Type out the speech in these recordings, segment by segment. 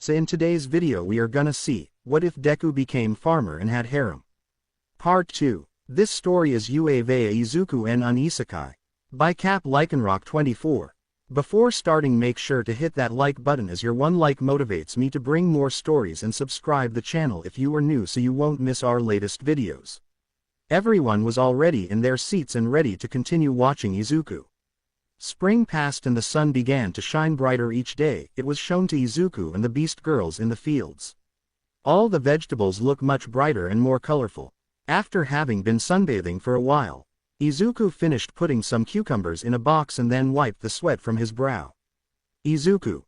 So in today's video we are gonna see, what if Deku became farmer and had harem? Part 2. This story is Uave Izuku en an isekai. By Cap Lycanrock 24. Before starting, make sure to hit that like button, as your one like motivates me to bring more stories, and subscribe the channel if you are new so you won't miss our latest videos. Everyone was already in their seats and ready to continue watching Izuku. Spring passed and the sun began to shine brighter each day. It was shown to Izuku and the beast girls in the fields. All the vegetables look much brighter and more colorful. After having been sunbathing for a while, Izuku finished putting some cucumbers in a box and then wiped the sweat from his brow. Izuku.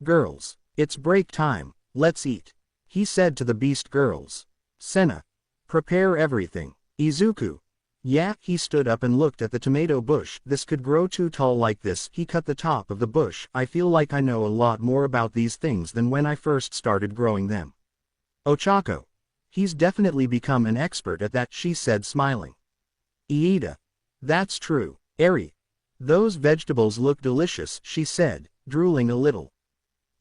Girls, it's break time, let's eat, he said to the beast girls. Senna. Prepare everything. Izuku. Yeah, he stood up and looked at the tomato bush. This could grow too tall like this. He cut the top of the bush. I feel like I know a lot more about these things than when I first started growing them. Ochako. He's definitely become an expert at that, she said, smiling. Iida. That's true. Eri. Those vegetables look delicious, she said, drooling a little.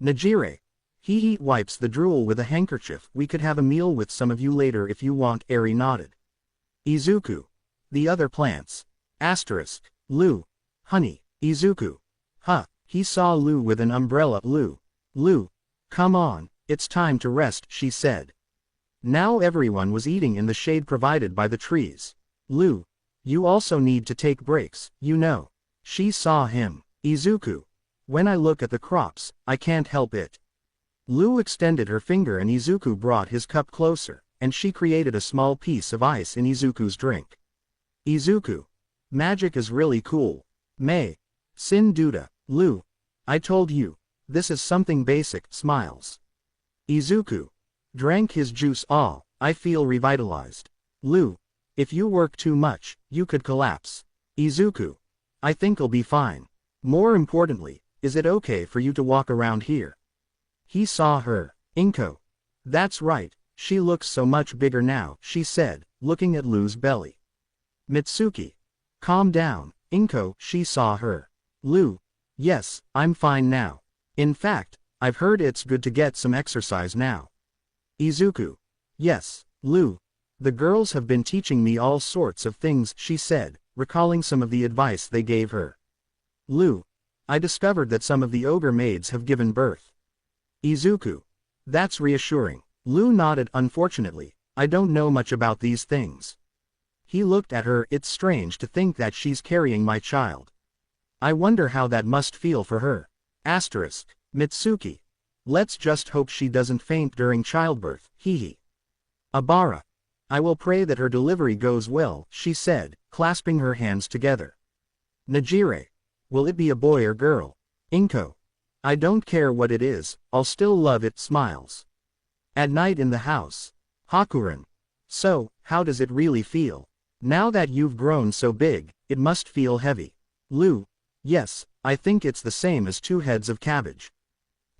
Najire. He wipes the drool with a handkerchief. We could have a meal with some of you later if you want, Eri nodded. Izuku. The other plants. Asterisk. Lu. Honey. Izuku. Huh. He saw Lu with an umbrella. Lu. Come on, it's time to rest, she said. Now everyone was eating in the shade provided by the trees. Lu. You also need to take breaks, you know. She saw him. Izuku. When I look at the crops, I can't help it. Lu extended her finger and Izuku brought his cup closer, and she created a small piece of ice in Izuku's drink. Izuku. Magic is really cool. May. Sin Duda. Lu. I told you. This is something basic, smiles. Izuku. Drank his juice. I feel revitalized. Lu. If you work too much, you could collapse. Izuku. I think I'll be fine. More importantly, is it okay for you to walk around here? He saw her. Inko. That's right, she looks so much bigger now, she said, looking at Lu's belly. Mitsuki. Calm down, Inko. She saw her. Lu. Yes, I'm fine now. In fact, I've heard it's good to get some exercise now. Izuku. Yes, Lu. The girls have been teaching me all sorts of things, she said, recalling some of the advice they gave her. Lu. I discovered that some of the ogre maids have given birth. Izuku. That's reassuring. Lu nodded. Unfortunately, I don't know much about these things. He looked at her. It's strange to think that she's carrying my child. I wonder how that must feel for her. Asterisk. Mitsuki. Let's just hope she doesn't faint during childbirth, hehe. Abara. I will pray that her delivery goes well, she said, clasping her hands together. Najire. Will it be a boy or girl? Inko. I don't care what it is, I'll still love it, smiles. At night in the house. Hakuren. So, how does it really feel? Now that you've grown so big, it must feel heavy. Lu. Yes, I think it's the same as 2 heads of cabbage.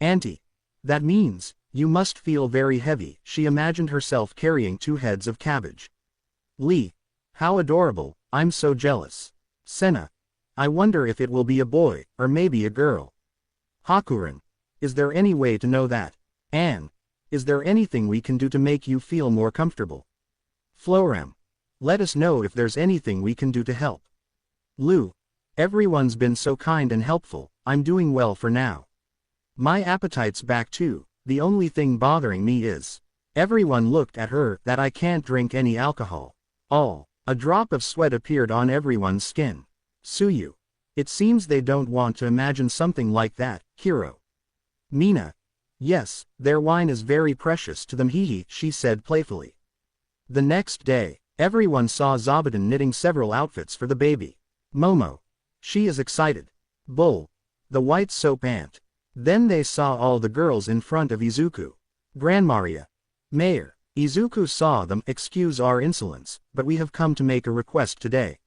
Auntie. That means, you must feel very heavy. She imagined herself carrying 2 heads of cabbage. Lee. How adorable, I'm so jealous. Senna. I wonder if it will be a boy, or maybe a girl. Hakuren. Is there any way to know that? Anne. Is there anything we can do to make you feel more comfortable? Florem. Let us know if there's anything we can do to help. Lu. Everyone's been so kind and helpful, I'm doing well for now. My appetite's back too, the only thing bothering me is. Everyone looked at her. That I can't drink any alcohol. A drop of sweat appeared on everyone's skin. Suyu. It seems they don't want to imagine something like that, Hiro. Mina. Yes, their wine is very precious to them, hehe, she said playfully. The next day, everyone saw Zabuton knitting several outfits for the baby. Momo. She is excited. Bull. The white soap ant. Then they saw all the girls in front of Izuku. Grandmaria. Mayor. Izuku saw them. Excuse our insolence, but we have come to make a request today.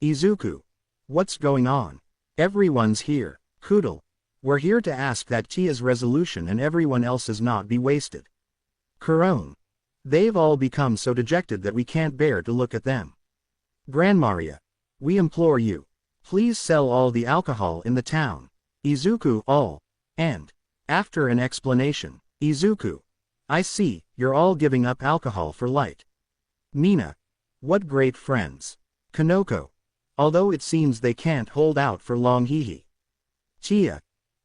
Izuku. What's going on? Everyone's here. Koodle. We're here to ask that Tia's resolution and everyone else's not be wasted. Kuron. They've all become so dejected that we can't bear to look at them. Grandmaria. We implore you. Please sell all the alcohol in the town. Izuku. All. And. After an explanation, Izuku. I see, you're all giving up alcohol for light. Mina. What great friends. Kanoko. Although it seems they can't hold out for long hehe. Tia.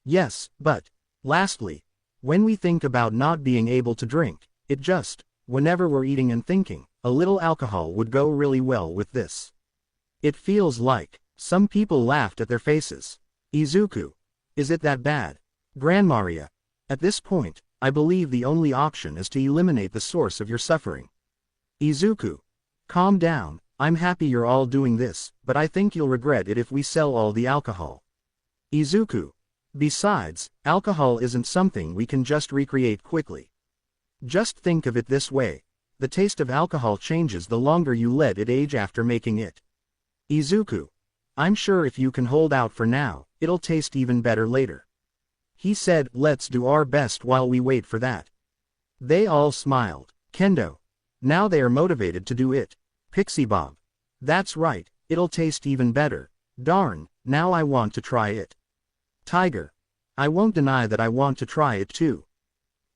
Yes, but, lastly, when we think about not being able to drink, it just, whenever we're eating and thinking, a little alcohol would go really well with this. It feels like, some people laughed at their faces. Izuku. Is it that bad? Grandmaria. At this point, I believe the only option is to eliminate the source of your suffering. Izuku. Calm down, I'm happy you're all doing this, but I think you'll regret it if we sell all the alcohol. Izuku. Besides, alcohol isn't something we can just recreate quickly. Just think of it this way. The taste of alcohol changes the longer you let it age after making it. Izuku. I'm sure if you can hold out for now, it'll taste even better later. He said, let's do our best while we wait for that. They all smiled. Kendo. Now they are motivated to do it. Pixie Bob. That's right, it'll taste even better. Darn, now I want to try it. Tiger. I won't deny that I want to try it too.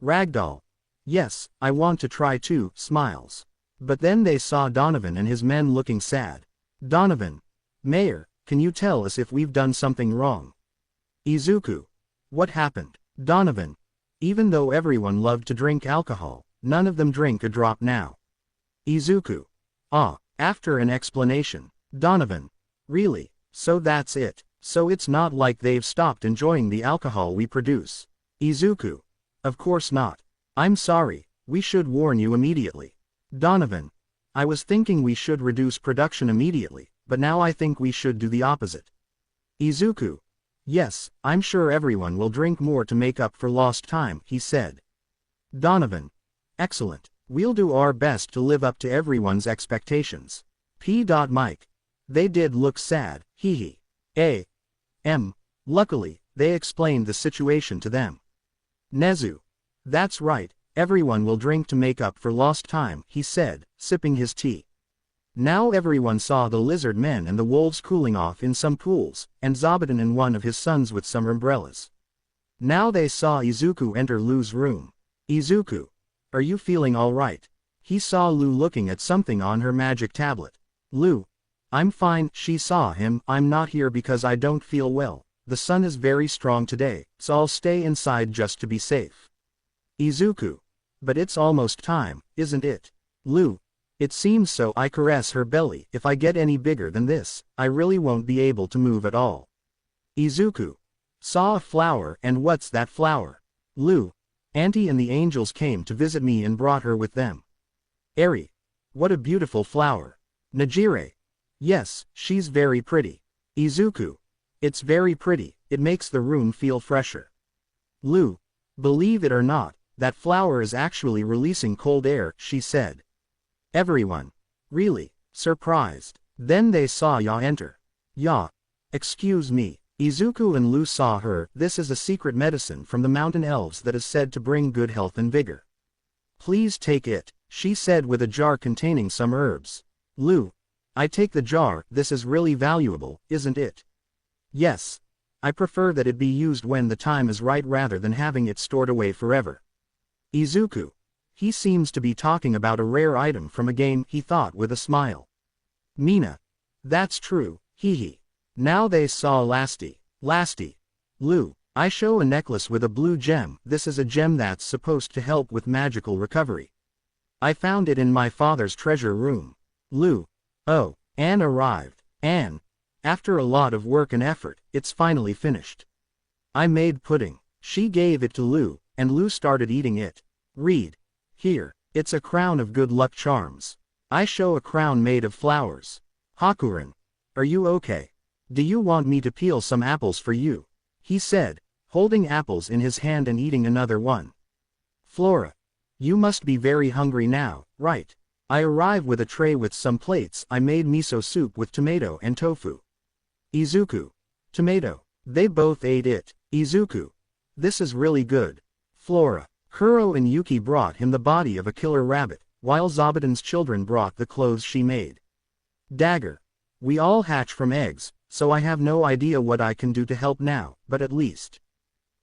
Ragdoll. Yes, I want to try too, smiles. But then they saw Donovan and his men looking sad. Donovan. Mayor, can you tell us if we've done something wrong? Izuku. What happened? Donovan. Even though everyone loved to drink alcohol, none of them drink a drop now. Izuku. Ah, after an explanation. Donovan. Really, so that's it. So it's not like they've stopped enjoying the alcohol we produce. Izuku. Of course not. I'm sorry, we should warn you immediately. Donovan. I was thinking we should reduce production immediately, but now I think we should do the opposite. Izuku. Yes, I'm sure everyone will drink more to make up for lost time, he said. Donovan. Excellent. We'll do our best to live up to everyone's expectations. Mike. They did look sad, hehe. Luckily, they explained the situation to them. Nezu. That's right, everyone will drink to make up for lost time, he said, sipping his tea. Now everyone saw the lizard men and the wolves cooling off in some pools, and Zabuton and one of his sons with some umbrellas. Now they saw Izuku enter Lu's room. Izuku. Are you feeling alright? He saw Lu looking at something on her magic tablet. Lu. I'm fine, she saw him, I'm not here because I don't feel well. The sun is very strong today, so I'll stay inside just to be safe. Izuku. But it's almost time, isn't it? Lu. It seems so. I caress her belly. If I get any bigger than this, I really won't be able to move at all. Izuku. Saw a flower, and what's that flower? Lu. Auntie and the angels came to visit me and brought her with them. Eri. What a beautiful flower. Najire. Yes, she's very pretty. Izuku. It's very pretty, it makes the room feel fresher. Lu. Believe it or not, that flower is actually releasing cold air, she said. Everyone. Really, surprised. Then they saw Ya enter. Ya. Excuse me. Izuku and Lu saw her. This is a secret medicine from the mountain elves that is said to bring good health and vigor. Please take it, she said with a jar containing some herbs. Lu. I take the jar, this is really valuable, isn't it? Yes. I prefer that it be used when the time is right rather than having it stored away forever. Izuku. He seems to be talking about a rare item from a game, he thought with a smile. Mina. That's true, hehe. Now they saw Lasty. Lu. I show a necklace with a blue gem. This is a gem that's supposed to help with magical recovery. I found it in my father's treasure room. Lu. Oh, Anne arrived. Anne. After a lot of work and effort, it's finally finished. I made pudding. She gave it to Lu, and Lu started eating it. Read. Here, it's a crown of good luck charms. I show a crown made of flowers. Hakuren. Are you okay? Do you want me to peel some apples for you? He said, holding apples in his hand and eating another one. Flora. You must be very hungry now, right? I arrive with a tray with some plates. I made miso soup with tomato and tofu. Izuku. Tomato. They both ate it. Izuku. This is really good. Flora. Kuro and Yuki brought him the body of a killer rabbit, while Zabuton's children brought the clothes she made. Dagger. We all hatch from eggs, so I have no idea what I can do to help now, but at least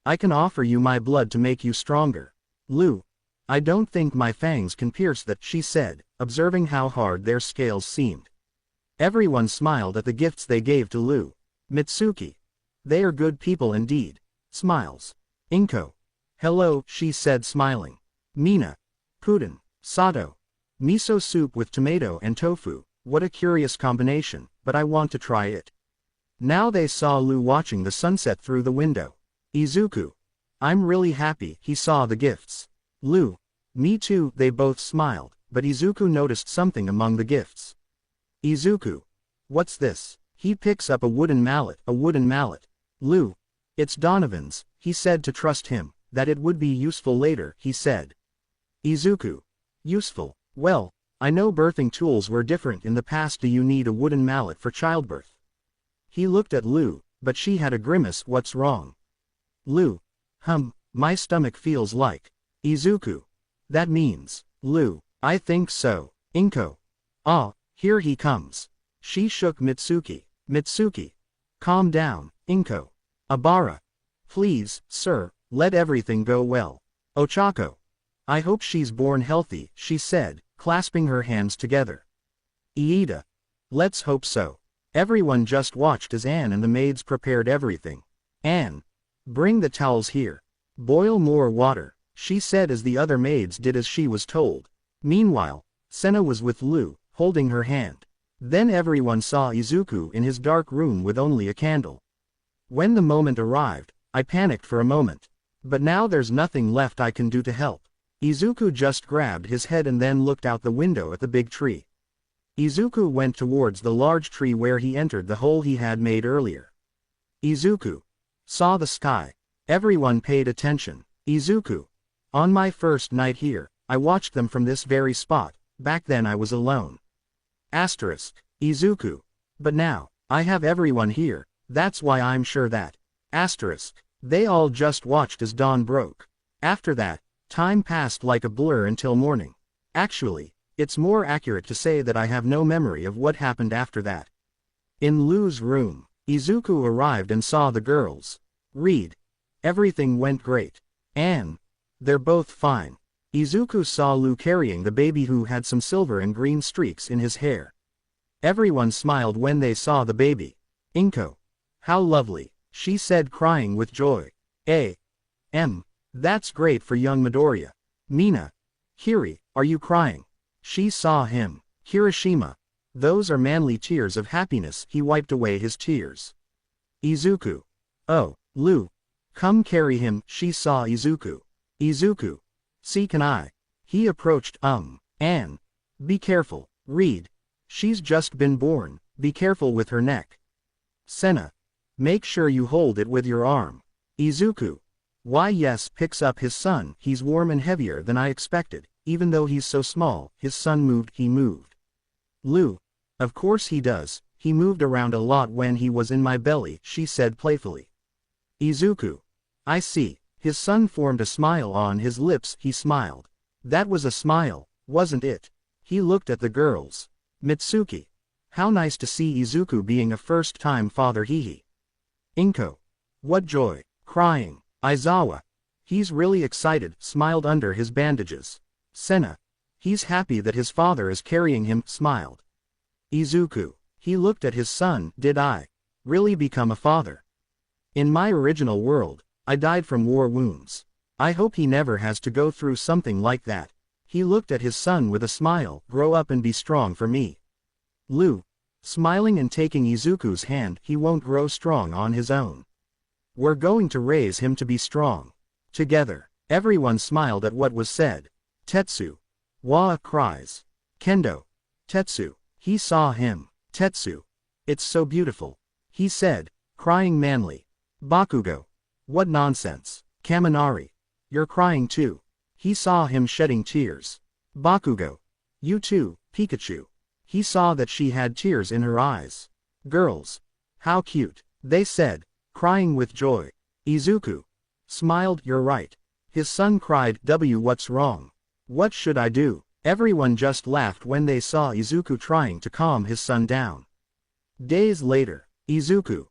I can offer you my blood to make you stronger. Lu. I don't think my fangs can pierce that, she said, observing how hard their scales seemed. Everyone smiled at the gifts they gave to Lu. Mitsuki. They are good people indeed. Smiles. Inko. Hello, she said smiling. Mina. Puden. Sato. Miso soup with tomato and tofu, what a curious combination, but I want to try it. Now they saw Lu watching the sunset through the window. Izuku. I'm really happy, he saw the gifts. Lu. Me too, they both smiled, but Izuku noticed something among the gifts. Izuku. What's this? He picks up a wooden mallet. Lu. It's Donovan's, he said to trust him, that it would be useful later, he said. Izuku. Useful. Well, I know birthing tools were different in the past. Do you need a wooden mallet for childbirth? He looked at Lu, but she had a grimace. What's wrong? Lu. My stomach feels like. Izuku. That means. Lu. I think so. Inko. Ah, here he comes. She shook Mitsuki. Mitsuki. Calm down, Inko. Abara. Please, sir, let everything go well. Ochako. I hope she's born healthy, she said, clasping her hands together. Iida. Let's hope so. Everyone just watched as Anne and the maids prepared everything. Anne. Bring the towels here. Boil more water, she said as the other maids did as she was told. Meanwhile, Senna was with Lu, holding her hand. Then everyone saw Izuku in his dark room with only a candle. When the moment arrived, I panicked for a moment. But now there's nothing left I can do to help. Izuku just grabbed his head and then looked out the window at the big tree. Izuku went towards the large tree where he entered the hole he had made earlier. Izuku saw the sky. Everyone paid attention. Izuku. On my first night here, I watched them from this very spot. Back then I was alone. Izuku. But now, I have everyone here, that's why I'm sure that. They all just watched as dawn broke. After that, time passed like a blur until morning. Actually, it's more accurate to say that I have no memory of what happened after that. In Lu's room, Izuku arrived and saw the girls. Read. Everything went great. Anne. They're both fine. Izuku saw Lu carrying the baby who had some silver and green streaks in his hair. Everyone smiled when they saw the baby. Inko. How lovely, she said crying with joy. That's great for young Midoriya. Mina. Hiri, are you crying? She saw him. Kirishima. Those are manly tears of happiness. He wiped away his tears. Izuku. Oh, Lu. Come carry him. She saw Izuku. Izuku. See, can I? He approached. Anne. Be careful. Read. She's just been born. Be careful with her neck. Senna. Make sure you hold it with your arm. Izuku. Why yes, picks up his son. He's warm and heavier than I expected. Even though he's so small, his son moved. He moved. Lu. Of course he does. He moved around a lot when he was in my belly, she said playfully. Izuku. I see. His son formed a smile on his lips. He smiled. That was a smile, wasn't it? He looked at the girls. Mitsuki. How nice to see Izuku being a first-time father. Hehe. Inko. What joy. Crying. Aizawa. He's really excited, smiled under his bandages. Senna. He's happy that his father is carrying him, smiled. Izuku. He looked at his son. Did I really become a father? In my original world, I died from war wounds. I hope he never has to go through something like that. He looked at his son with a smile. Grow up and be strong for me. Lu. Smiling and taking Izuku's hand. He won't grow strong on his own. We're going to raise him to be strong. Together. Everyone smiled at what was said. Tetsu. Wa cries. Kendo. Tetsu. He saw him. Tetsu. It's so beautiful. He said, crying manly. Bakugo. What nonsense. Kaminari. You're crying too. He saw him shedding tears. Bakugo. You too, Pikachu. He saw that she had tears in her eyes. Girls. How cute, they said, crying with joy. Izuku. Smiled. You're right. His son cried. What's wrong? What should I do? Everyone just laughed when they saw Izuku trying to calm his son down. Days later. Izuku.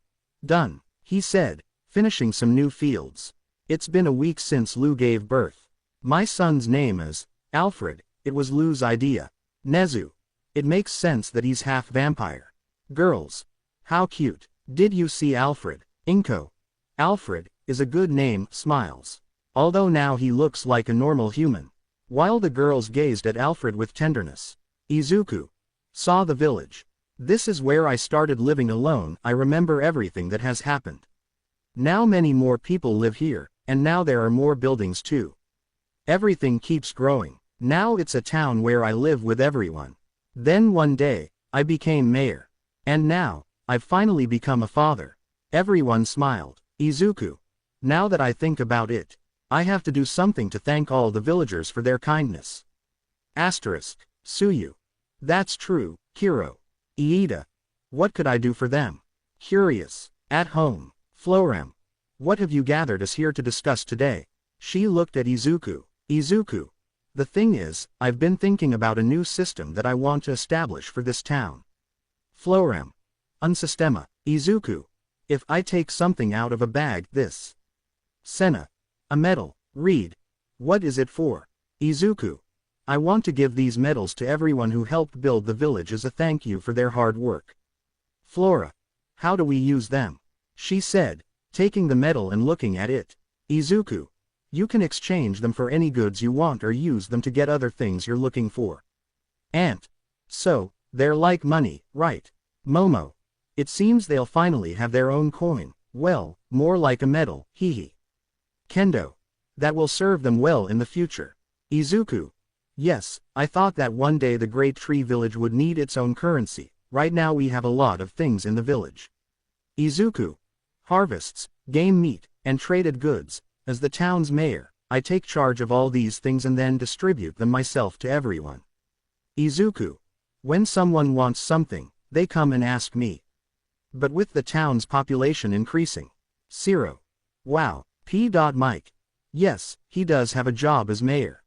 Done, he said, finishing some new fields. It's been a week since Lu gave birth. My son's name is Alfred. It was Lou's idea. Nezu. It makes sense that he's half vampire. Girls. How cute. Did you see Alfred? Inko. Alfred is a good name, smiles. Although now he looks like a normal human. While the girls gazed at Alfred with tenderness. Izuku. Saw the village. This is where I started living alone. I remember everything that has happened. Now many more people live here, and now there are more buildings too. Everything keeps growing. Now it's a town where I live with everyone. Then one day, I became mayor. And now, I've finally become a father. Everyone smiled. Izuku. Now that I think about it, I have to do something to thank all the villagers for their kindness. Asterisk. Suyu. That's true, Kiro. Iida. What could I do for them? Curious. At home. Florem. What have you gathered us here to discuss today? She looked at Izuku. Izuku. The thing is, I've been thinking about a new system that I want to establish for this town. Florem. Unsystema. Izuku. If I take something out of a bag, this. Senna. A medal. Read. What is it for? Izuku. I want to give these medals to everyone who helped build the village as a thank you for their hard work. Flora. How do we use them? She said, taking the medal and looking at it. Izuku. You can exchange them for any goods you want or use them to get other things you're looking for. Ant. So, they're like money, right? Momo. It seems they'll finally have their own coin. Well, more like a medal, hehe. Kendo. That will serve them well in the future. Izuku. Yes, I thought that one day the Great Tree Village would need its own currency. Right now we have a lot of things in the village. Izuku. Harvests, game meat, and traded goods. As the town's mayor, I take charge of all these things and then distribute them myself to everyone. Izuku. When someone wants something, they come and ask me. But with the town's population increasing. Zero. Wow. P. Mike. Yes, he does have a job as mayor.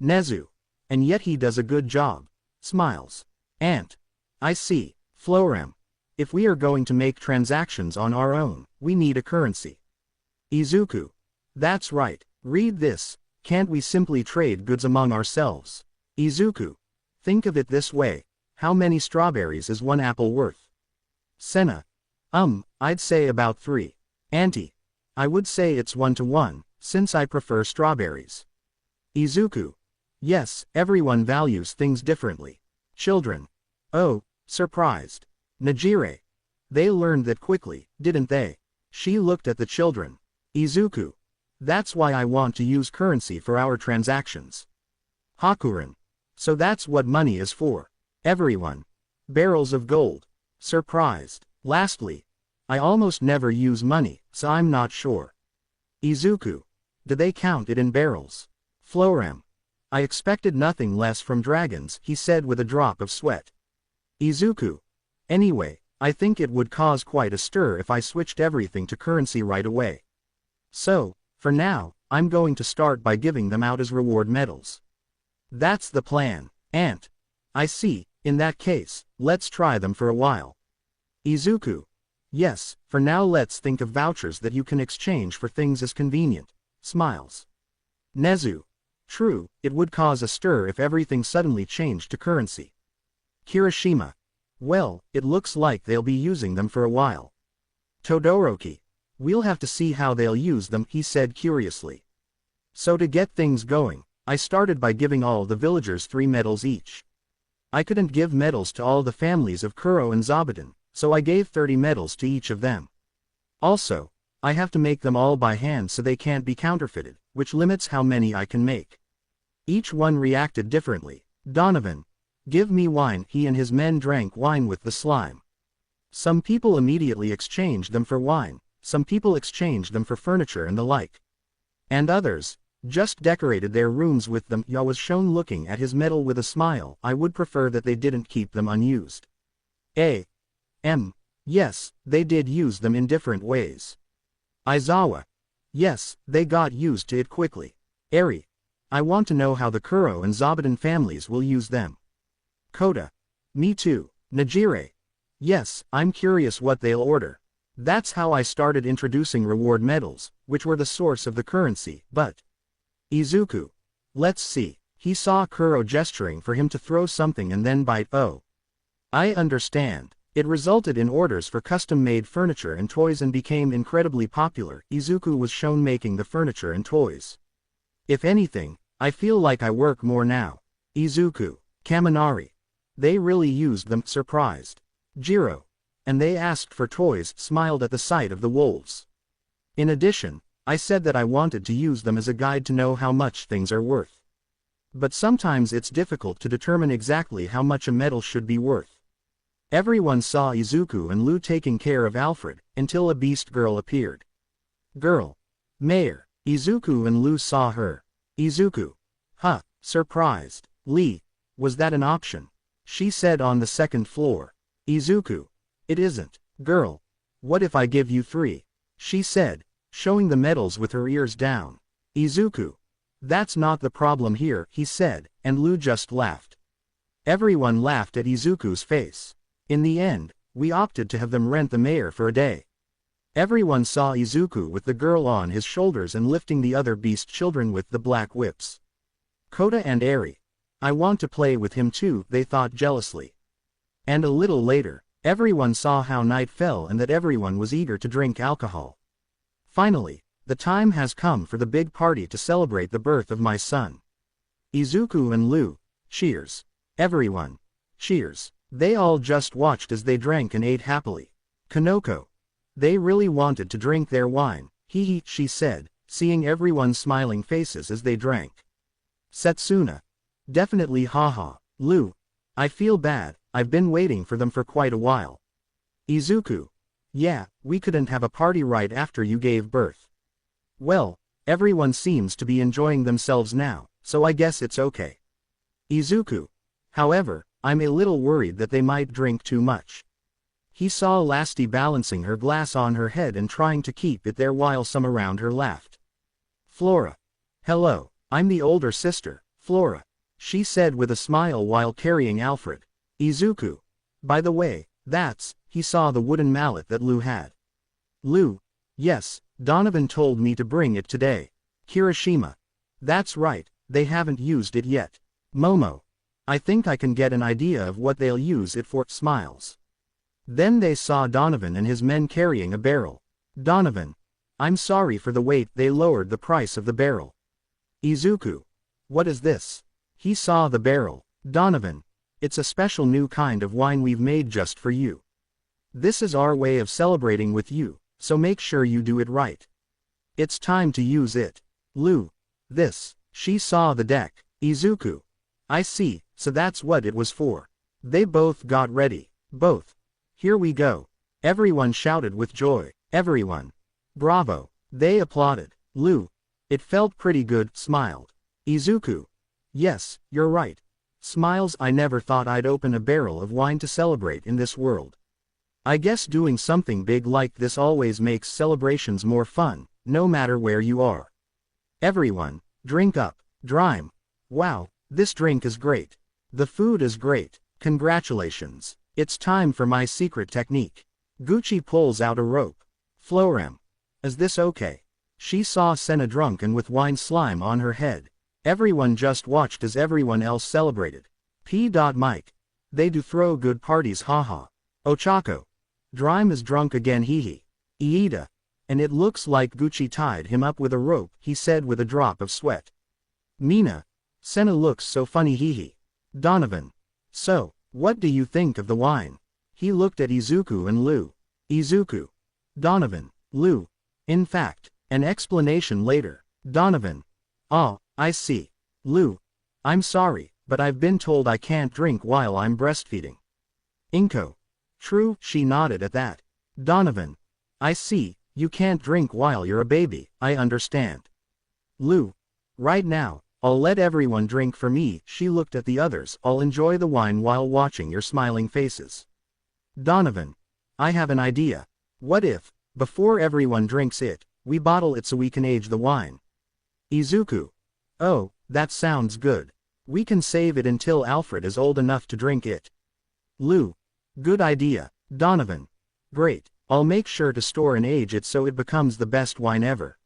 Nezu. And yet he does a good job. Smiles. Ant. I see. Florem. If we are going to make transactions on our own, we need a currency. Izuku. That's right. Read this. Can't we simply trade goods among ourselves? Izuku. Think of it this way. How many strawberries is one apple worth? Senna. I'd say about 3. Auntie. I would say it's 1 to 1, since I prefer strawberries. Izuku. Yes, everyone values things differently. Children. Oh, surprised. Najire. They learned that quickly, didn't they? She looked at the children. Izuku. That's why I want to use currency for our transactions. Hakuren. So that's what money is for. Everyone. Barrels of gold. Surprised. Lastly. I almost never use money, so I'm not sure. Izuku. Do they count it in barrels? Florem. I expected nothing less from dragons, he said with a drop of sweat. Izuku. Anyway, I think it would cause quite a stir if I switched everything to currency right away. So, for now, I'm going to start by giving them out as reward medals. That's the plan. Ant. I see. In that case, let's try them for a while. Izuku. Yes, for now let's think of vouchers that you can exchange for things as convenient. Smiles. Nezu. True, it would cause a stir if everything suddenly changed to currency. Kirishima. Well, it looks like they'll be using them for a while. Todoroki. We'll have to see how they'll use them, he said curiously. So to get things going, I started by giving all the villagers 3 medals each. I couldn't give medals to all the families of Kuro and Zabuton, so I gave 30 medals to each of them. Also, I have to make them all by hand so they can't be counterfeited, which limits how many I can make. Each one reacted differently. Donovan. Give me wine. He and his men drank wine with the slime. Some people immediately exchanged them for wine, some people exchanged them for furniture and the like. And others just decorated their rooms with them. Ya was shown looking at his medal with a smile. I would prefer that they didn't keep them unused. Yes, they did use them in different ways. Aizawa. Yes, they got used to it quickly. Eri. I want to know how the Kuro and Zabuton families will use them. Kota. Me too. Najire. Yes, I'm curious what they'll order. That's how I started introducing reward medals, which were the source of the currency, but... Izuku. Let's see. He saw Kuro gesturing for him to throw something and then bite. Oh. I understand. It resulted in orders for custom-made furniture and toys and became incredibly popular. Izuku was shown making the furniture and toys. If anything, I feel like I work more now. Izuku, Kaminari. They really used them. Surprised. Jiro. And they asked for toys. Smiled at the sight of the wolves. In addition, I said that I wanted to use them as a guide to know how much things are worth. But sometimes it's difficult to determine exactly how much a medal should be worth. Everyone saw Izuku and Lu taking care of Alfred, until a beast girl appeared. Girl. Mayor. Izuku and Lu saw her. Izuku. Huh, surprised. Lee. Was that an option? She said on the second floor. Izuku. It isn't. Girl. What if I give you 3? She said, showing the medals with her ears down. Izuku. That's not the problem here, he said, and Lu just laughed. Everyone laughed at Izuku's face. In the end, we opted to have them rent the mayor for a day. Everyone saw Izuku with the girl on his shoulders and lifting the other beast children with the black whips. Kota and Eri. I want to play with him too, they thought jealously. And a little later, everyone saw how night fell and that everyone was eager to drink alcohol. Finally, the time has come for the big party to celebrate the birth of my son. Izuku and Lu. Cheers. Everyone. Cheers. They all just watched as they drank and ate happily. Kanoko. They really wanted to drink their wine, hee, she said, seeing everyone's smiling faces as they drank. Setsuna. Definitely haha. Lu. I feel bad, I've been waiting for them for quite a while. Izuku. Yeah, we couldn't have a party right after you gave birth. Well, everyone seems to be enjoying themselves now, so I guess it's okay. Izuku. However, I'm a little worried that they might drink too much. He saw Lasti balancing her glass on her head and trying to keep it there while some around her laughed. Flora. Hello, I'm the older sister, Flora. She said with a smile while carrying Alfred. Izuku. By the way, he saw the wooden mallet that Lu had. Lu. Yes, Donovan told me to bring it today. Kirishima. That's right, they haven't used it yet. Momo. I think I can get an idea of what they'll use it for. Smiles. Then they saw Donovan and his men carrying a barrel. Donovan. I'm sorry for the wait. They lowered the price of the barrel. Izuku. What is this? He saw the barrel. Donovan. It's a special new kind of wine we've made just for you. This is our way of celebrating with you, so make sure you do it right. It's time to use it. Lu. This. She saw the deck. Izuku. I see, so that's what it was for. They both got ready. Both. Here we go. Everyone shouted with joy. Everyone. Bravo. They applauded. Lu. It felt pretty good. Smiled. Izuku. Yes, you're right. Smiles. I never thought I'd open a barrel of wine to celebrate in this world. I guess doing something big like this always makes celebrations more fun, no matter where you are. Everyone, drink up. Drime. Wow, this drink is great. The food is great. Congratulations. It's time for my secret technique. Gucci pulls out a rope. Florem. Is this okay? She saw Senna drunk and with wine slime on her head. Everyone just watched as everyone else celebrated. P. Mike. They do throw good parties haha. Ochako. Drime is drunk again hee. Iida. And it looks like Gucci tied him up with a rope, he said with a drop of sweat. Mina. Senna looks so funny hee. Donovan. So, what do you think of the wine? He looked at Izuku and Lu. Izuku. Donovan. Lu. In fact, an explanation later. Donovan. Oh, I see. Lu. I'm sorry, but I've been told I can't drink while I'm breastfeeding. Inko. True, she nodded at that. Donovan. I see, you can't drink while you're a baby, I understand. Lu. Right now, I'll let everyone drink for me. She looked at the others. I'll enjoy the wine while watching your smiling faces. Donovan. I have an idea. What if, before everyone drinks it, we bottle it so we can age the wine? Izuku. Oh, that sounds good. We can save it until Alfred is old enough to drink it. Lu. Good idea. Donovan. Great. I'll make sure to store and age it so it becomes the best wine ever.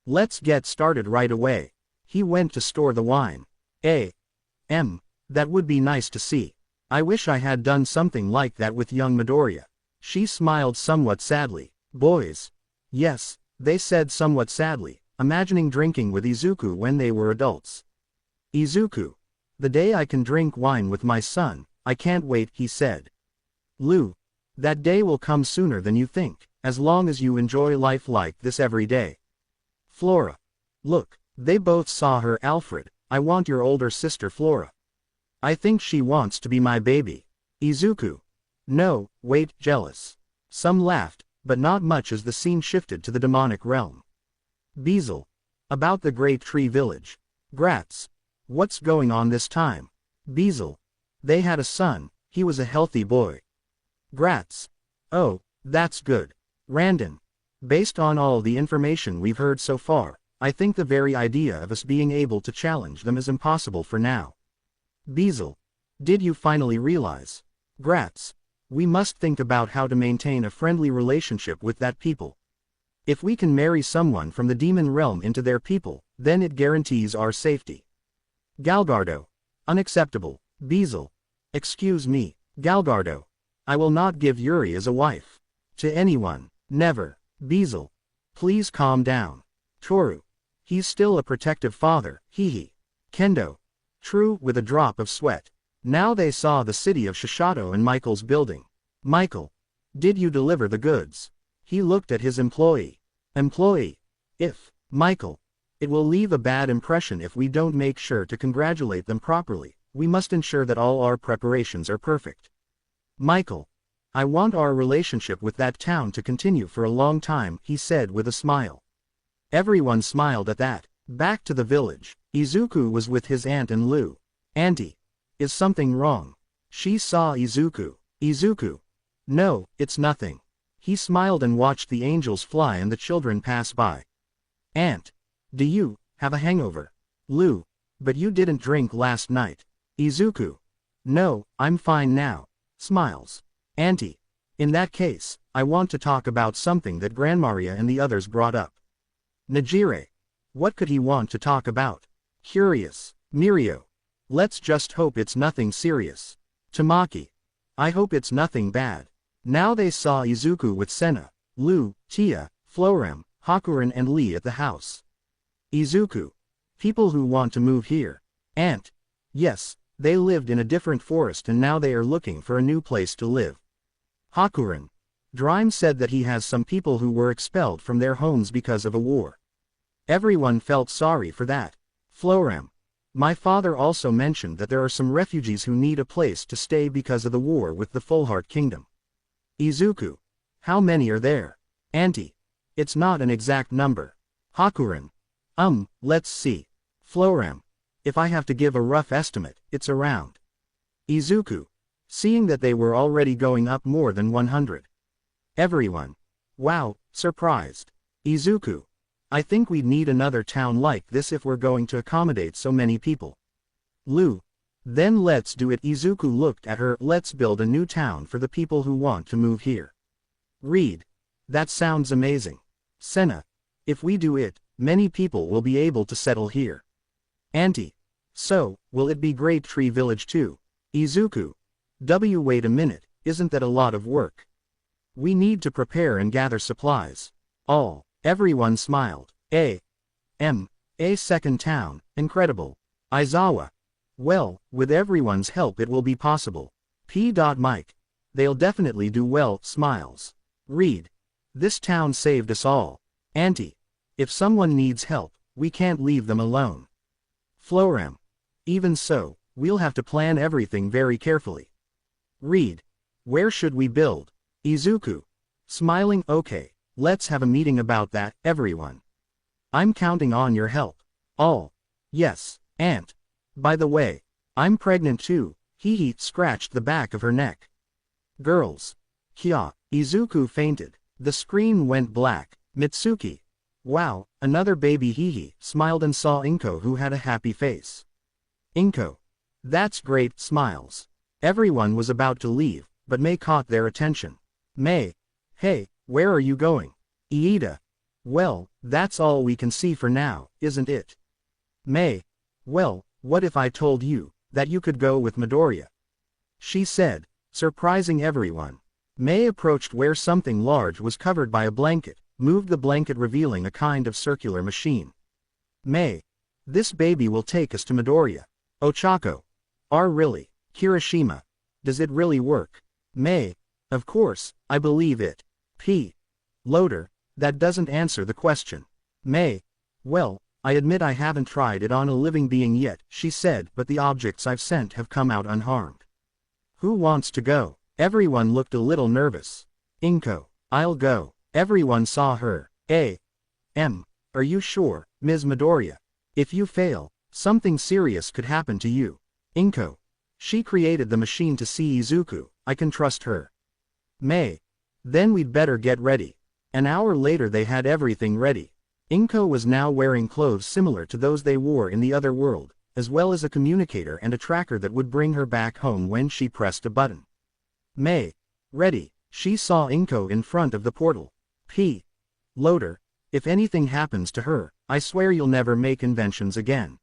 Let's get started right away. He went to store the wine. That would be nice to see. I wish I had done something like that with young Midoriya. She smiled somewhat sadly. Boys. Yes, they said somewhat sadly, imagining drinking with Izuku when they were adults. Izuku. The day I can drink wine with my son, I can't wait, he said. Lu. That day will come sooner than you think, as long as you enjoy life like this every day. Flora. Look, they both saw her. Alfred, I want your older sister Flora. I think she wants to be my baby. Izuku. No, wait, jealous. Some laughed, but not much as the scene shifted to the demonic realm. Beezle. About the Great Tree Village. Gratz. What's going on this time? Beezle. They had a son, he was a healthy boy. Gratz. Oh, that's good. Randon. Based on all the information we've heard so far, I think the very idea of us being able to challenge them is impossible for now. Beezle. Did you finally realize? Gratz. We must think about how to maintain a friendly relationship with that people. If we can marry someone from the demon realm into their people, then it guarantees our safety. Galgardo. Unacceptable. Beezle. Excuse me, Galgardo. I will not give Yuri as a wife. To anyone. Never. Beezle. Please calm down. Toru. He's still a protective father, hehe. Kendo. True, with a drop of sweat. Now they saw the city of Shishato and Michael's building. Michael. Did you deliver the goods? He looked at his employee. Employee. If, Michael. It will leave a bad impression if we don't make sure to congratulate them properly. We must ensure that all our preparations are perfect. Michael. I want our relationship with that town to continue for a long time, he said with a smile. Everyone smiled at that. Back to the village. Izuku was with his aunt and Lu. Auntie. Is something wrong? She saw Izuku. Izuku. No, it's nothing. He smiled and watched the angels fly and the children pass by. Aunt. Do you have a hangover? Lu. But you didn't drink last night. Izuku. No, I'm fine now. Smiles. Auntie. In that case, I want to talk about something that Grandmaria and the others brought up. Najire. What could he want to talk about? Curious. Mirio. Let's just hope it's nothing serious. Tamaki. I hope it's nothing bad. Now they saw Izuku with Senna, Lu, Tia, Florem, Hakuren and Lee at the house. Izuku. People who want to move here. Aunt. Yes, they lived in a different forest and now they are looking for a new place to live. Hakuren. Drime said that he has some people who were expelled from their homes because of a war. Everyone felt sorry for that. Florem. My father also mentioned that there are some refugees who need a place to stay because of the war with the Fullheart Kingdom. Izuku. How many are there? Auntie. It's not an exact number. Hakuren. Let's see. Florem. If I have to give a rough estimate, it's around. Izuku. Seeing that they were already going up more than 100. Everyone. Wow, surprised. Izuku. I think we'd need another town like this if we're going to accommodate so many people. Lu. Then let's do it. Izuku looked at her. Let's build a new town for the people who want to move here. Reed. That sounds amazing. Senna. If we do it, many people will be able to settle here. Auntie. So, will it be Great Tree Village too? Izuku. Wait a minute, isn't that a lot of work? We need to prepare and gather supplies. Everyone smiled. A second town, incredible. Aizawa. Well, with everyone's help it will be possible. Mike. They'll definitely do well, smiles. Reed. This town saved us all. Auntie. If someone needs help, we can't leave them alone. Florem. Even so, we'll have to plan everything very carefully. Reed. Where should we build? Izuku. Smiling. Okay, let's have a meeting about that, everyone. I'm counting on your help. Yes, Aunt. By the way, I'm pregnant too. He scratched the back of her neck. Girls. Kya. Izuku fainted. The screen went black. Mitsuki. Wow, another baby. He smiled and saw Inko who had a happy face. Inko. That's great, smiles. Everyone was about to leave, but Mei caught their attention. Mei. Hey, where are you going? Iida. Well, that's all we can see for now, isn't it? May. Well, what if I told you that you could go with Midoriya? She said, surprising everyone. May approached where something large was covered by a blanket, moved the blanket revealing a kind of circular machine. May. This baby will take us to Midoriya. Ochako. Really? Kirishima. Does it really work? May. Of course, I believe it. P. Loader. That doesn't answer the question. May. Well, I admit I haven't tried it on a living being yet, she said, but the objects I've sent have come out unharmed. Who wants to go? Everyone looked a little nervous. Inko. I'll go. Everyone saw her. Are you sure, Ms. Midoriya? If you fail, something serious could happen to you. Inko. She created the machine to see Izuku, I can trust her. May. Then we'd better get ready. An hour later they had everything ready. Inko was now wearing clothes similar to those they wore in the other world, as well as a communicator and a tracker that would bring her back home when she pressed a button. May. Ready. She saw Inko in front of the portal. P. Loader. If anything happens to her, I swear you'll never make inventions again.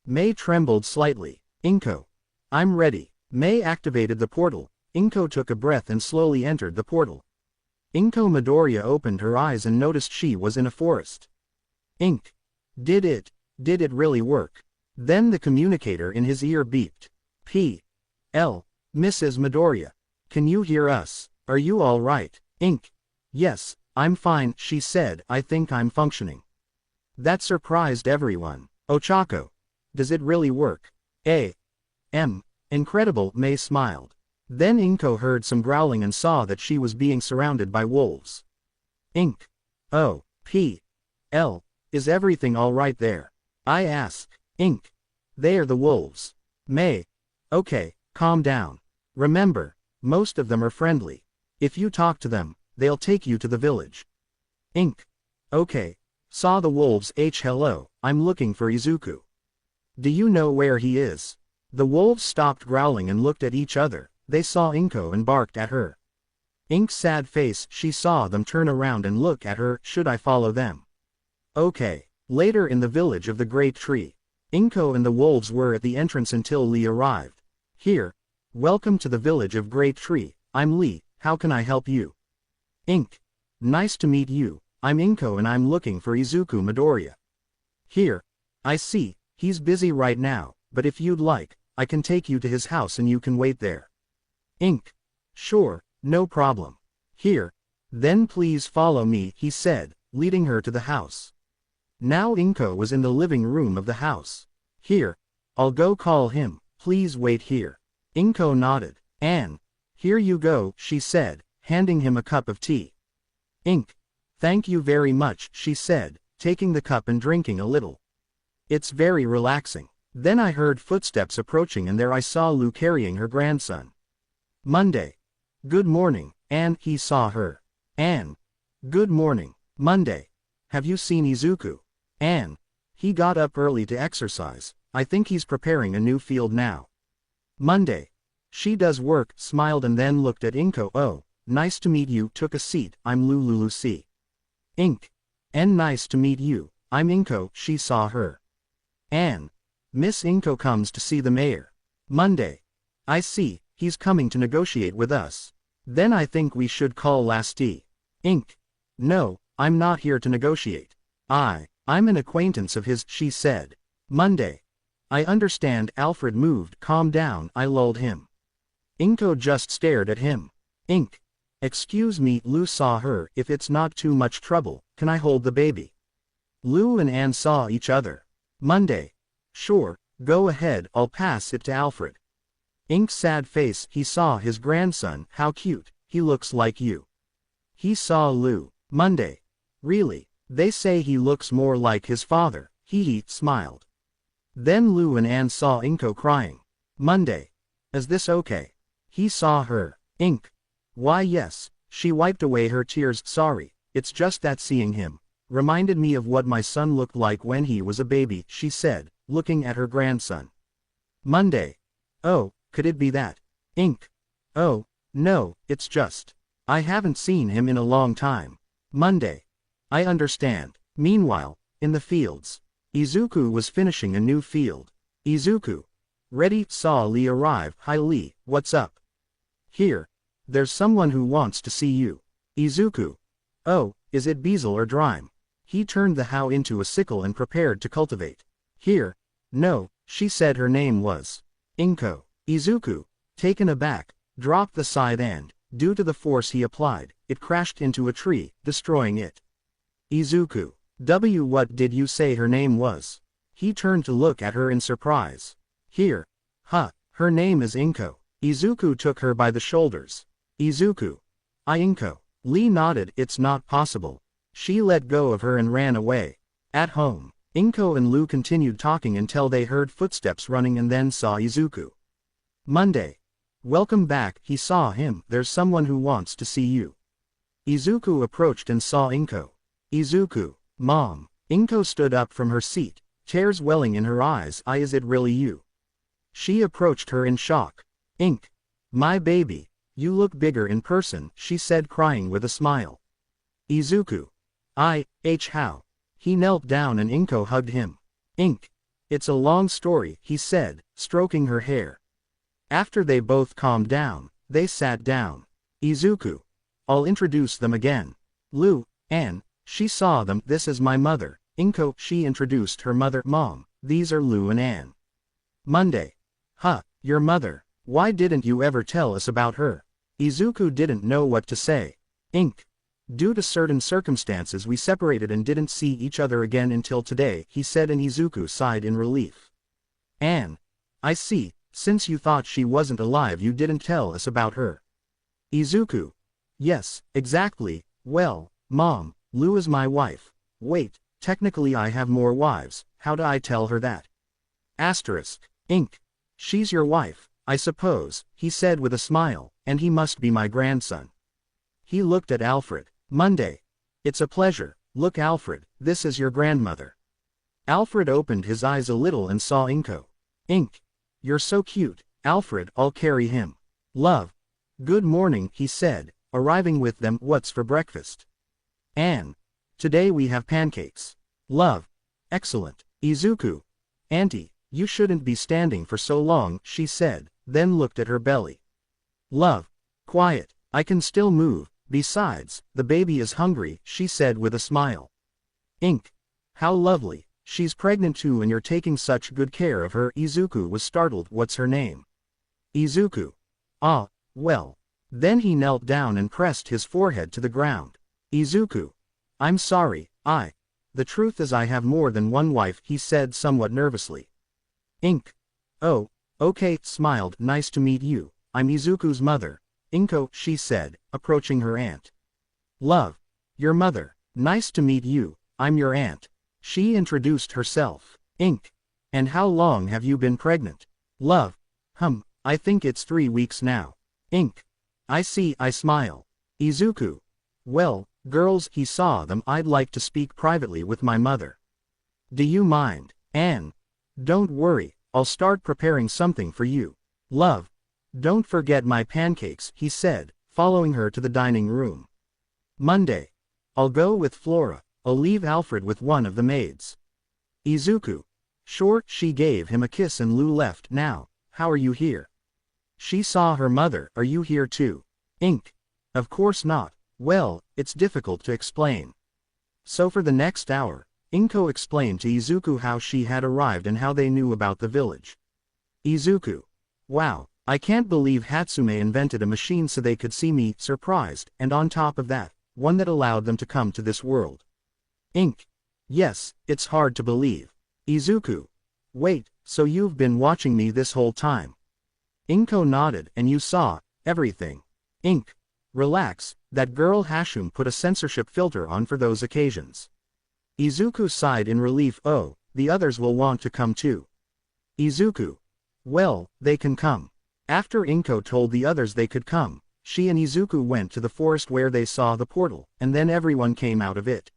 May trembled slightly. Inko. I'm ready. May activated the portal. Inko took a breath and slowly entered the portal. Inko Midoriya opened her eyes and noticed she was in a forest. Ink. Did it really work? Then the communicator in his ear beeped. P. L. Mrs. Midoriya. Can you hear us? Are you all right? Ink. Yes, I'm fine, she said, I think I'm functioning. That surprised everyone. Ochako. Does it really work? Incredible, May smiled. Then Inko heard some growling and saw that she was being surrounded by wolves. Ink. Oh, P. L. Is everything all right there? I ask. Ink. They are the wolves. May. Okay, calm down. Remember, most of them are friendly. If you talk to them, they'll take you to the village. Ink. Okay. Saw the wolves. Hello, I'm looking for Izuku. Do you know where he is? The wolves stopped growling and looked at each other. They saw Inko and barked at her. Ink's sad face, she saw them turn around and look at her. Should I follow them? Okay. Later in the village of the Great Tree. Inko and the wolves were at the entrance until Lee arrived. Here. Welcome to the village of Great Tree. I'm Lee, how can I help you? Ink. Nice to meet you, I'm Inko and I'm looking for Izuku Midoriya. Here. I see, he's busy right now, but if you'd like, I can take you to his house and you can wait there. Ink. Sure, no problem. Here. Then please follow me, he said, leading her to the house. Now Inko was in the living room of the house. Here. I'll go call him, please wait here. Inko nodded. Here you go, she said, handing him a cup of tea. Ink. Thank you very much, she said, taking the cup and drinking a little. It's very relaxing. Then I heard footsteps approaching and there I saw Lou carrying her grandson. Monday. Good morning, Anne, he saw her. Anne. Good morning, Monday. Have you seen Izuku? Anne. He got up early to exercise, I think he's preparing a new field now. Monday. She does work, smiled and then looked at Inko. Oh, nice to meet you, took a seat, I'm Lulu C. Ink. And nice to meet you, I'm Inko, she saw her. Anne. Miss Inko comes to see the mayor. Monday. I see, he's coming to negotiate with us. Then I think we should call Lasty. Ink. No, I'm not here to negotiate. I'm an acquaintance of his, she said. Monday. I understand, Alfred moved, calm down, I lulled him. Inko just stared at him. Ink. Excuse me, Lou saw her, if it's not too much trouble, can I hold the baby? Lou and Anne saw each other. Monday. Sure, go ahead, I'll pass it to Alfred. Ink's sad face, he saw his grandson, how cute, he looks like you. He saw Lou. Monday. Really? They say he looks more like his father, he smiled. Then Lou and Anne saw Inko crying. Monday. Is this okay? He saw her. Ink. Why yes, she wiped away her tears, sorry, it's just that seeing him reminded me of what my son looked like when he was a baby, she said, looking at her grandson. Monday. Oh, could it be that? Ink. Oh, no, it's just. I haven't seen him in a long time. Monday. I understand. Meanwhile, in the fields. Izuku was finishing a new field. Izuku. Ready, saw Lee arrive. Hi Lee, what's up? Here. There's someone who wants to see you. Izuku. Oh, is it Bezel or Drime? He turned the how into a sickle and prepared to cultivate. Here. No, she said her name was Inko. Izuku, taken aback, dropped the scythe and, due to the force he applied, it crashed into a tree, destroying it. Izuku. What did you say her name was? He turned to look at her in surprise. Here. Her name is Inko. Izuku took her by the shoulders. Izuku. Inko. Lee nodded. It's not possible. She let go of her and ran away. At home, Inko and Lu continued talking until they heard footsteps running and then saw Izuku. Monday. Welcome back, he saw him. There's someone who wants to see you. Izuku approached and saw Inko. Izuku. Mom. Inko stood up from her seat, tears welling in her eyes. Is it really you? She approached her in shock. Ink. My baby. You look bigger in person, she said, crying with a smile. Izuku. How? He knelt down and Inko hugged him. Ink. It's a long story, he said, stroking her hair. After they both calmed down, they sat down. Izuku. I'll introduce them again. Lu, Anne, she saw them. This is my mother. Inko, she introduced her mother. Mom, these are Lu and Anne. Monday. Your mother. Why didn't you ever tell us about her? Izuku didn't know what to say. Ink. Due to certain circumstances we separated and didn't see each other again until today, he said, and Izuku sighed in relief. Anne. I see, since you thought she wasn't alive you didn't tell us about her. Izuku. Yes, exactly. Well, Mom, Lu is my wife. Wait, technically I have more wives, how do I tell her that? Asterisk. Ink. She's your wife, I suppose, he said with a smile, and he must be my grandson. He looked at Alfred. Monday. It's a pleasure. Look Alfred, this is your grandmother. Alfred opened his eyes a little and saw Inko. Ink. You're so cute, Alfred, I'll carry him. Love. Good morning, he said, arriving with them. What's for breakfast? Anne. Today we have pancakes. Love. Excellent. Izuku. Auntie, you shouldn't be standing for so long, she said, then looked at her belly. Love. Quiet, I can still move, besides, the baby is hungry, she said with a smile. Ink. How lovely, she's pregnant too and you're taking such good care of her. Izuku was startled. What's her name? Izuku. Well. Then he knelt down and pressed his forehead to the ground. Izuku. I'm sorry, the truth is I have more than one wife, he said somewhat nervously. Ink. Oh, okay, smiled. Nice to meet you, I'm Izuku's mother. Inko, she said, approaching her aunt. Love. Your mother. Nice to meet you, I'm your aunt. She introduced herself. Ink. And how long have you been pregnant? Love. I think it's 3 weeks now. Ink. I see, I smile. Izuku. Well, girls, he saw them. I'd like to speak privately with my mother. Do you mind, Anne? Don't worry, I'll start preparing something for you. Love. Don't forget my pancakes, he said, following her to the dining room. Monday. I'll go with Flora. I'll leave Alfred with one of the maids. Izuku. Sure, she gave him a kiss and Lu left. Now, how are you here? She saw her mother. Are you here too? Ink. Of course not. Well, it's difficult to explain. So for the next hour, Inko explained to Izuku how she had arrived and how they knew about the village. Izuku. Wow, I can't believe Hatsume invented a machine so they could see me, surprised, and on top of that, one that allowed them to come to this world. Ink. Yes, it's hard to believe. Izuku. Wait, so you've been watching me this whole time? Inko nodded. And you saw everything? Ink. Relax, that girl Hashum put a censorship filter on for those occasions. Izuku sighed in relief. Oh, the others will want to come too. Izuku. Well, they can come. After Inko told the others they could come, she and Izuku went to the forest where they saw the portal, and then everyone came out of it.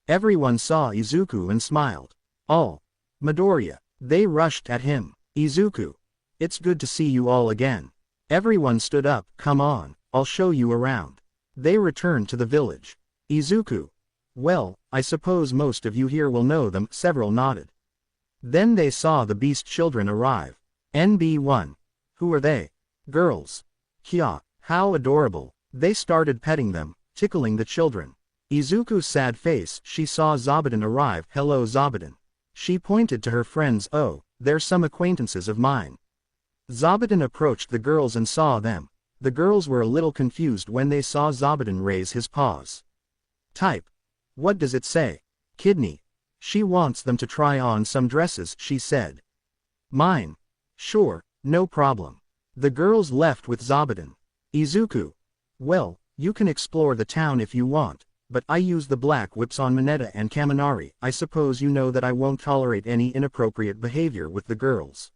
Everyone saw Izuku and smiled. All. Midoriya. They rushed at him. Izuku. It's good to see you all again. Everyone stood up. Come on, I'll show you around. They returned to the village. Izuku. Well, I suppose most of you here will know them, several nodded. Then they saw the beast children arrive. NB1. Who are they? Girls. Kya, how adorable. They started petting them, tickling the children. Izuku's sad face, she saw Zabuton arrive. Hello Zabuton. She pointed to her friends. Oh, they're some acquaintances of mine. Zabuton approached the girls and saw them. The girls were a little confused when they saw Zabuton raise his paws. Type. What does it say? Kidney. She wants them to try on some dresses, she said. Mine. Sure, no problem. The girls left with Zabuton. Izuku. Well, you can explore the town if you want, but I use the black whips on Mineta and Kaminari. I suppose you know that I won't tolerate any inappropriate behavior with the girls.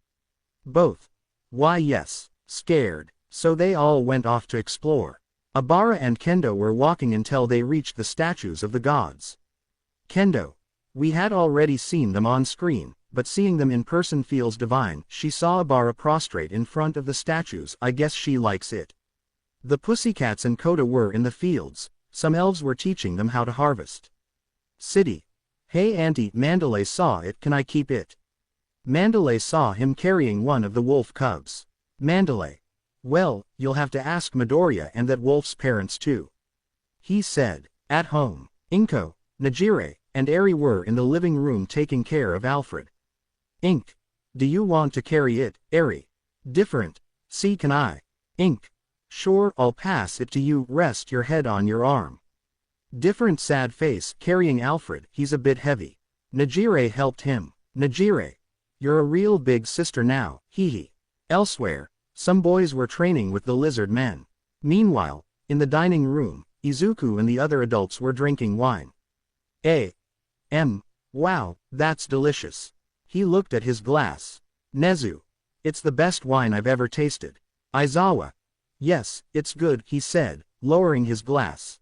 Both. Why yes. Scared. So they all went off to explore. Abara and Kendo were walking until they reached the statues of the gods. Kendo. We had already seen them on screen, but seeing them in person feels divine. She saw Abara prostrate in front of the statues. I guess she likes it. The pussycats and Koda were in the fields. Some elves were teaching them how to harvest. City. Hey Auntie, Mandalay saw it. Can I keep it? Mandalay saw him carrying one of the wolf cubs. Mandalay. Well, you'll have to ask Midoriya and that wolf's parents too. He said. At home. Inko, Najire, and Eri were in the living room taking care of Alfred. Ink. Do you want to carry it, Eri? Different. See, can I? Ink. Sure, I'll pass it to you. Rest your head on your arm. Different sad face, carrying Alfred. He's a bit heavy. Najire helped him. Najire. You're a real big sister now, hee hee. Elsewhere. Some boys were training with the lizard men. Meanwhile, in the dining room, Izuku and the other adults were drinking wine. Wow, that's delicious. He looked at his glass. Nezu. It's the best wine I've ever tasted. Aizawa. Yes, it's good, he said, lowering his glass.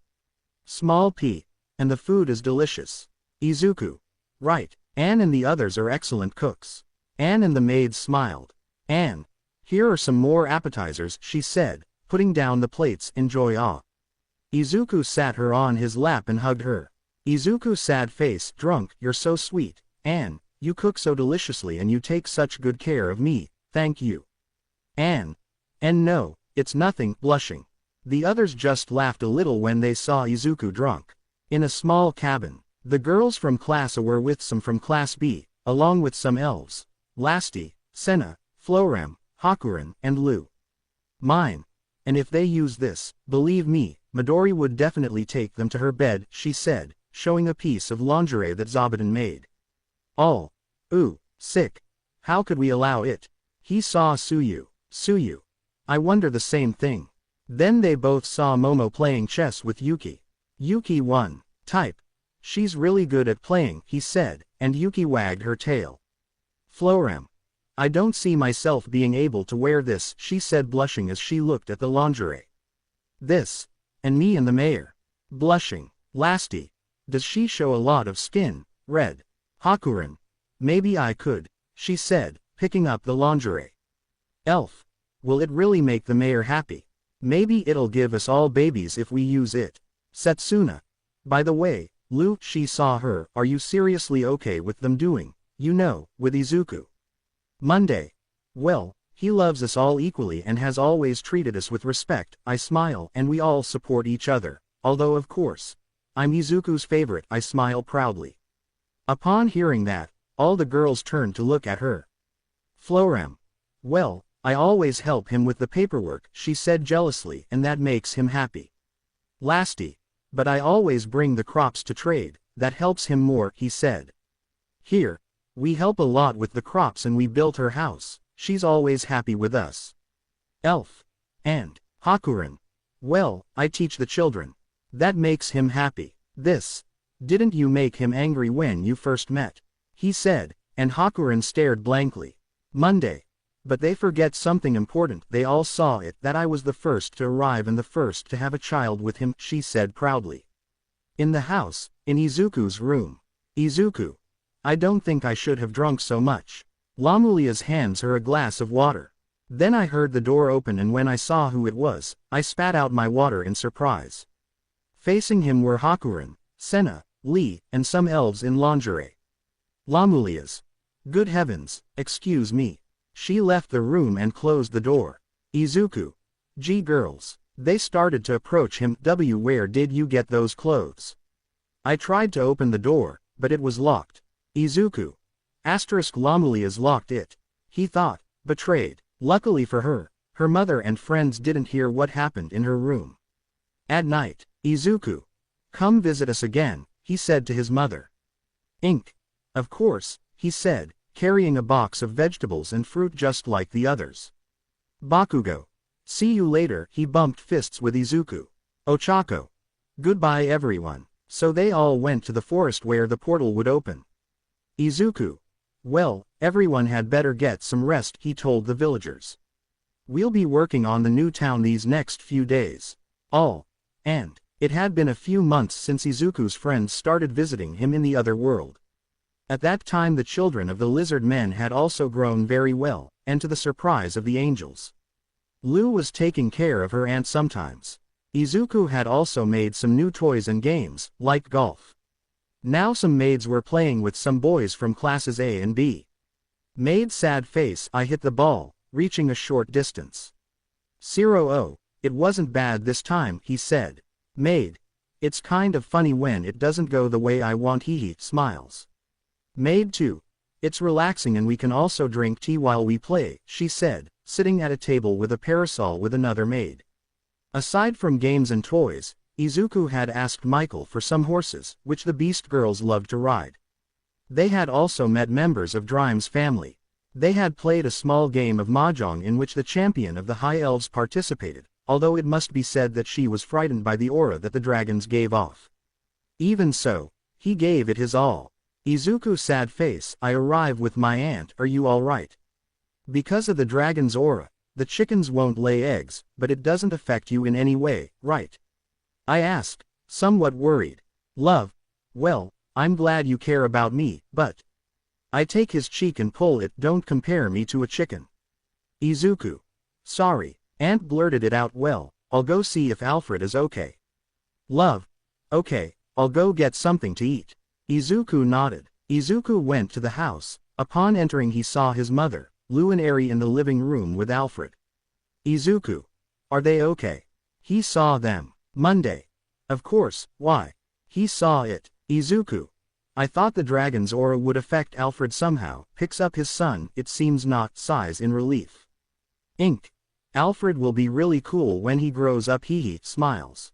Small p. And the food is delicious. Izuku. Right, Anne and the others are excellent cooks. Anne and the maids smiled. Anne. Here are some more appetizers, she said, putting down the plates. Enjoy. Izuku sat her on his lap and hugged her. Izuku's sad face. Drunk. You're so sweet, Anne, you cook so deliciously and you take such good care of me, thank you. Anne. And no, it's nothing, blushing. The others just laughed a little when they saw Izuku drunk. In a small cabin, the girls from Class A were with some from Class B, along with some elves. Lasti, Senna, Florem, Hakuren, and Lu. Mine. And if they use this, believe me, Midori would definitely take them to her bed, she said, showing a piece of lingerie that Zabuton made. All. Ooh, sick. How could we allow it? He saw Suyu. Suyu. I wonder the same thing. Then they both saw Momo playing chess with Yuki. Yuki won. Type. She's really good at playing, he said, and Yuki wagged her tail. Florem. I don't see myself being able to wear this, she said, blushing as she looked at the lingerie. This. And me and the mayor. Blushing. Lasti. Does she show a lot of skin? Red. Hakuren. Maybe I could, she said, picking up the lingerie. Elf. Will it really make the mayor happy? Maybe it'll give us all babies if we use it. Setsuna. By the way, Lu, she saw her. Are you seriously okay with them doing, you know, with Izuku? Monday. Well, he loves us all equally and has always treated us with respect. I smile and we all support each other, although of course, I'm Izuku's favorite. I smile proudly. Upon hearing that, all the girls turned to look at her. Florem. Well, I always help him with the paperwork, she said jealously, and that makes him happy. Lasti. But I always bring the crops to trade, that helps him more, he said. Here. We help a lot with the crops and we built her house, she's always happy with us. Elf. And. Hakuren. Well, I teach the children. That makes him happy. This. Didn't you make him angry when you first met? He said, and Hakuren stared blankly. Monday. But they forget something important. They all saw it, that I was the first to arrive and the first to have a child with him, she said proudly. In the house, in Izuku's room. Izuku. I don't think I should have drunk so much. Lamulia's hands her a glass of water. Then I heard the door open and when I saw who it was, I spat out my water in surprise. Facing him were Hakuren, Senna, Lee, and some elves in lingerie. Lamelias. Good heavens, excuse me. She left the room and closed the door. Izuku. Gee girls. They started to approach him. Where did you get those clothes? I tried to open the door, but it was locked. Izuku. Lamelias locked it. He thought. Betrayed. Luckily for her, her mother and friends didn't hear what happened in her room. At night, Izuku. Come visit us again, he said to his mother. Of course, he said, carrying a box of vegetables and fruit just like the others. Bakugo. See you later. He bumped fists with Izuku. Ochako. Goodbye everyone. So they all went to the forest where the portal would open. Izuku. Well, everyone had better get some rest, he told the villagers. We'll be working on the new town these next few days. And it had been a few months since Izuku's friends started visiting him in the other world. At that time the children of the lizard men had also grown very well, and to the surprise of the angels. Lu was taking care of her aunt sometimes. Izuku had also made some new toys and games, like golf. Now some maids were playing with some boys from classes A and B. Maid sad face. I hit the ball, reaching a short distance. 0-0, it wasn't bad this time, he said. Maid. It's kind of funny when it doesn't go the way I want, he smiles. Maid 2. It's relaxing and we can also drink tea while we play, she said, sitting at a table with a parasol with another maid. Aside from games and toys, Izuku had asked Michael for some horses, which the Beast Girls loved to ride. They had also met members of Drime's family. They had played a small game of mahjong in which the champion of the High Elves participated, although it must be said that she was frightened by the aura that the dragons gave off. Even so, he gave it his all. Izuku sad face. I arrive with my aunt. Are you alright? Because of the dragon's aura, the chickens won't lay eggs, but it doesn't affect you in any way, right? I asked, somewhat worried. Love. Well, I'm glad you care about me, but... I take his cheek and pull it. Don't compare me to a chicken. Izuku. Sorry, Aunt blurted it out. Well, I'll go see if Alfred is okay. Love. Okay, I'll go get something to eat. Izuku nodded. Izuku went to the house. Upon entering he saw his mother, Lu and Eri in the living room with Alfred. Izuku. Are they okay? He saw them. Monday. Of course, why? He saw it. Izuku. I thought the dragon's aura would affect Alfred somehow. Picks up his son. It seems not. Sighs in relief. Alfred will be really cool when he grows up. He smiles.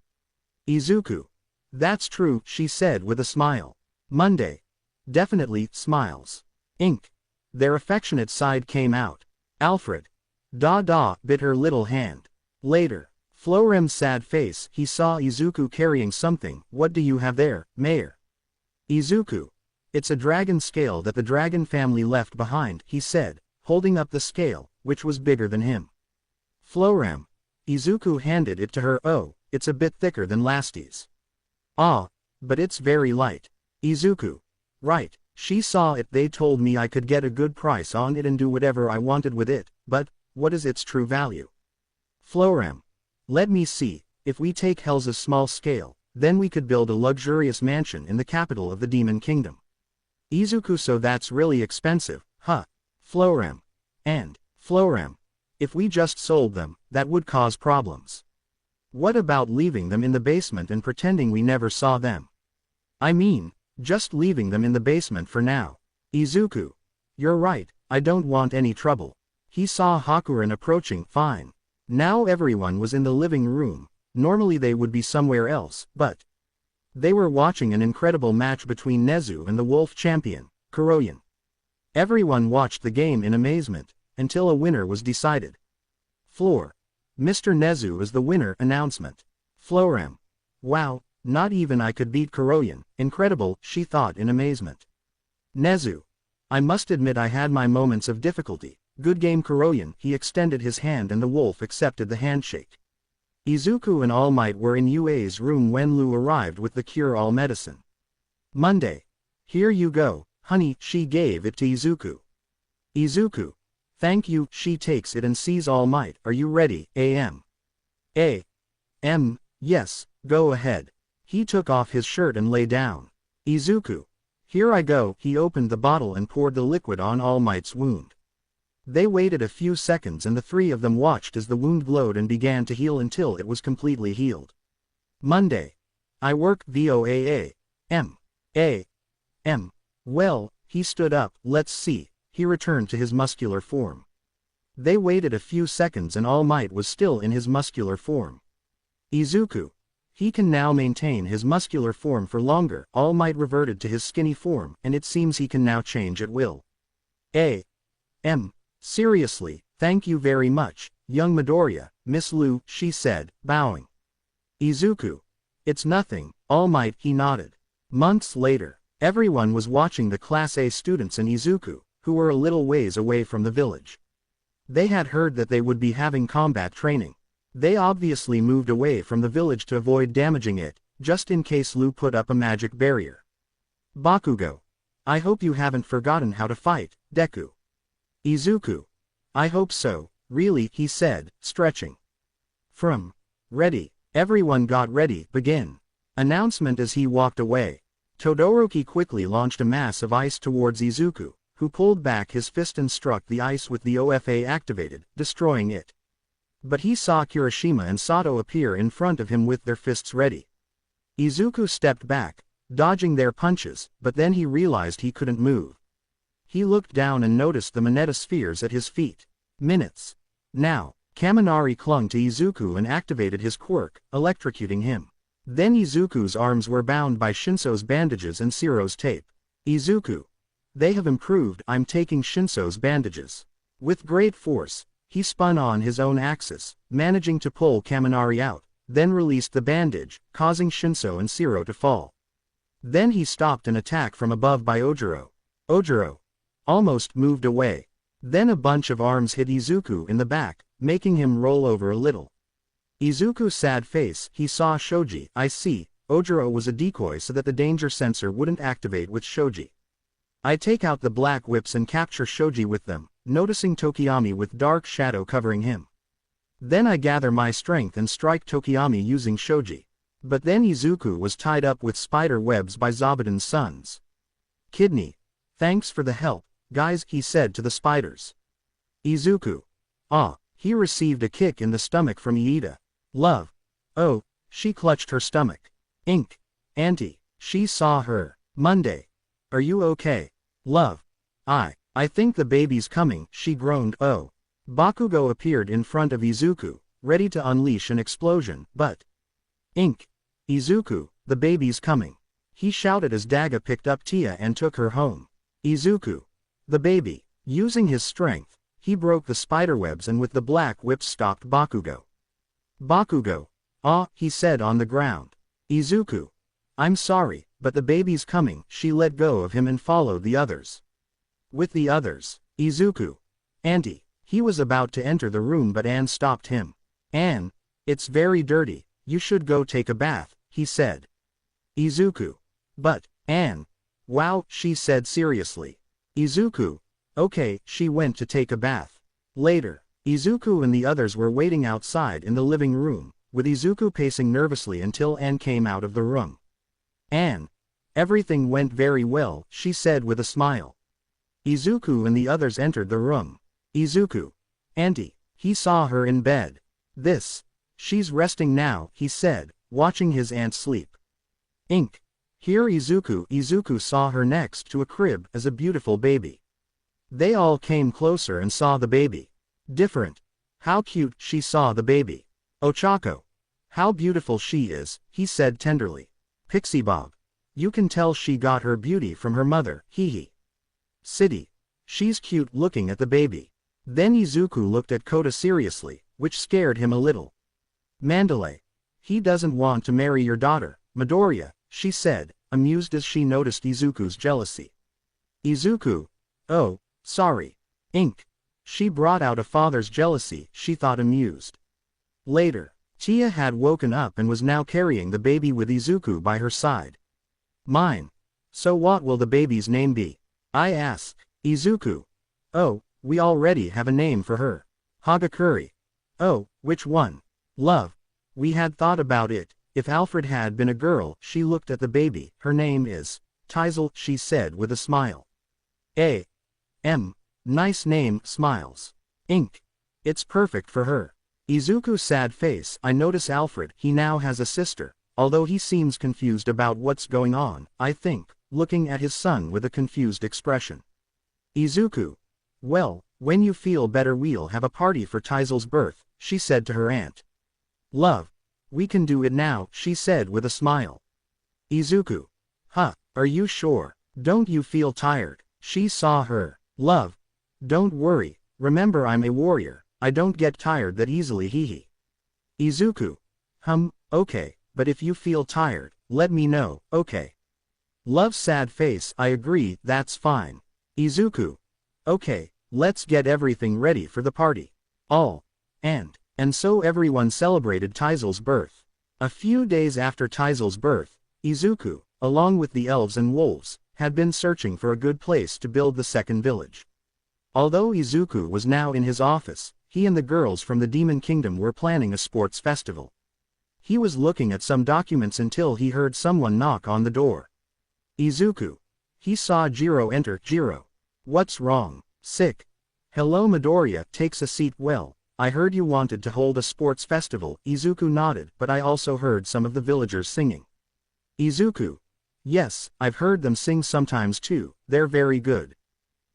Izuku. That's true, she said with a smile. Monday. Definitely. Smiles. Their affectionate side came out. Alfred. Bit her little hand. Later. Florem's sad face. He saw Izuku carrying something. What do you have there, Mayor? Izuku. It's a dragon scale that the dragon family left behind, he said, holding up the scale, which was bigger than him. Florem. Izuku handed it to her. Oh, it's a bit thicker than Lasty's. Ah, but it's very light. Izuku. Right, she saw it. They told me I could get a good price on it and do whatever I wanted with it, but, what is its true value? Florem. Let me see, if we take Helza's small scale, then we could build a luxurious mansion in the capital of the Demon Kingdom. Izuku. So that's really expensive, huh? Florem. And, Florem. If we just sold them, that would cause problems. What about leaving them in the basement and pretending we never saw them? I mean, just leaving them in the basement for now. Izuku. You're right, I don't want any trouble. He saw Hakuren approaching. Fine. Now everyone was in the living room. Normally they would be somewhere else, but... They were watching an incredible match between Nezu and the Wolf Champion, Kuroyan. Everyone watched the game in amazement, until a winner was decided. Floor. Mr. Nezu is the winner. Announcement. Florem. Wow, not even I could beat Kuroyan. Incredible, she thought in amazement. Nezu. I must admit I had my moments of difficulty. Good game Kuroyan. He extended his hand and the wolf accepted the handshake. Izuku and All Might were in Yue's room when Lu arrived with the cure-all medicine. Monday. Here you go, honey. She gave it to Izuku. Izuku. Thank you. She takes it and sees All Might. Are you ready, A.M.? A.M. Yes, go ahead. He took off his shirt and lay down. Izuku. Here I go. He opened the bottle and poured the liquid on All Might's wound. They waited a few seconds and the three of them watched as the wound glowed and began to heal until it was completely healed. Monday. I work VOAA. M. Well, he stood up. Let's see. He returned to his muscular form. They waited a few seconds and All Might was still in his muscular form. Izuku. He can now maintain his muscular form for longer. All Might reverted to his skinny form and it seems he can now change at will. M. Seriously, thank you very much, young Midoriya, Miss Lu, she said, bowing. Izuku. It's nothing, All Might, he nodded. Months later, everyone was watching the Class A students and Izuku, who were a little ways away from the village. They had heard that they would be having combat training. They obviously moved away from the village to avoid damaging it, just in case Lu put up a magic barrier. Bakugo. I hope you haven't forgotten how to fight, Deku. Izuku. I hope so, really, he said, stretching. Ready. Everyone got ready, begin. Announcement as he walked away. Todoroki quickly launched a mass of ice towards Izuku, who pulled back his fist and struck the ice with the OFA activated, destroying it. But he saw Kirishima and Sato appear in front of him with their fists ready. Izuku stepped back, dodging their punches, but then he realized he couldn't move. He looked down and noticed the Moneta spheres at his feet. Minutes. Now, Kaminari clung to Izuku and activated his quirk, electrocuting him. Then Izuku's arms were bound by Shinso's bandages and Shiro's tape. Izuku. They have improved. I'm taking Shinso's bandages. With great force, he spun on his own axis, managing to pull Kaminari out, then released the bandage, causing Shinso and Shiro to fall. Then he stopped an attack from above by Ojiro. Ojiro almost moved away. Then a bunch of arms hit Izuku in the back, making him roll over a little. Izuku's sad face, he saw Shoji. I see, Ojiro was a decoy so that the danger sensor wouldn't activate with Shoji. I take out the black whips and capture Shoji with them, noticing Tokiyami with dark shadow covering him. Then I gather my strength and strike Tokiyami using Shoji. But then Izuku was tied up with spider webs by Zabuton's sons. Kidney. Thanks for the help, guys, he said to the spiders. Izuku. He received a kick in the stomach from Iida. Love. Oh, she clutched her stomach. Auntie. She saw her. Monday. Are you okay? Love. I think the baby's coming, she groaned. Oh. Bakugo appeared in front of Izuku, ready to unleash an explosion, but... Izuku, the baby's coming. He shouted as Daga picked up Tia and took her home. Izuku. The baby. Using his strength, he broke the spiderwebs and with the black whip stopped Bakugo. Bakugo. He said on the ground. Izuku. I'm sorry, but the baby's coming. She let go of him and followed the others. With the others, Izuku. Auntie. He was about to enter the room but Anne stopped him. Anne. It's very dirty, you should go take a bath, he said. Izuku. But, Anne. Wow, she said seriously. Izuku. Okay, she went to take a bath. Later, Izuku and the others were waiting outside in the living room, with Izuku pacing nervously until Anne came out of the room. Anne. Everything went very well, she said with a smile. Izuku and the others entered the room. Izuku. Auntie. He saw her in bed. She's resting now, he said, watching his aunt sleep. Here Izuku saw her next to a crib as a beautiful baby. They all came closer and saw the baby. Different. How cute, she saw the baby. Ochako. How beautiful she is, he said tenderly. Pixie Bob. You can tell she got her beauty from her mother, hee. City. She's cute looking at the baby. Then Izuku looked at Kota seriously, which scared him a little. Mandalay. He doesn't want to marry your daughter, Midoriya, she said, amused as she noticed Izuku's jealousy. Izuku. Oh, sorry. She brought out a father's jealousy, she thought amused. Later, Tia had woken up and was now carrying the baby with Izuku by her side. Mine. So what will the baby's name be? I asked. Izuku. Oh, we already have a name for her. Hagakure. Oh, which one? Love. We had thought about it. If Alfred had been a girl, she looked at the baby, her name is Teisel, she said with a smile. Nice name, smiles. Ink. It's perfect for her. Izuku's sad face. I notice Alfred, he now has a sister, although he seems confused about what's going on, I think, looking at his son with a confused expression. Izuku. Well, when you feel better we'll have a party for Taisel's birth, she said to her aunt. Love. We can do it now, she said with a smile. Izuku. Huh, are you sure? Don't you feel tired? She saw her. Love. Don't worry, remember I'm a warrior, I don't get tired that easily hee. Izuku. Okay, but if you feel tired, let me know, okay? Love's sad face. I agree, that's fine. Izuku. Okay, let's get everything ready for the party. And so everyone celebrated Taisel's birth. A few days after Taisel's birth, Izuku, along with the elves and wolves, had been searching for a good place to build the second village. Although Izuku was now in his office, he and the girls from the Demon Kingdom were planning a sports festival. He was looking at some documents until he heard someone knock on the door. Izuku. He saw Jiro enter. Jiro. What's wrong? Sick. Hello Midoriya, takes a seat. Well, I heard you wanted to hold a sports festival. Izuku nodded, but I also heard some of the villagers singing. Izuku. Yes, I've heard them sing sometimes too, they're very good.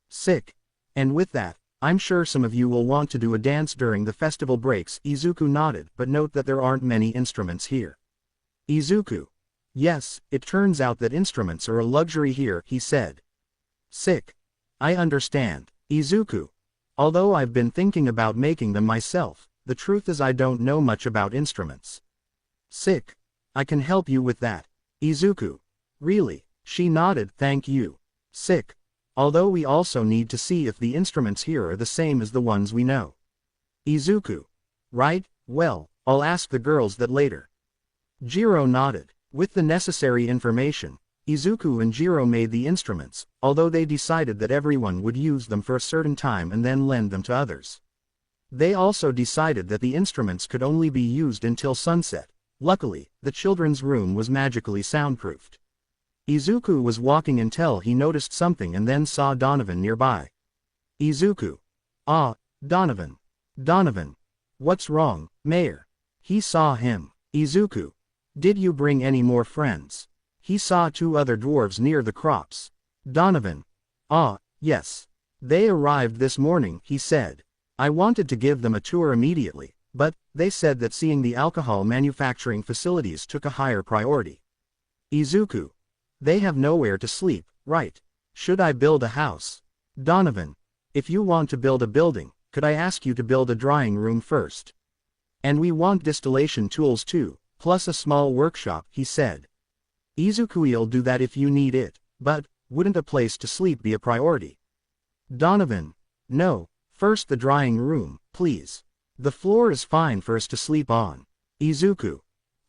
Sick. And with that, I'm sure some of you will want to do a dance during the festival breaks. Izuku nodded, but note that there aren't many instruments here. Izuku. Yes, it turns out that instruments are a luxury here, he said. Sick. I understand. Izuku. Although I've been thinking about making them myself, the truth is I don't know much about instruments. Sick. I can help you with that. Izuku. Really? She nodded, thank you. Sick. Although we also need to see if the instruments here are the same as the ones we know. Izuku. Right, well, I'll ask the girls that later. Jiro nodded. With the necessary information, Izuku and Jiro made the instruments, although they decided that everyone would use them for a certain time and then lend them to others. They also decided that the instruments could only be used until sunset. Luckily, the children's room was magically soundproofed. Izuku was walking until he noticed something and then saw Donovan nearby. Izuku. Ah, Donovan. Donovan. What's wrong, Mayor? He saw him. Izuku. Did you bring any more friends? He saw two other dwarves near the crops. Donovan. Ah, yes. They arrived this morning, he said. I wanted to give them a tour immediately, but they said that seeing the alcohol manufacturing facilities took a higher priority. Izuku. They have nowhere to sleep, right? Should I build a house? Donovan. If you want to build a building, could I ask you to build a drying room first? And we want distillation tools too, plus a small workshop, he said. Izuku'll do that if you need it, but wouldn't a place to sleep be a priority? Donovan. No, first the drying room, please. The floor is fine for us to sleep on. Izuku.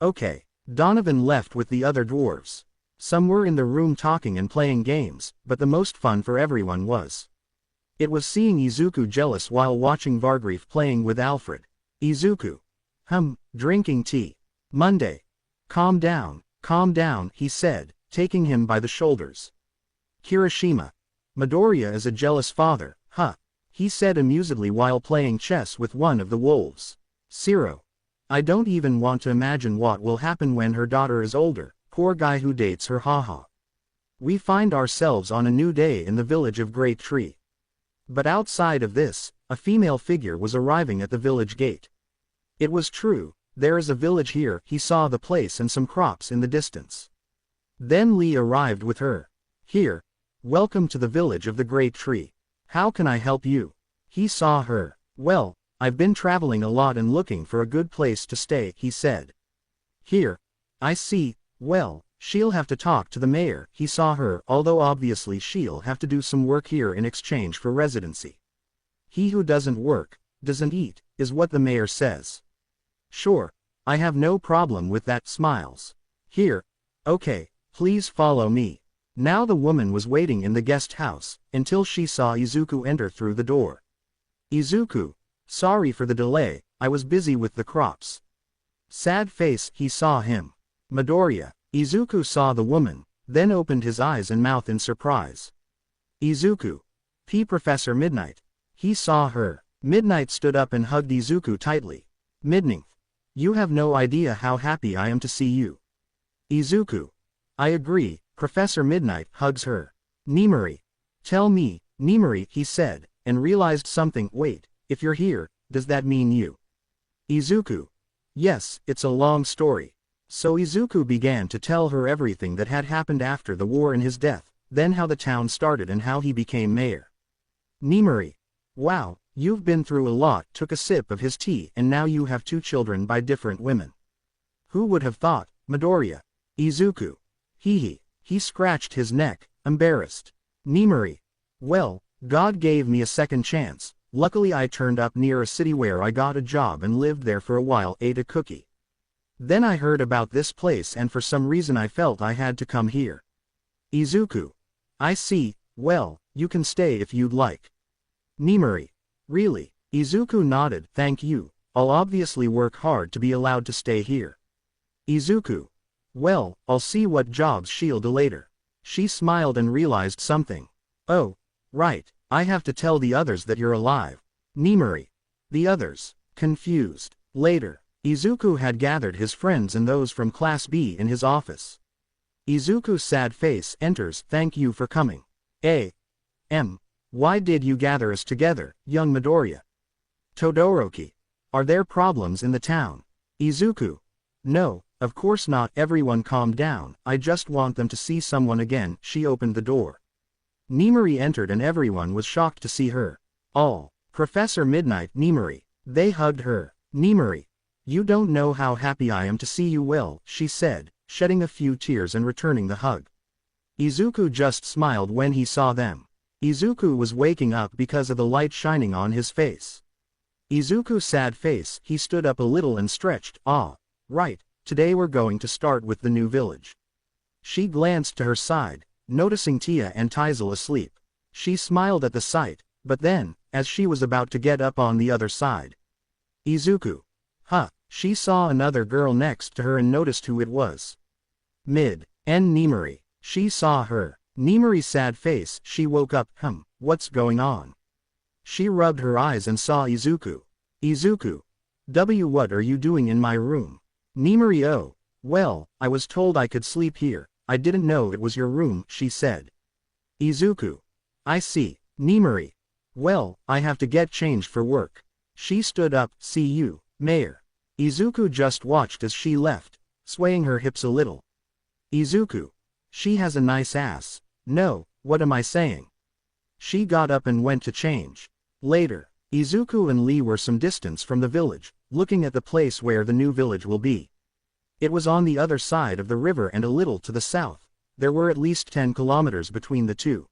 Okay. Donovan left with the other dwarves. Some were in the room talking and playing games, but the most fun for everyone was. It was seeing Izuku jealous while watching Vargrief playing with Alfred. Izuku. Drinking tea. Monday. Calm down, he said, taking him by the shoulders. Kirishima. Midoriya is a jealous father, he said amusedly while playing chess with one of the wolves. Zero. I don't even want to imagine what will happen when her daughter is older. Poor guy who dates her, haha. We find ourselves on a new day in the village of Great Tree. But outside of this, a female figure was arriving at the village gate. It was true, there is a village here. He saw the place and some crops in the distance. Then Lee arrived with her. Here. Welcome to the village of the Great Tree. How can I help you? He saw her. Well, I've been traveling a lot and looking for a good place to stay, he said. Here. I see. Well, she'll have to talk to the mayor. He saw her, although obviously she'll have to do some work here in exchange for residency. He who doesn't work, doesn't eat, is what the mayor says. Sure, I have no problem with that. Smiles. Here. Okay, please follow me. Now the woman was waiting in the guest house, until she saw Izuku enter through the door. Izuku. Sorry for the delay, I was busy with the crops. Sad face. He saw him. Midoriya. Izuku saw the woman. then opened his eyes and mouth in surprise. Izuku. Professor Midnight. He saw her. Midnight stood up and hugged Izuku tightly. Midnight. You have no idea how happy I am to see you. Izuku. I agree. Professor Midnight hugs her. Nimari. Tell me, Nimari, he said, and realized something. Wait, if you're here, does that mean you? Izuku. Yes, it's a long story. So Izuku began to tell her everything that had happened after the war and his death, then how the town started and how he became mayor. Nimari. Wow, you've been through a lot. Took a sip of his tea, and now you have 2 children by different women. Who would have thought? Midoriya. Izuku. He scratched his neck, embarrassed. Nimari. Well, God gave me a second chance. Luckily I turned up near a city where I got a job and lived there for a while, ate a cookie. Then I heard about this place and for some reason I felt I had to come here. Izuku. I see. Well, you can stay if you'd like. Nimari. Really? Izuku nodded. Thank you. I'll obviously work hard to be allowed to stay here. Izuku. Well, I'll see what jobs she'll do later. She smiled and realized something. Oh, right, I have to tell the others that you're alive. Nimari. The others. Confused. Later, Izuku had gathered his friends and those from Class B in his office. Izuku's sad face enters. Thank you for coming. Why did you gather us together, young Midoriya? Todoroki. Are there problems in the town? Izuku. No, of course not. Everyone calm down. I just want them to see someone again. She opened the door. Nimari entered and everyone was shocked to see her. All. Professor Midnight. Nimari. They hugged her. Nimari. You don't know how happy I am to see you. Well, she said, shedding a few tears and returning the hug. Izuku just smiled when he saw them. Izuku was waking up because of the light shining on his face. Izuku's sad face. He stood up a little and stretched. Ah, right, today we're going to start with the new village. She glanced to her side, noticing Tia and Taizel asleep. She smiled at the sight, but then, as she was about to get up on the other side. Izuku. She saw another girl next to her and noticed who it was. Nimari. She saw her. Nimari's sad face. She woke up. What's going on? She rubbed her eyes and saw Izuku. Izuku. What are you doing in my room? Nimari. Oh, well, I was told I could sleep here. I didn't know it was your room, she said. Izuku. I see. Nimari. Well, I have to get changed for work. She stood up. See you, Mayor. Izuku just watched as she left, swaying her hips a little. Izuku. She has a nice ass. No, what am I saying? She got up and went to change. Later, Izuku and Lee were some distance from the village, looking at the place where the new village will be. It was on the other side of the river and a little to the south. There were at least 10 kilometers between the two.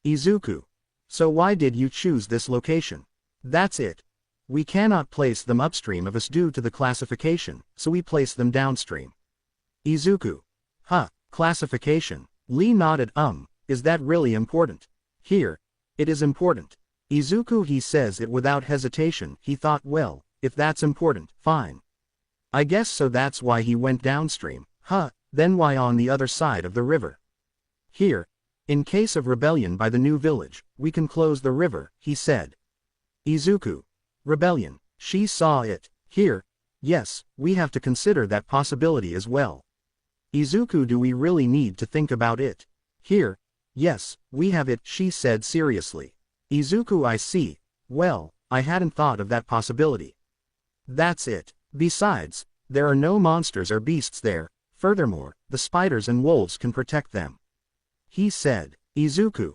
Izuku. So why did you choose this location? That's it. We cannot place them upstream of us due to the classification, so we place them downstream. Izuku. Classification. Lee nodded. Is that really important? Here. It is important. Izuku. He says it without hesitation. He thought, well, if that's important, fine. I guess so. That's why he went downstream. Then why on the other side of the river? Here. In case of rebellion by the new village, we can close the river, he said. Izuku. Rebellion. She saw it. Here. Yes, we have to consider that possibility as well. Izuku. Do we really need to think about it? Here. Yes, we have it, she said seriously. Izuku. I see. Well, I hadn't thought of that possibility. That's it. Besides, there are no monsters or beasts there. Furthermore, the spiders and wolves can protect them. He said. Izuku.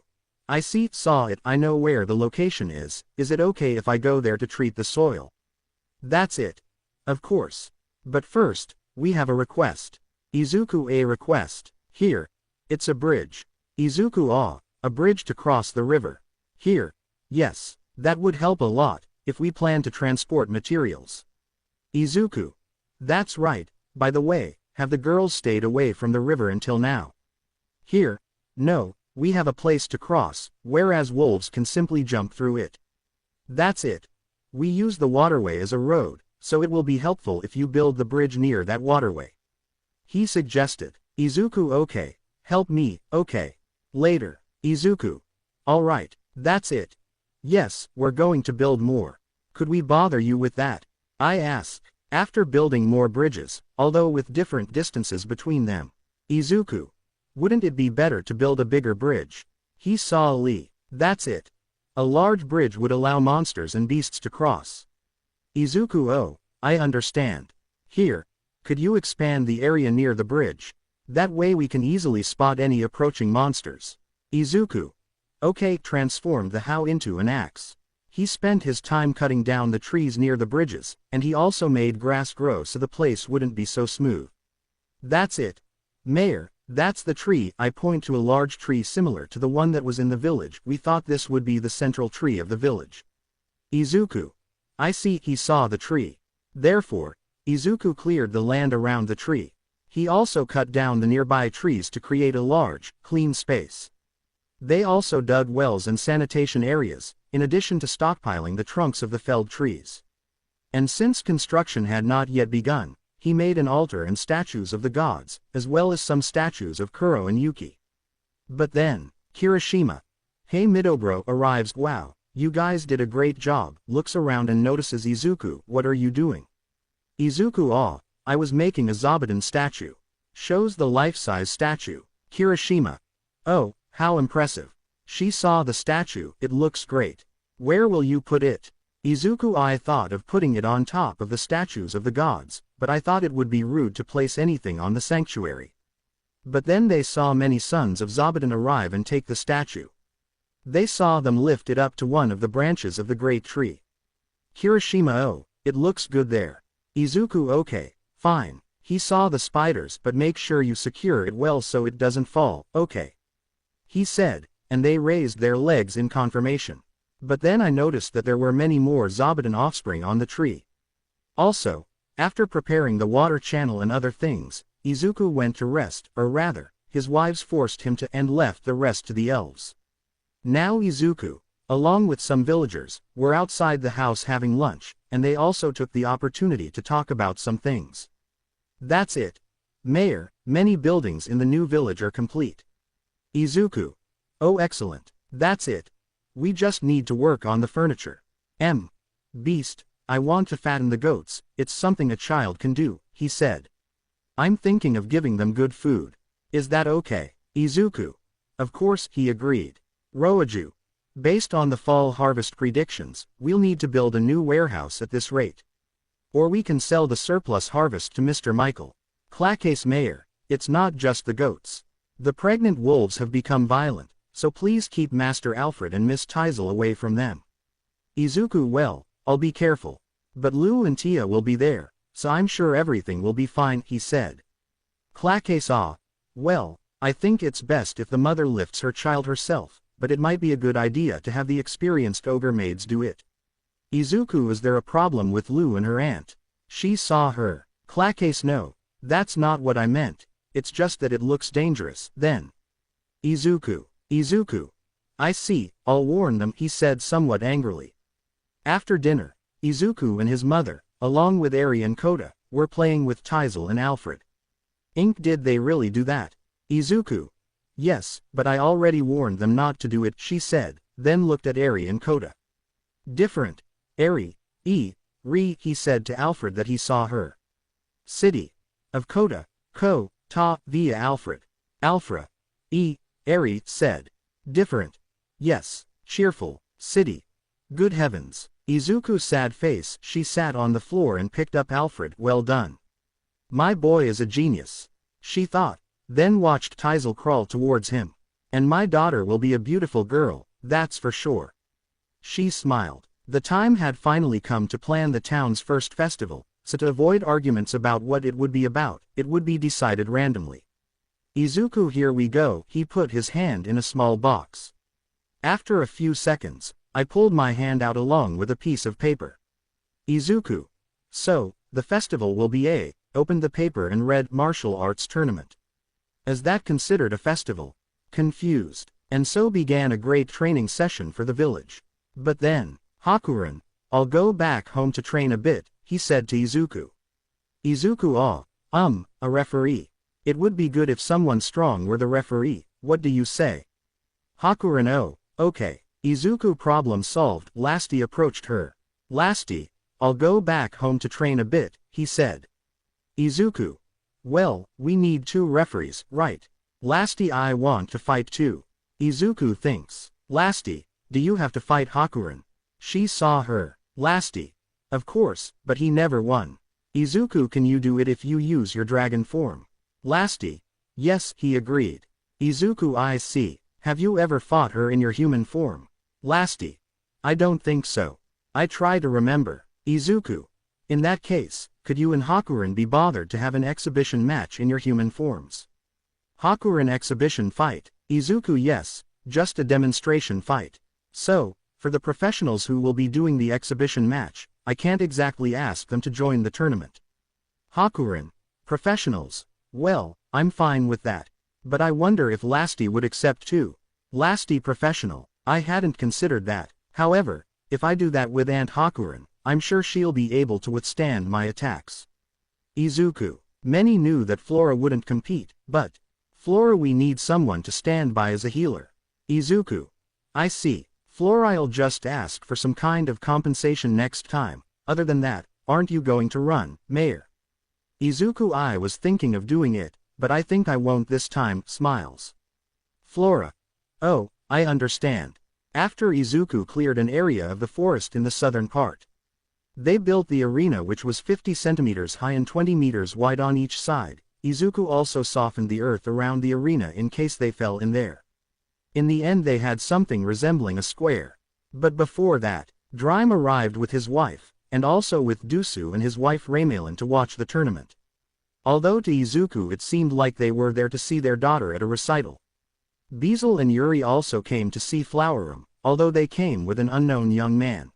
I see. Saw it. I know where the location is. Is it okay if I go there to treat the soil? That's it. Of course. But first, we have a request. Izuku. A request. Here. It's a bridge. Izuku. A bridge to cross the river. Here. Yes, that would help a lot, if we plan to transport materials. Izuku. That's right. By the way, have the girls stayed away from the river until now? Here. No, we have a place to cross, whereas wolves can simply jump through it. That's it. We use the waterway as a road, so it will be helpful if you build the bridge near that waterway. He suggested. Izuku. Okay, Help me, okay. Later. Izuku. Alright, that's it. Yes, we're going to build more. Could we bother you with that? I ask. After building more bridges, although with different distances between them. Izuku. Wouldn't it be better to build a bigger bridge? He saw Lee. That's it. A large bridge would allow monsters and beasts to cross. Izuku, oh, I understand. Here. Could you expand the area near the bridge? That way we can easily spot any approaching monsters. Izuku. Okay, transformed the how into an axe. He spent his time cutting down the trees near the bridges, and he also made grass grow so the place wouldn't be so smooth. That's it. Mayor, that's the tree. I point to a large tree similar to the one that was in the village. We thought this would be the central tree of the village. Izuku. I see. He saw the tree. Therefore, Izuku cleared the land around the tree. He also cut down the nearby trees to create a large, clean space. They also dug wells and sanitation areas, in addition to stockpiling the trunks of the felled trees. And since construction had not yet begun, he made an altar and statues of the gods, as well as some statues of Kuro and Yuki. But then, Kirishima. Hey Midobro arrives. Wow, you guys did a great job. Looks around and notices Izuku. What are you doing? Izuku, aw, I was making a Zabuton statue. Shows the life-size statue. Kirishima. Oh, how impressive. She saw the statue. It looks great. Where will you put it? Izuku, I thought of putting it on top of the statues of the gods, but I thought it would be rude to place anything on the sanctuary. But then they saw many sons of Zabuton arrive and take the statue. They saw them lift it up to one of the branches of the great tree. Kirishima, oh, it looks good there. Izuku, okay, fine. He saw the spiders, but make sure you secure it well so it doesn't fall, okay. He said, and they raised their legs in confirmation. But then I noticed that there were many more Zabuton offspring on the tree. Also, after preparing the water channel and other things, Izuku went to rest, or rather, his wives forced him to and left the rest to the elves. Now Izuku, along with some villagers, were outside the house having lunch, and they also took the opportunity to talk about some things. That's it. Mayor, many buildings in the new village are complete. Izuku. Oh, excellent. That's it. We just need to work on the furniture. Beast, I want to fatten the goats. It's something a child can do, he said. I'm thinking of giving them good food. Is that okay? Izuku. Of course, he agreed. Roaju. Based on the fall harvest predictions, we'll need to build a new warehouse at this rate. Or we can sell the surplus harvest to Mr. Michael. Clacase Mayor, it's not just the goats. The pregnant wolves have become violent, so please keep Master Alfred and Miss Teisel away from them. Izuku, well, I'll be careful. But Lou and Tia will be there, so I'm sure everything will be fine, he said. Clacase, ah, well, I think it's best if the mother lifts her child herself, but it might be a good idea to have the experienced ogre maids do it. Izuku, is there a problem with Lou and her aunt? She saw her. Clacase, no, that's not what I meant. It's just that it looks dangerous, then. Izuku. I see, I'll warn them, he said somewhat angrily. After dinner, Izuku and his mother, along with Eri and Kota, were playing with Teisel and Alfred. Did they really do that? Izuku. Yes, but I already warned them not to do it, she said, then looked at Eri and Kota. Different. Eri, he said to Alfred that he saw her. City. Of Kota, ta, via Alfred. Alfra. Eri said. Different. Yes, cheerful, city. Good heavens. Izuku's sad face. She sat on the floor and picked up Alfred. Well done. My boy is a genius. She thought, then watched Teisel crawl towards him. And my daughter will be a beautiful girl, that's for sure. She smiled. The time had finally come to plan the town's first festival, so to avoid arguments about what it would be about, it would be decided randomly. Izuku, here we go, he put his hand in a small box. After a few seconds, I pulled my hand out along with a piece of paper. Izuku. So, the festival will be opened the paper and read martial arts tournament. Is that considered a festival? Confused. And so began a great training session for the village. But then, Hakuren, I'll go back home to train a bit, he said to Izuku. Izuku, a referee. It would be good if someone strong were the referee, what do you say? Hakuren, oh, okay. Izuku, problem solved. Lasty approached her. Lasty, I'll go back home to train a bit, he said. Izuku, well, we need 2 referees, right? Lasty, I want to fight too. Izuku thinks. Lasty, do you have to fight Hakuren? She saw her. Lasty, of course, but he never won. Izuku, can you do it if you use your dragon form? Lasty, yes, he agreed. Izuku, I see. Have you ever fought her in your human form? Lasty, I don't think so. I try to remember. Izuku, in that case, could you and Hakuren be bothered to have an exhibition match in your human forms? Hakuren, exhibition fight. Izuku, yes, just a demonstration fight. So, for the professionals who will be doing the exhibition match, I can't exactly ask them to join the tournament. Hakuren, professionals, well, I'm fine with that. But I wonder if Lasty would accept too. Lasty, professional, I hadn't considered that. However, if I do that with Aunt Hakuren, I'm sure she'll be able to withstand my attacks. Izuku, many knew that Flora wouldn't compete, but Flora, we need someone to stand by as a healer. Izuku, I see. Flora, I'll just ask for some kind of compensation next time. Other than that, aren't you going to run, Mayor? Izuku, I was thinking of doing it, but I think I won't this time, smiles. Flora, oh, I understand. After Izuku cleared an area of the forest in the southern part, they built the arena, which was 50 centimeters high and 20 meters wide on each side. Izuku also softened the earth around the arena in case they fell in there. In the end they had something resembling a square. But before that, Drime arrived with his wife, and also with Dusu and his wife Raymalin to watch the tournament. Although to Izuku it seemed like they were there to see their daughter at a recital. Bezel and Yuri also came to see Flowerum, although they came with an unknown young man.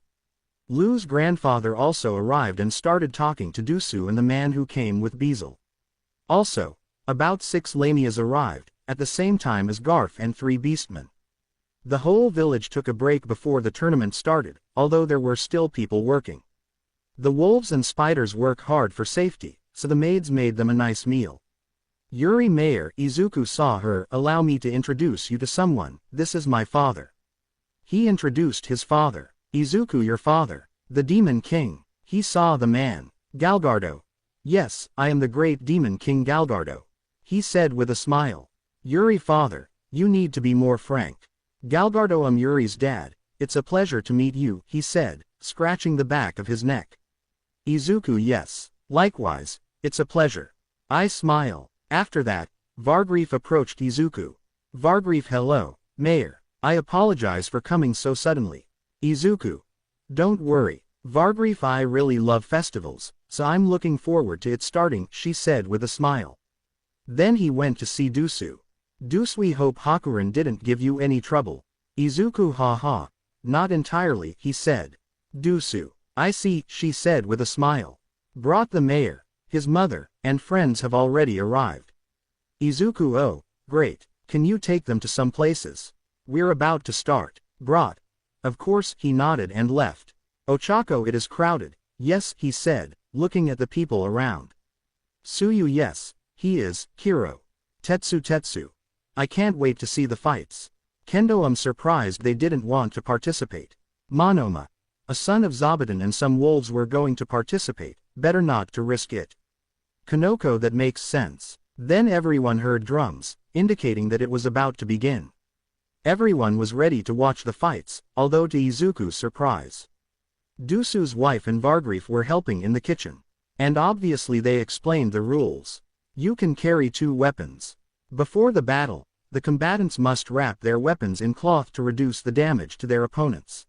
Lu's grandfather also arrived and started talking to Dusu and the man who came with Bezel. Also, about 6 Lamias arrived, at the same time as Garf and 3 Beastmen. The whole village took a break before the tournament started, although there were still people working. The wolves and spiders work hard for safety, so the maids made them a nice meal. Yuri, Mayor, Izuku saw her. Allow me to introduce you to someone, this is my father. He introduced his father. Izuku, your father, the Demon King. He saw the man. Galgardo. Yes, I am the great Demon King Galgardo. He said with a smile. Yuri, father, you need to be more frank. Galgardo, I'm Yuri's dad. It's a pleasure to meet you, he said, scratching the back of his neck. Izuku, yes, likewise, it's a pleasure. I smile. After that, Vargrief approached Izuku. Vargrief, hello, Mayor. I apologize for coming so suddenly. Izuku. Don't worry, Vargrief, I really love festivals, so I'm looking forward to it starting, she said with a smile. Then he went to see Dusu. Dusu, we hope Hakuren didn't give you any trouble. Izuku, haha. Not entirely, he said. Dusu. I see, she said with a smile. Brought the mayor, his mother, and friends have already arrived. Izuku, oh, great, can you take them to some places? We're about to start. Brought. Of course, he nodded and left. Ochako, it is crowded. Yes, he said, looking at the people around. Suyu, yes, he is. Kiro. Tetsu. I can't wait to see the fights. Kendo, I'm surprised they didn't want to participate. Monoma. A son of Zabuton and some wolves were going to participate, better not to risk it. Kanoko, that makes sense. Then everyone heard drums, indicating that it was about to begin. Everyone was ready to watch the fights, although to Izuku's surprise, Dusu's wife and Vargrief were helping in the kitchen. And obviously they explained the rules. You can carry 2 weapons. Before the battle, the combatants must wrap their weapons in cloth to reduce the damage to their opponents.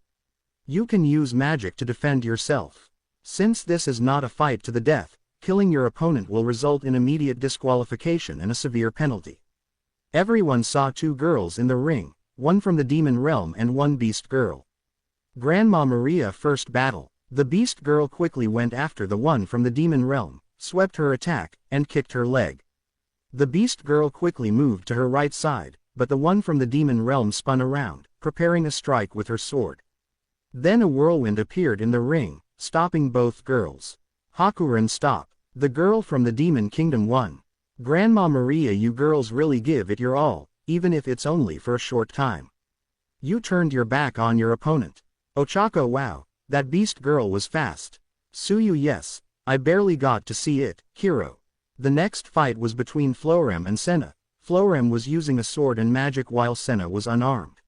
You can use magic to defend yourself. Since this is not a fight to the death, killing your opponent will result in immediate disqualification and a severe penalty. Everyone saw 2 girls in the ring, one from the demon realm and one beast girl. Grandma Maria first battle. The beast girl quickly went after the one from the demon realm, swept her attack, and kicked her leg. The beast girl quickly moved to her right side, but the one from the demon realm spun around, preparing a strike with her sword. Then a whirlwind appeared in the ring, stopping both girls. Hakuren, stop. The girl from the demon kingdom won. Grandma Maria, you girls really give it your all, even if it's only for a short time. You turned your back on your opponent. Ochako, wow, that beast girl was fast. Suyu, yes, I barely got to see it. Hero. The next fight was between Florem and Senna. Florem was using a sword and magic while Senna was unarmed.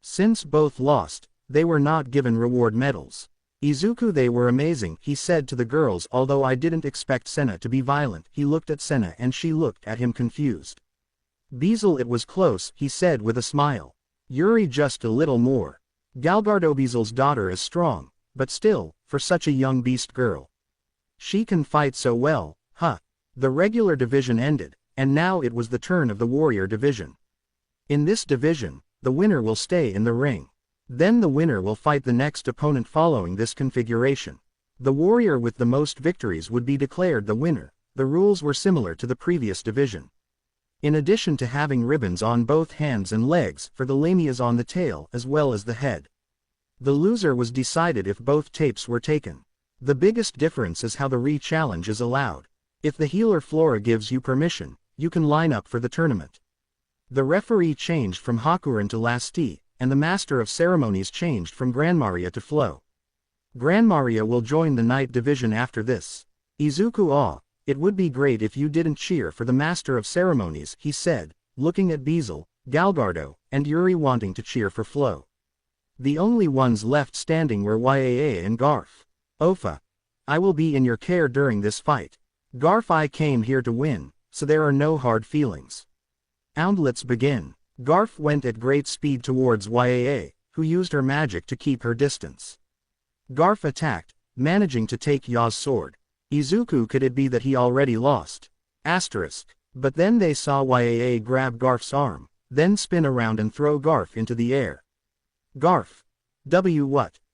Since both lost, they were not given reward medals. Izuku, they were amazing, he said to the girls, although I didn't expect Senna to be violent. He looked at Senna and she looked at him confused. Beezle, it was close, he said with a smile. Yuri, just a little more. Galgardo, Beezle's daughter is strong, but still, for such a young beast girl. She can fight so well, huh? The regular division ended, and now it was the turn of the warrior division. In this division, the winner will stay in the ring. Then the winner will fight the next opponent following this configuration. The warrior with the most victories would be declared the winner. The rules were similar to the previous division. In addition to having ribbons on both hands and legs for the lamias on the tail as well as the head. The loser was decided if both tapes were taken. The biggest difference is how the re-challenge is allowed. If the healer Flora gives you permission, you can line up for the tournament. The referee changed from Hakuren to Lasti, and the Master of Ceremonies changed from Grandmaria to Flo. Grandmaria will join the Night Division after this. Izuku, it would be great if you didn't cheer for the Master of Ceremonies, he said, looking at Beezle, Galgardo, and Yuri wanting to cheer for Flo. The only ones left standing were Yaa and Garf. Ofa. I will be in your care during this fight. Garf, I came here to win, so there are no hard feelings. Let's begin. Garf went at great speed towards Yaa, who used her magic to keep her distance. Garf attacked, managing to take Ya's sword. Izuku, could it be that he already lost? But then they saw Yaa grab Garf's arm, then spin around and throw Garf into the air. Garf.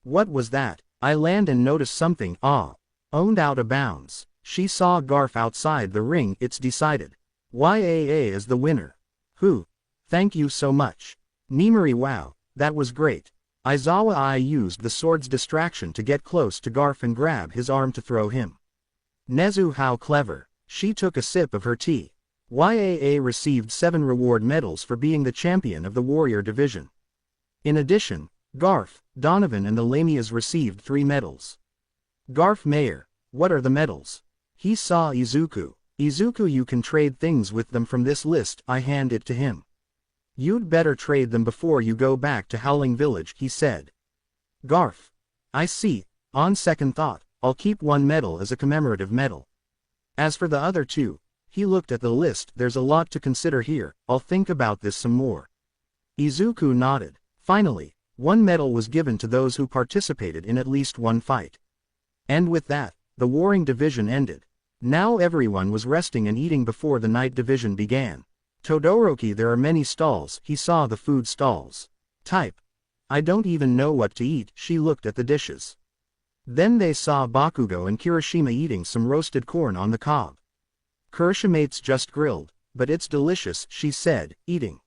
What was that? I land and notice something, owned out of bounds. She saw Garf outside the ring. It's decided. Yaa is the winner. Who? Thank you so much. Nimari, wow, that was great. Aizawa, I used the sword's distraction to get close to Garf and grab his arm to throw him. Nezu, how clever. She took a sip of her tea. Yaa received 7 reward medals for being the champion of the warrior division. In addition, Garf, Donovan and the Lamias received 3 medals. Garf, Mayor, what are the medals? He saw Izuku. Izuku, you can trade things with them from this list. I hand it to him. You'd better trade them before you go back to Howling Village, he said. Garf. I see, on second thought, I'll keep 1 medal as a commemorative medal. As for the other 2, he looked at the list. There's a lot to consider here, I'll think about this some more. Izuku nodded. Finally, 1 medal was given to those who participated in at least 1 fight. And with that, the warring division ended. Now everyone was resting and eating before the night division began. Todoroki, there are many stalls. He saw the food stalls. Type. I don't even know what to eat. She looked at the dishes. Then they saw Bakugo and Kirishima eating some roasted corn on the cob. Kirishima's just grilled, but it's delicious, she said, eating.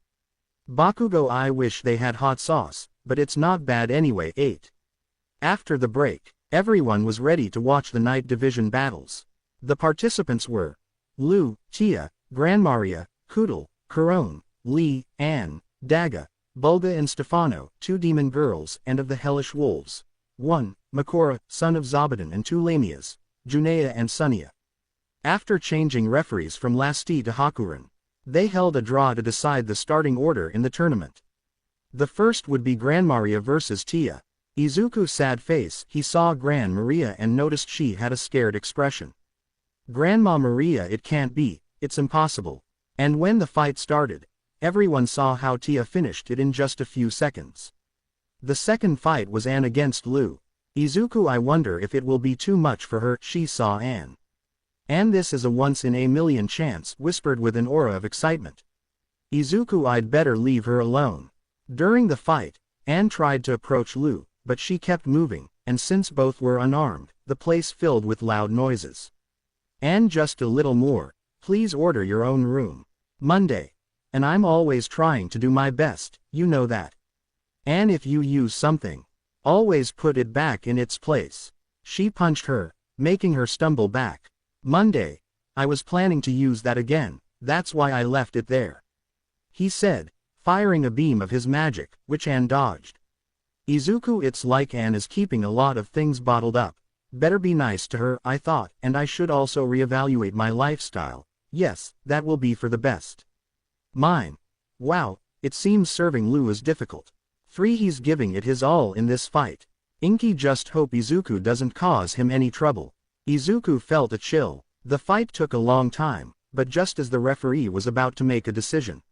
Bakugo, I wish they had hot sauce, but it's not bad anyway. 8. After the break, everyone was ready to watch the night division battles. The participants were Lu, Tia, Grandmaria, Kudal, Kuron, Lee, Anne, Daga, Bulga and Stefano, 2 demon girls, and of the hellish wolves. 1. Makora, son of Zabuton, and 2 Lamias, Junea and Sunya. After changing referees from Lasti to Hakuren, they held a draw to decide the starting order in the tournament. The first would be Grandmaria versus Tia. Izuku's sad face, he saw Gran Maria and noticed she had a scared expression. Grandma Maria, it can't be, it's impossible. And when the fight started, everyone saw how Tia finished it in just a few seconds. The second fight was Anne against Lu. Izuku, I wonder if it will be too much for her. She saw Anne. And this is a once-in-a-million chance, whispered with an aura of excitement. Izuku, I'd better leave her alone. During the fight, Anne tried to approach Lu, but she kept moving, and since both were unarmed, the place filled with loud noises. Anne, just a little more, please order your own room. Monday. And I'm always trying to do my best, you know that. Anne, if you use something, always put it back in its place. She punched her, making her stumble back. Monday. I was planning to use that again, that's why I left it there," he said, firing a beam of his magic, which Anne dodged. "Izuku, it's like Anne is keeping a lot of things bottled up. Better be nice to her," I thought, "and I should also reevaluate my lifestyle. Yes, that will be for the best. Mine. Wow, it seems serving Lu is difficult. 3. He's giving it his all in this fight. Inky just hope Izuku doesn't cause him any trouble." Izuku felt a chill. The fight took a long time, but just as the referee was about to make a decision,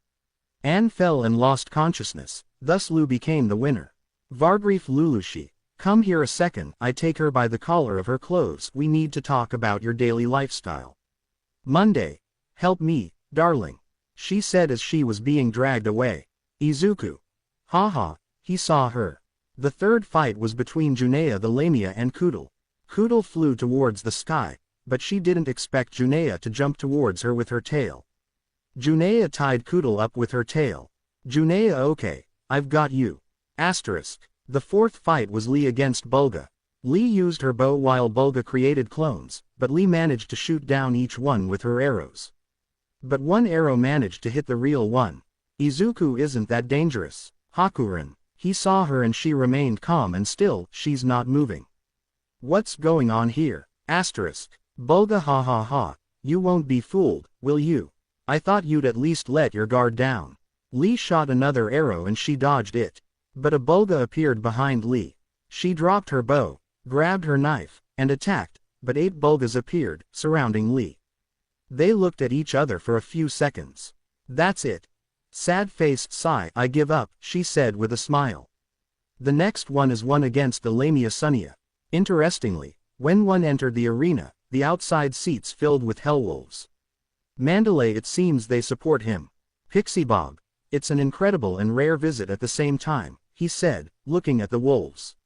Anne fell and lost consciousness, thus Lu became the winner. Vargrief Lulushi, come here a second, I take her by the collar of her clothes. We need to talk about your daily lifestyle. Monday. Help me, darling, she said as she was being dragged away. Izuku. Haha, he saw her. The third fight was between Junea the Lamia and Kudal. Kudal flew towards the sky, but she didn't expect Junea to jump towards her with her tail. Junea tied Kudal up with her tail. Junea, okay, I've got you. Asterisk. The fourth fight was Lee against Bulga. Lee used her bow while Bulga created clones, but Lee managed to shoot down each one with her arrows. But one arrow managed to hit the real one. Izuku isn't that dangerous. Hakuren. He saw her and she remained calm and still, she's not moving. What's going on here? Asterisk. Bulga, ha ha ha. You won't be fooled, will you? I thought you'd at least let your guard down. Lee shot another arrow and she dodged it. But a Bulga appeared behind Lee. She dropped her bow, grabbed her knife, and attacked, but 8 Bulgas appeared, surrounding Lee. They looked at each other for a few seconds. That's it. Sad face, sigh, I give up, she said with a smile. The next one is one against the Lamia Sunia. Interestingly, when one entered the arena, the outside seats filled with Hellwolves. Mandalay, it seems they support him. Pixie Bob. It's an incredible and rare visit at the same time, he said, looking at the wolves.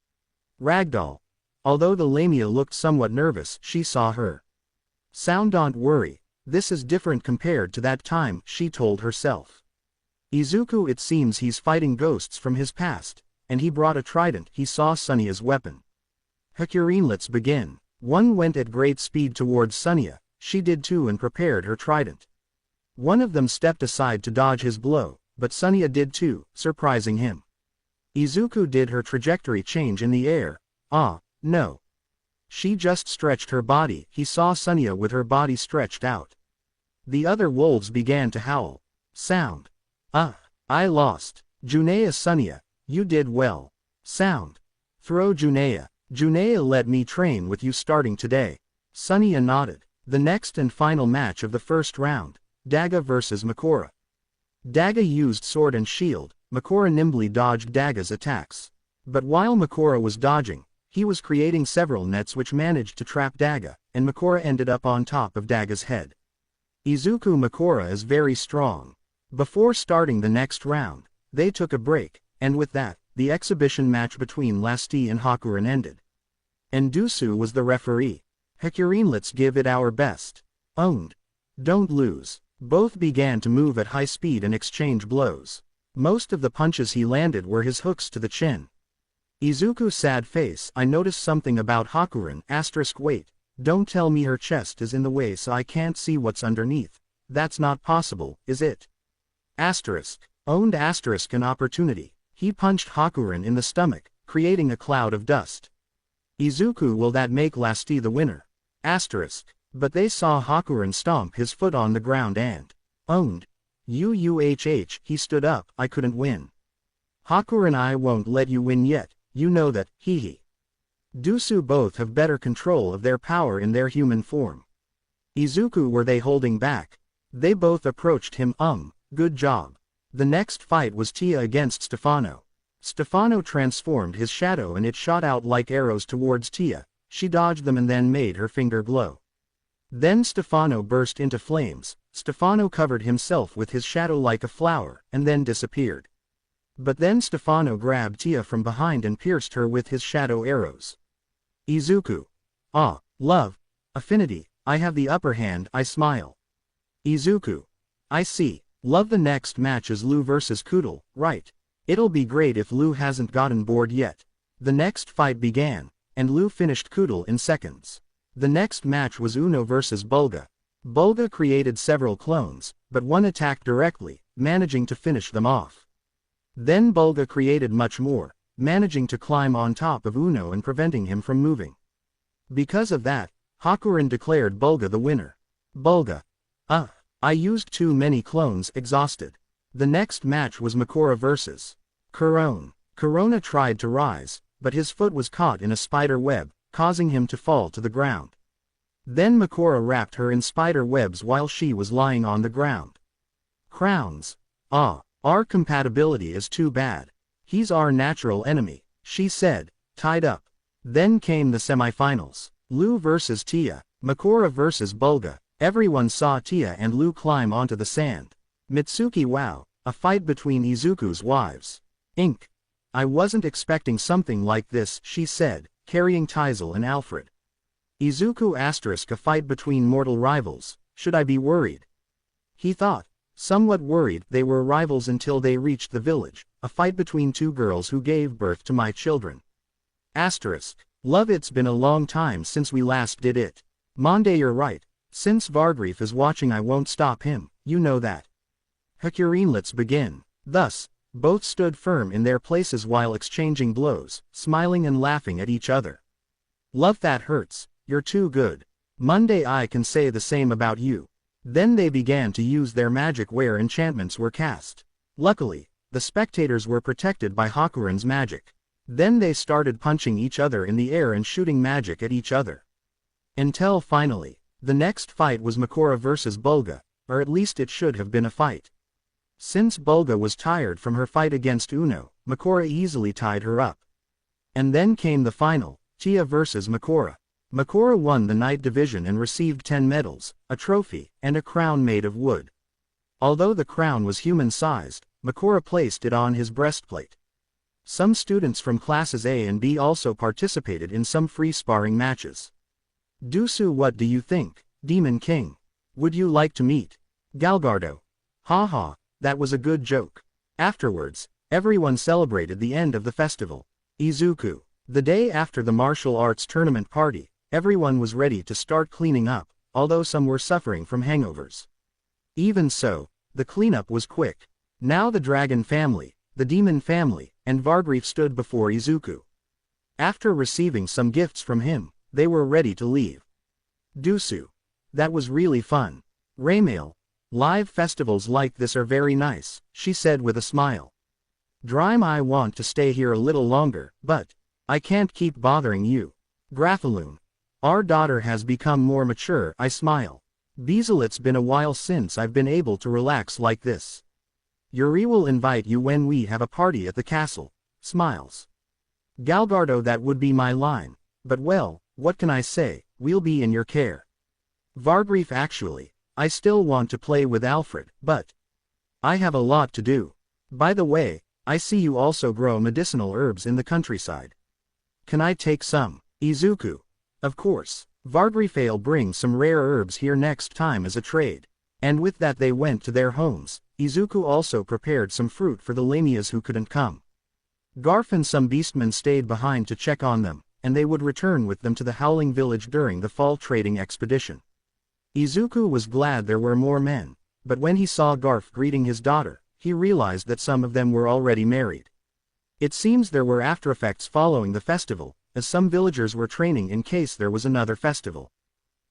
Ragdoll. Although the Lamia looked somewhat nervous, she saw her. Sound, don't worry, this is different compared to that time, she told herself. Izuku, it seems he's fighting ghosts from his past, and he brought a trident. He saw Sunia's weapon. Hakurin, let's begin. One went at great speed towards Sunia, she did too and prepared her trident. One of them stepped aside to dodge his blow, but Sunia did too, surprising him. Izuku did her trajectory change in the air. Ah, no. She just stretched her body. He saw Sunia with her body stretched out. The other wolves began to howl. Sound. I lost. Junea, Sunia, you did well. Sound. Throw Junea. Junea, let me train with you starting today. Sunia nodded. The next and final match of the first round, Daga vs Makora. Daga used sword and shield, Makora nimbly dodged Daga's attacks. But while Makora was dodging, he was creating several nets which managed to trap Daga, and Makora ended up on top of Daga's head. Izuku Makora is very strong. Before starting the next round, they took a break, and with that, the exhibition match between Lasti and Hakuren ended. Endusu was the referee. Hakurin, let's give it our best. Owned. Don't lose. Both began to move at high speed and exchange blows. Most of the punches he landed were his hooks to the chin. Izuku, sad face, I noticed something about Hakuren, asterisk, wait, don't tell me her chest is in the way so I can't see what's underneath. That's not possible, is it? Asterisk. Owned, asterisk, an opportunity. He punched Hakuren in the stomach, creating a cloud of dust. Izuku, will that make Lasti the winner? Asterisk. But they saw Hakuren stomp his foot on the ground and owned. He stood up, I couldn't win. Hakuren, I won't let you win yet, you know that, hee. Dusu, both have better control of their power in their human form. Izuku, were they holding back? They both approached him, good job. The next fight was Tia against Stefano. Stefano transformed his shadow and it shot out like arrows towards Tia, she dodged them and then made her finger glow. Then Stefano burst into flames. Stefano covered himself with his shadow like a flower, and then disappeared. But then Stefano grabbed Tia from behind and pierced her with his shadow arrows. Izuku. Ah, love. Affinity, I have the upper hand, I smile. Izuku. I see. Love, the next match is Lu vs Kudal, right? It'll be great if Lu hasn't gotten bored yet. The next fight began, and Lu finished Kudal in seconds. The next match was Uno vs Bulga. Bulga created several clones, but one attacked directly, managing to finish them off. Then Bulga created much more, managing to climb on top of Uno and preventing him from moving. Because of that, Hakuren declared Bulga the winner. Bulga. I used too many clones, exhausted. The next match was Makora vs. Kurone. Kurona tried to rise, but his foot was caught in a spider web, causing him to fall to the ground. Then Makora wrapped her in spider webs while she was lying on the ground. Crowns. Our compatibility is too bad. He's our natural enemy, she said, tied up. Then came the semifinals. Lu vs. Tia, Makora vs. Bulga. Everyone saw Tia and Lu climb onto the sand. Mitsuki wow, a fight between Izuku's wives. Inc. I wasn't expecting something like this, she said, carrying Taizel and Alfred. Izuku **, a fight between mortal rivals, should I be worried? He thought. Somewhat worried. They were rivals until they reached the village, a fight between two girls who gave birth to my children. **, love, it's been a long time since we last did it. Monday, you're right. Since Vargrief is watching I won't stop him, you know that. Hakuren, let's begin. Thus, both stood firm in their places while exchanging blows, smiling and laughing at each other. Love, that hurts, you're too good. Monday, I can say the same about you. Then they began to use their magic where enchantments were cast. Luckily, the spectators were protected by Hakuren's magic. Then they started punching each other in the air and shooting magic at each other. Until finally, the next fight was Makora vs. Bulga, or at least it should have been a fight. Since Bulga was tired from her fight against Uno, Makora easily tied her up. And then came the final, Tia vs. Makora. Makora won the night division and received 10 medals, a trophy, and a crown made of wood. Although the crown was human-sized, Makora placed it on his breastplate. Some students from classes A and B also participated in some free sparring matches. Dusu, what do you think, Demon King? Would you like to meet Galgardo? Haha, that was a good joke. Afterwards, everyone celebrated the end of the festival. Izuku. The day after the martial arts tournament party, everyone was ready to start cleaning up, although some were suffering from hangovers. Even so, the cleanup was quick. Now the dragon family, the demon family, and Vargrief stood before Izuku. After receiving some gifts from him, they were ready to leave. Dusu. That was really fun. Raymail. Live festivals like this are very nice, she said with a smile. Drime, I want to stay here a little longer, but I can't keep bothering you. Graphaloon. Our daughter has become more mature, I smile. Beezel, it's been a while since I've been able to relax like this. Yuri will invite you when we have a party at the castle. Smiles. Galgardo, that would be my line. But well, what can I say, we'll be in your care. Vargrief, actually, I still want to play with Alfred, but I have a lot to do. By the way, I see you also grow medicinal herbs in the countryside. Can I take some? Izuku. Of course. Vargrief'll bring some rare herbs here next time as a trade. And with that they went to their homes. Izuku also prepared some fruit for the lamias who couldn't come. Garf and some beastmen stayed behind to check on them, and they would return with them to the Howling Village during the fall trading expedition. Izuku was glad there were more men, but when he saw Garf greeting his daughter, he realized that some of them were already married. It seems there were aftereffects following the festival, as some villagers were training in case there was another festival.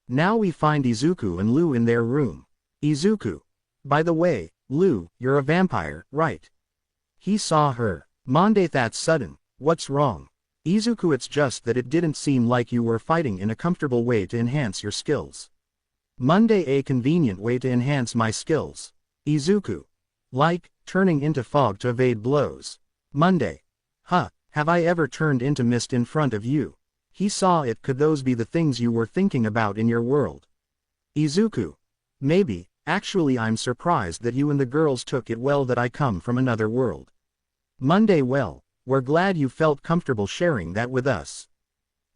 Now we find Izuku and Lu in their room. Izuku. By the way, Lu, you're a vampire, right? He saw her. Monday, that's sudden, what's wrong? Izuku, it's just that it didn't seem like you were fighting in a comfortable way to enhance your skills. Monday, a convenient way to enhance my skills. Izuku. Like, turning into fog to evade blows. Monday. Have I ever turned into mist in front of you? He saw it. Could those be the things you were thinking about in your world? Izuku. Maybe, actually I'm surprised that you and the girls took it well that I come from another world. Monday, well, we're glad you felt comfortable sharing that with us.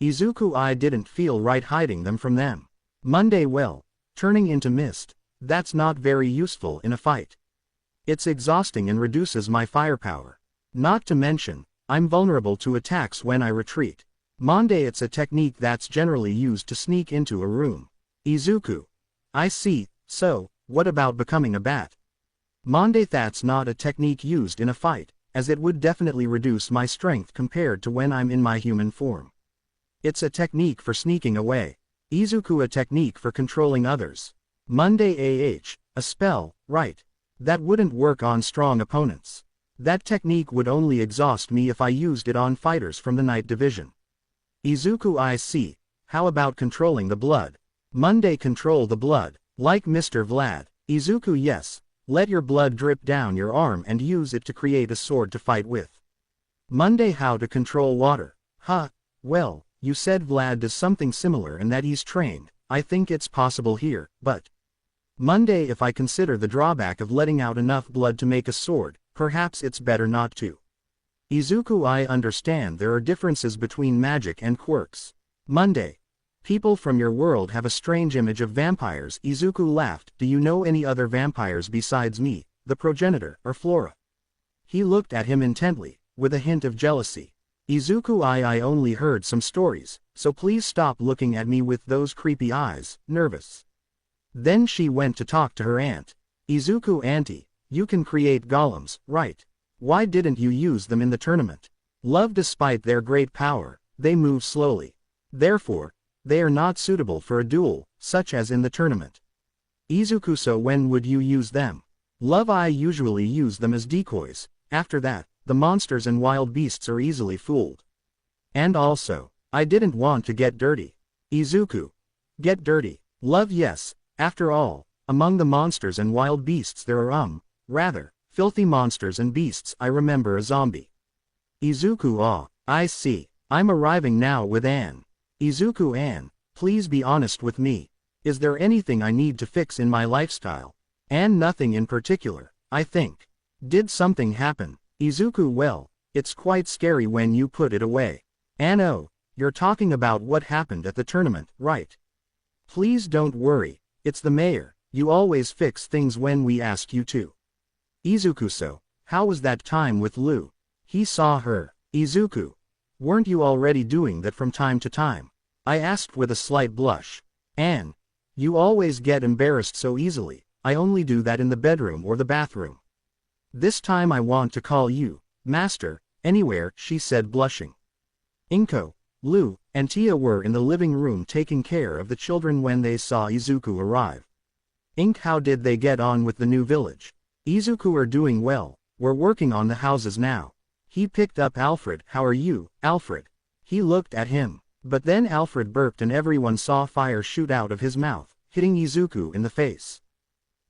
Izuku, I didn't feel right hiding them from them. Monday, well, turning into mist, that's not very useful in a fight. It's exhausting and reduces my firepower. Not to mention, I'm vulnerable to attacks when I retreat. Monday, it's a technique that's generally used to sneak into a room. Izuku. I see, so, what about becoming a bat? Monday, that's not a technique used in a fight, as it would definitely reduce my strength compared to when I'm in my human form. It's a technique for sneaking away. Izuku, a technique for controlling others. Monday, a spell, right. That wouldn't work on strong opponents. That technique would only exhaust me if I used it on fighters from the Night Division. Izuku, I see, how about controlling the blood? Monday, control the blood, like Mr. Vlad. Izuku, yes, let your blood drip down your arm and use it to create a sword to fight with. Monday, how to control water? Huh, well, you said Vlad does something similar and that he's trained. I think it's possible here, but Monday, if I consider the drawback of letting out enough blood to make a sword, perhaps it's better not to. Izuku, I understand there are differences between magic and quirks. Monday, people from your world have a strange image of vampires. Izuku laughed. Do you know any other vampires besides me, the progenitor, or Flora? He looked at him intently, with a hint of jealousy. Izuku, I only heard some stories, so please stop looking at me with those creepy eyes, nervous. Then she went to talk to her aunt. Izuku, auntie, you can create golems, right? Why didn't you use them in the tournament? Love, despite their great power, they move slowly. Therefore, they are not suitable for a duel, such as in the tournament. Izuku, so when would you use them? Love, I usually use them as decoys. After that, the monsters and wild beasts are easily fooled. And also, I didn't want to get dirty. Izuku. Get dirty. Love, yes, after all, among the monsters and wild beasts there are rather, filthy monsters and beasts. I remember a zombie. Izuku, I see. I'm arriving now with Anne. Izuku, Anne, please be honest with me. Is there anything I need to fix in my lifestyle? Anne, nothing in particular, I think. Did something happen? Izuku, well, it's quite scary when you put it away. Anne, oh, you're talking about what happened at the tournament, right? Please don't worry, it's the mayor. You always fix things when we ask you to. Izuku, so, how was that time with Lou? He saw her. Izuku. Weren't you already doing that from time to time? I asked with a slight blush. Anne. You always get embarrassed so easily. I only do that in the bedroom or the bathroom. This time I want to call you, Master, anywhere, she said, blushing. Inko, Lou, and Tia were in the living room taking care of the children when they saw Izuku arrive. Ink, how did they get on with the new village? Izuku, are doing well, we're working on the houses now. He picked up Alfred. How are you, Alfred? He looked at him, but then Alfred burped and everyone saw fire shoot out of his mouth, hitting Izuku in the face.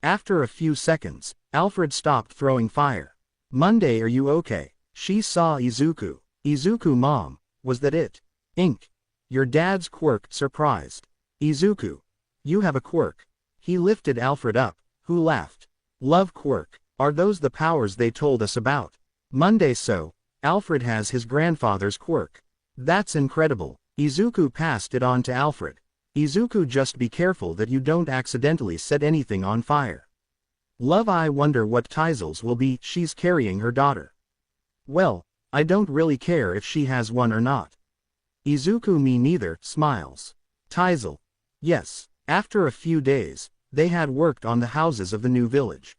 After a few seconds, Alfred stopped throwing fire. Monday, are you okay? She saw Izuku. Izuku, mom, was that it? Ink. Your dad's quirk, surprised. Izuku. You have a quirk. He lifted Alfred up, who laughed. Love quirk. Are those the powers they told us about? Monday, so, Alfred has his grandfather's quirk. That's incredible. Izuku passed it on to Alfred. Izuku, just be careful that you don't accidentally set anything on fire. Love, I wonder what Taizel's will be. She's carrying her daughter. Well, I don't really care if she has one or not. Izuku, me neither, smiles. Taizel. Yes, after a few days, they had worked on the houses of the new village.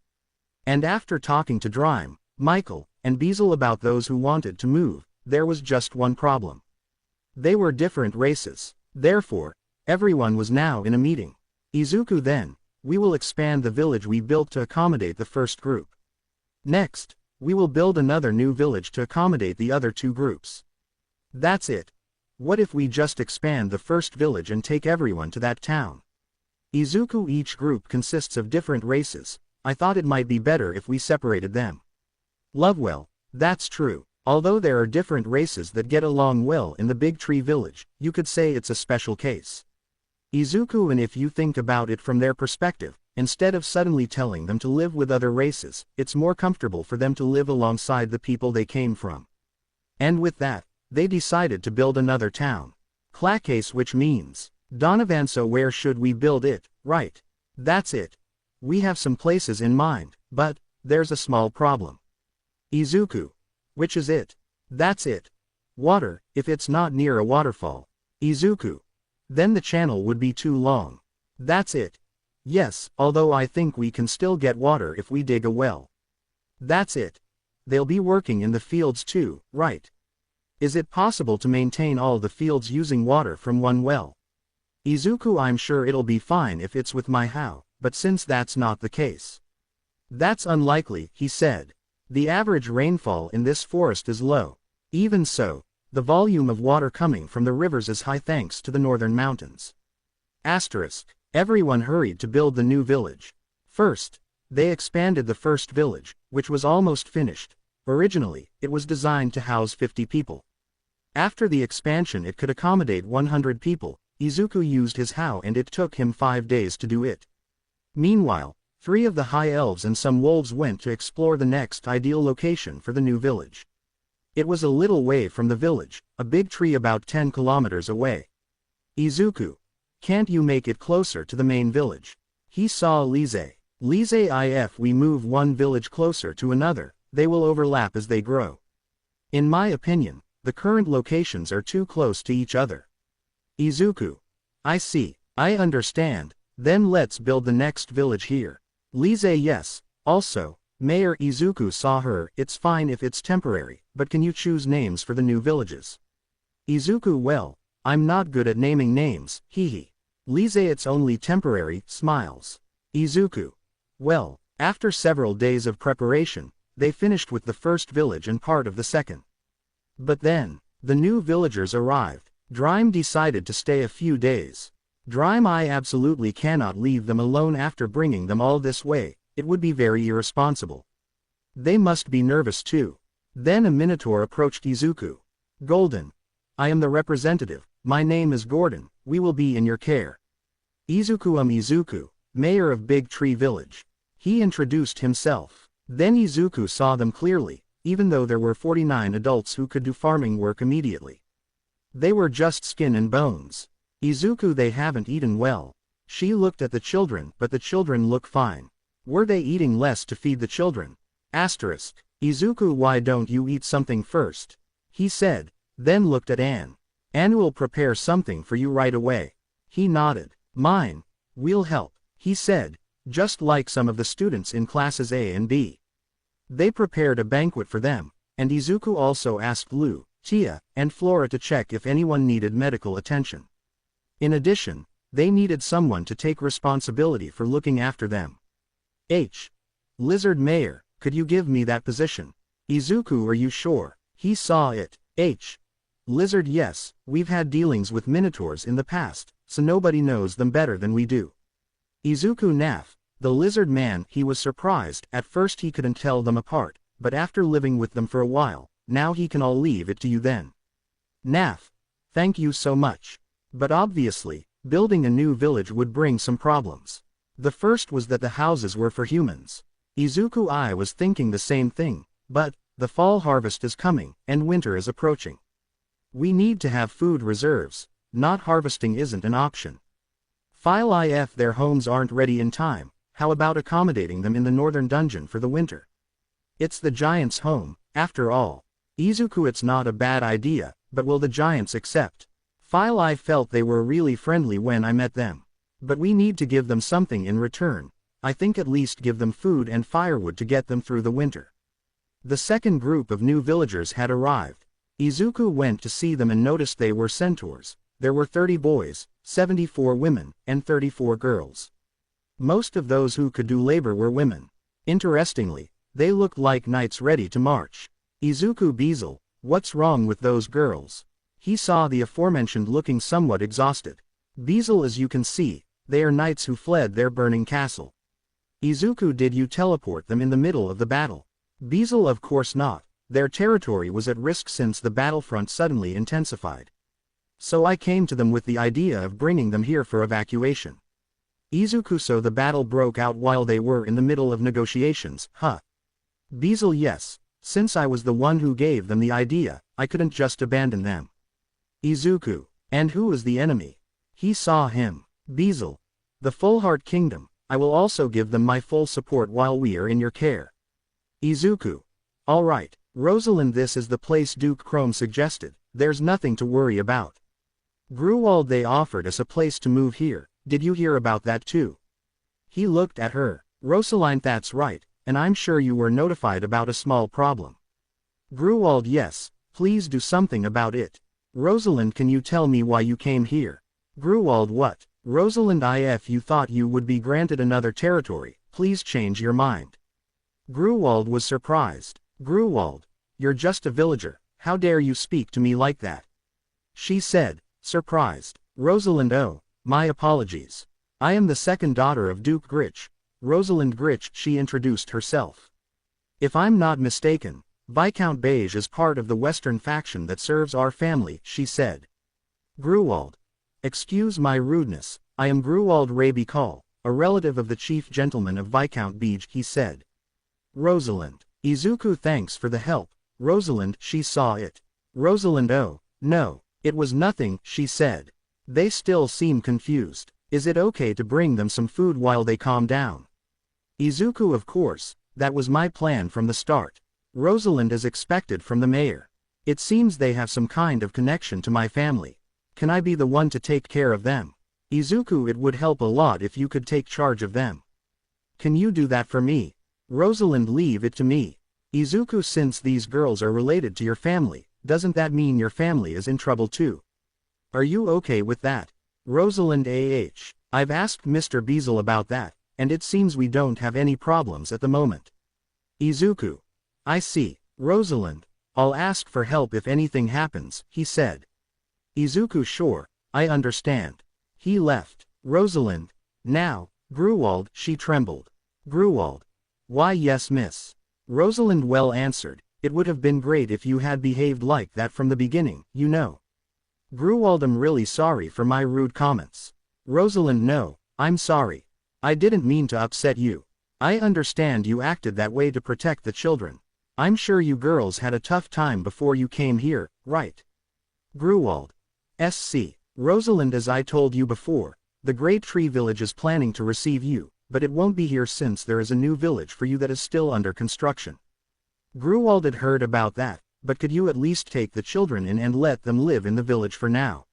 And after talking to Drime, Michael, and Beazle about those who wanted to move, there was just one problem. They were different races. Therefore, everyone was now in a meeting. Izuku, then, we will expand the village we built to accommodate the first group. Next, we will build another new village to accommodate the other two groups. That's it. What if we just expand the first village and take everyone to that town? Izuku, each group consists of different races. I thought it might be better if we separated them. Lovewell, that's true. Although there are different races that get along well in the Big Tree Village, you could say it's a special case. Izuku, and if you think about it from their perspective, instead of suddenly telling them to live with other races, it's more comfortable for them to live alongside the people they came from. And with that, they decided to build another town. Clacase, which means, Donovan, so where should we build it? Right. That's it. We have some places in mind, but there's a small problem. Izuku. Which is it? That's it. Water, if it's not near a waterfall. Izuku. Then the channel would be too long. That's it. Yes, although I think we can still get water if we dig a well. That's it. They'll be working in the fields too, right? Is it possible to maintain all the fields using water from one well? Izuku, I'm sure it'll be fine if it's with my how, but since that's not the case. That's unlikely, he said. The average rainfall in this forest is low. Even so, the volume of water coming from the rivers is high thanks to the northern mountains. Asterisk. Everyone hurried to build the new village. First, they expanded the first village, which was almost finished. Originally, it was designed to house 50 people. After the expansion it could accommodate 100 people. Izuku used his how and it took him 5 days to do it. Meanwhile, 3 of the high elves and some wolves went to explore the next ideal location for the new village. It was a little way from the village, a big tree about 10 kilometers away. Izuku, can't you make it closer to the main village? He saw Lise. Lise, if we move one village closer to another, they will overlap as they grow. In my opinion, the current locations are too close to each other. Izuku. I see, I understand, then let's build the next village here. Lise, yes, also, Mayor Izuku saw her. It's fine if it's temporary, but can you choose names for the new villages? Izuku, well, I'm not good at naming names, hehe. Lise, it's only temporary, smiles. Izuku. Well, after several days of preparation, they finished with the first village and part of the second. But then, the new villagers arrived. Dream decided to stay a few days. Dream, I absolutely cannot leave them alone after bringing them all this way, it would be very irresponsible. They must be nervous too. Then a Minotaur approached Izuku. Golden. I am the representative, my name is Gordon, we will be in your care. Izuku, Izuku, mayor of Big Tree Village. He introduced himself. Then Izuku saw them clearly, even though there were 49 adults who could do farming work immediately. They were just skin and bones. Izuku, they haven't eaten well. She looked at the children, but the children look fine. Were they eating less to feed the children? Asterisk. Izuku, why don't you eat something first? He said, then looked at Anne. Anne will prepare something for you right away. He nodded. Mine. We'll help, he said, just like some of the students in classes A and B. They prepared a banquet for them, and Izuku also asked Lu, Tia, and Flora to check if anyone needed medical attention. In addition, they needed someone to take responsibility for looking after them. Lizard Mayor, could you give me that position? Izuku, are you sure? He saw it. Lizard, yes, we've had dealings with Minotaurs in the past, so nobody knows them better than we do. Izuku, Naf, the lizard man. He was surprised. At first he couldn't tell them apart, but after living with them for a while, now he can all leave it to you then. Naf, thank you so much. But obviously, building a new village would bring some problems. The first was that the houses were for humans. Izuku, I was thinking the same thing, but the fall harvest is coming, and winter is approaching. We need to have food reserves. Not harvesting isn't an option. If their homes aren't ready in time, how about accommodating them in the northern dungeon for the winter? It's the giant's home, after all. Izuku, it's not a bad idea, but will the giants accept? I felt they were really friendly when I met them. But we need to give them something in return. I think at least give them food and firewood to get them through the winter. The second group of new villagers had arrived. Izuku went to see them and noticed they were centaurs. There were 30 boys, 74 women, and 34 girls. Most of those who could do labor were women. Interestingly, they looked like knights ready to march. Izuku, Beezle, what's wrong with those girls? He saw the aforementioned looking somewhat exhausted. Beezle, as you can see, they are knights who fled their burning castle. Izuku, did you teleport them in the middle of the battle? Beezle, of course not. Their territory was at risk since the battlefront suddenly intensified. So I came to them with the idea of bringing them here for evacuation. Izuku, so the battle broke out while they were in the middle of negotiations, huh? Beezle, yes, since I was the one who gave them the idea, I couldn't just abandon them. Izuku, and who is the enemy? He saw him. Beezle, the Fullheart Kingdom. I will also give them my full support while we are in your care. Izuku, alright, Rosalind, this is the place Duke Chrome suggested, there's nothing to worry about. Gruwald, they offered us a place to move here, did you hear about that too? He looked at her. Rosalind, that's right, and I'm sure you were notified about a small problem. Gruwald, yes, please do something about it. Rosalind, can you tell me why you came here? Gruwald, what? Rosalind, if you thought you would be granted another territory, please change your mind. Gruwald was surprised. Gruwald, you're just a villager, how dare you speak to me like that? She said, surprised. Rosalind, oh, my apologies. I am the second daughter of Duke Grich. Rosalind Grich, she introduced herself. If I'm not mistaken, Viscount Beige is part of the Western faction that serves our family, she said. Gruwald. Excuse my rudeness, I am Gruwald Raybikal, a relative of the chief gentleman of Viscount Beige, he said. Rosalind. Izuku, thanks for the help. Rosalind, she saw it. Rosalind, oh, no, it was nothing, she said. They still seem confused. Is it okay to bring them some food while they calm down? Izuku, of course, that was my plan from the start. Rosalind, as expected from the mayor. It seems they have some kind of connection to my family. Can I be the one to take care of them? Izuku, it would help a lot if you could take charge of them. Can you do that for me? Rosalind, leave it to me. Izuku, since these girls are related to your family, doesn't that mean your family is in trouble too? Are you okay with that? Rosalind, I've asked Mr. Beazle about that, and it seems we don't have any problems at the moment. Izuku. I see. Rosalind, I'll ask for help if anything happens, he said. Izuku, sure, I understand. He left. Rosalind. Now, Gruwald, she trembled. Gruwald. Why, yes, miss. Rosalind, well answered, it would have been great if you had behaved like that from the beginning, you know. Gruwald, I'm really sorry for my rude comments. Rosalind, no, I'm sorry. I didn't mean to upset you. I understand you acted that way to protect the children. I'm sure you girls had a tough time before you came here, right? Gruwald. SC. Rosalind, as I told you before, the Great Tree Village is planning to receive you, but it won't be here since there is a new village for you that is still under construction. Gruwald had heard about that, but could you at least take the children in and let them live in the village for now?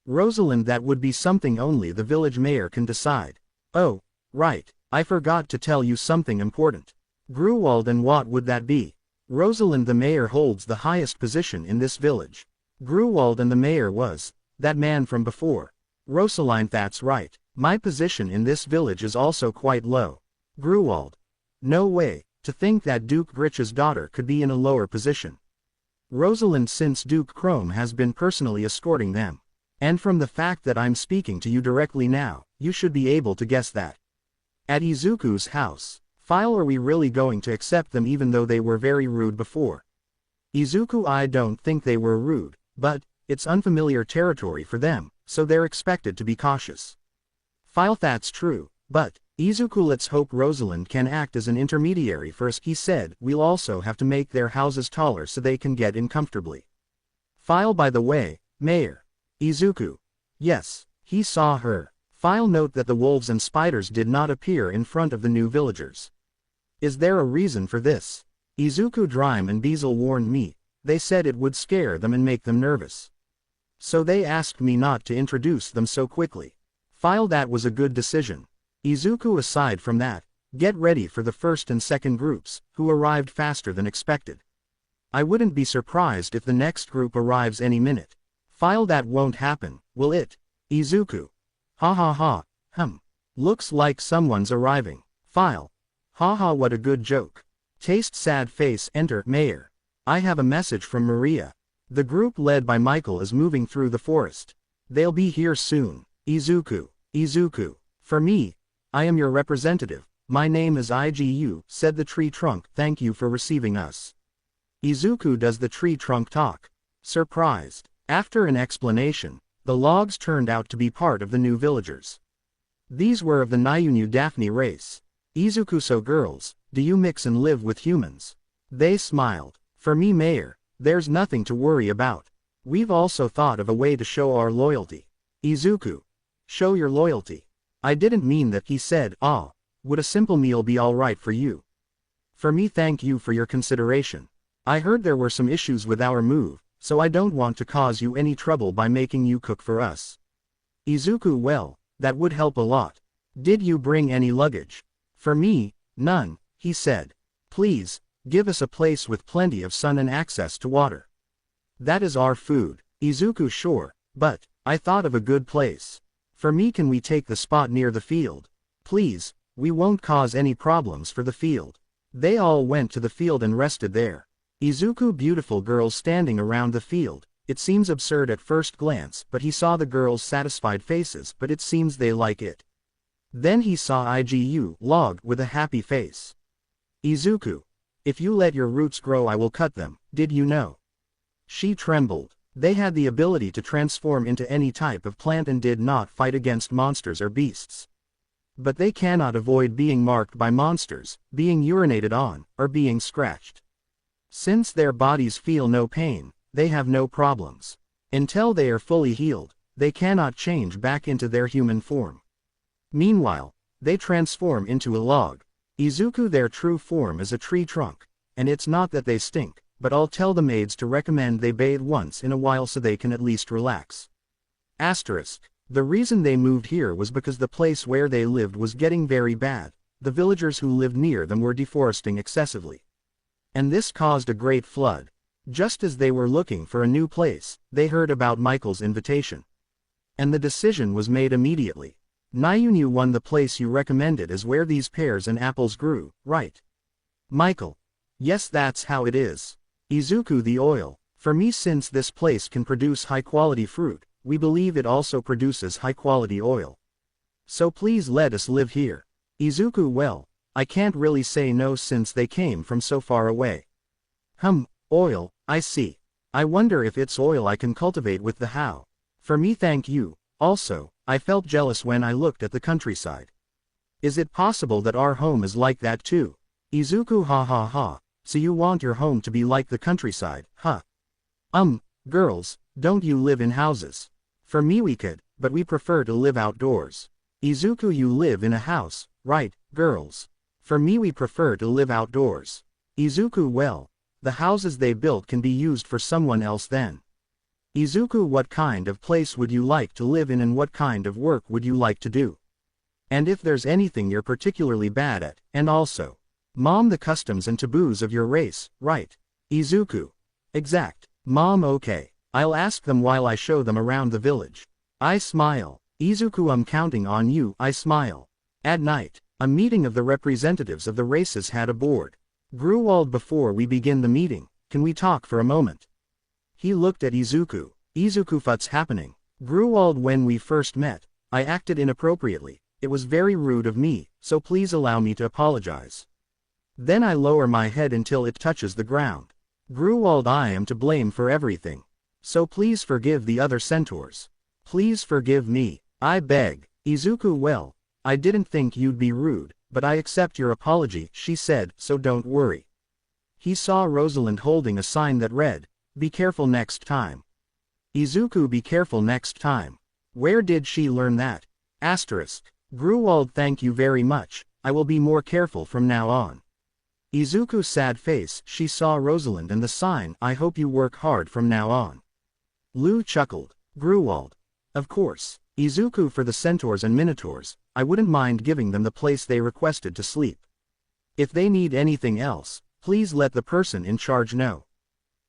Rosalind, that would be something only the village mayor can decide. Oh, right, I forgot to tell you something important. Gruwald, and what would that be? Rosalind, the mayor holds the highest position in this village. Gruwald, and the mayor was that man from before. Rosalind, that's right, my position in this village is also quite low. Gruwald. No way, to think that Duke Grich's daughter could be in a lower position. Rosalind, since Duke Chrome has been personally escorting them. And from the fact that I'm speaking to you directly now, you should be able to guess that. At Izuku's house. Are we really going to accept them even though they were very rude before? Izuku, I don't think they were rude, but it's unfamiliar territory for them, so they're expected to be cautious. That's true, but Izuku, let's hope Rosalind can act as an intermediary first, he said. We'll also have to make their houses taller so they can get in comfortably. By the way, Mayor. Izuku. Yes, he saw her. Note that the wolves and spiders did not appear in front of the new villagers. Is there a reason for this? Izuku, Drime and Beazle warned me. They said it would scare them and make them nervous. So they asked me not to introduce them so quickly. That was a good decision. Izuku, aside from that, get ready for the first and second groups, who arrived faster than expected. I wouldn't be surprised if the next group arrives any minute. That won't happen, will it? Izuku. Ha ha ha, looks like someone's arriving. Haha, what a good joke. Taste sad face, enter, Mayor. I have a message from Maria. The group led by Michael is moving through the forest. They'll be here soon. Izuku. For me, I am your representative. My name is Igu, said the tree trunk. Thank you for receiving us. Izuku, does the tree trunk talk? Surprised. After an explanation, the logs turned out to be part of the new villagers. These were of the Nyunu Daphne race. Izuku, so girls, do you mix and live with humans? They smiled. For me, Mayor, there's nothing to worry about. We've also thought of a way to show our loyalty. Izuku. Show your loyalty. I didn't mean that, he said. Would a simple meal be alright for you? For me, thank you for your consideration. I heard there were some issues with our move, so I don't want to cause you any trouble by making you cook for us. Izuku, well, that would help a lot. Did you bring any luggage? For me, none, he said. Please, give us a place with plenty of sun and access to water. That is our food. Izuku, sure, but, I thought of a good place. For me, can we take the spot near the field? Please, we won't cause any problems for the field. They all went to the field and rested there. Izuku, beautiful girls standing around the field. It seems absurd at first glance, but he saw the girls' satisfied faces, but it seems they like it. Then he saw Igu log with a happy face. Izuku, if you let your roots grow I will cut them, did you know? She trembled. They had the ability to transform into any type of plant and did not fight against monsters or beasts. But they cannot avoid being marked by monsters, being urinated on, or being scratched. Since their bodies feel no pain, they have no problems. Until they are fully healed, they cannot change back into their human form. Meanwhile, they transform into a log. Izuku, their true form is a tree trunk, and it's not that they stink, but I'll tell the maids to recommend they bathe once in a while so they can at least relax. Asterisk. The reason they moved here was because the place where they lived was getting very bad. The villagers who lived near them were deforesting excessively. And this caused a great flood. Just as they were looking for a new place, they heard about Michael's invitation. And the decision was made immediately. Nayunu won the place you recommended as where these pears and apples grew, right? Michael. Yes, that's how it is. Izuku, the oil. For me, since this place can produce high-quality fruit, we believe it also produces high-quality oil. So please let us live here. Izuku, well, I can't really say no since they came from so far away. Oil, I see. I wonder if it's oil I can cultivate with the how. For me, thank you. Also, I felt jealous when I looked at the countryside. Is it possible that our home is like that too? Izuku, ha ha ha. So you want your home to be like the countryside, huh? Girls, don't you live in houses? For me we could, but we prefer to live outdoors. Izuku, you live in a house, right, girls? For me we prefer to live outdoors. Izuku, well, the houses they built can be used for someone else then. Izuku, what kind of place would you like to live in and what kind of work would you like to do? And if there's anything you're particularly bad at, and also, Mom, the customs and taboos of your race, right? Izuku. Exact. Mom, okay. I'll ask them while I show them around the village. I smile. Izuku, I'm counting on you, I smile. At night, a meeting of the representatives of the races had a board. Gruwald, before we begin the meeting, can we talk for a moment? He looked at Izuku. Izuku, what's happening? Gruwald, when we first met, I acted inappropriately. It was very rude of me, so please allow me to apologize. Then I lower my head until it touches the ground. Gruwald, I am to blame for everything. So please forgive the other centaurs. Please forgive me, I beg. Izuku, well, I didn't think you'd be rude, but I accept your apology, she said, so don't worry. He saw Rosalind holding a sign that read, be careful next time. Izuku, be careful next time. Where did she learn that? Asterisk. Gruwald, thank you very much, I will be more careful from now on. Izuku's sad face, she saw Rosalind and the sign, I hope you work hard from now on. Lu chuckled. Gruwald. Of course. Izuku, for the centaurs and minotaurs, I wouldn't mind giving them the place they requested to sleep. If they need anything else, please let the person in charge know.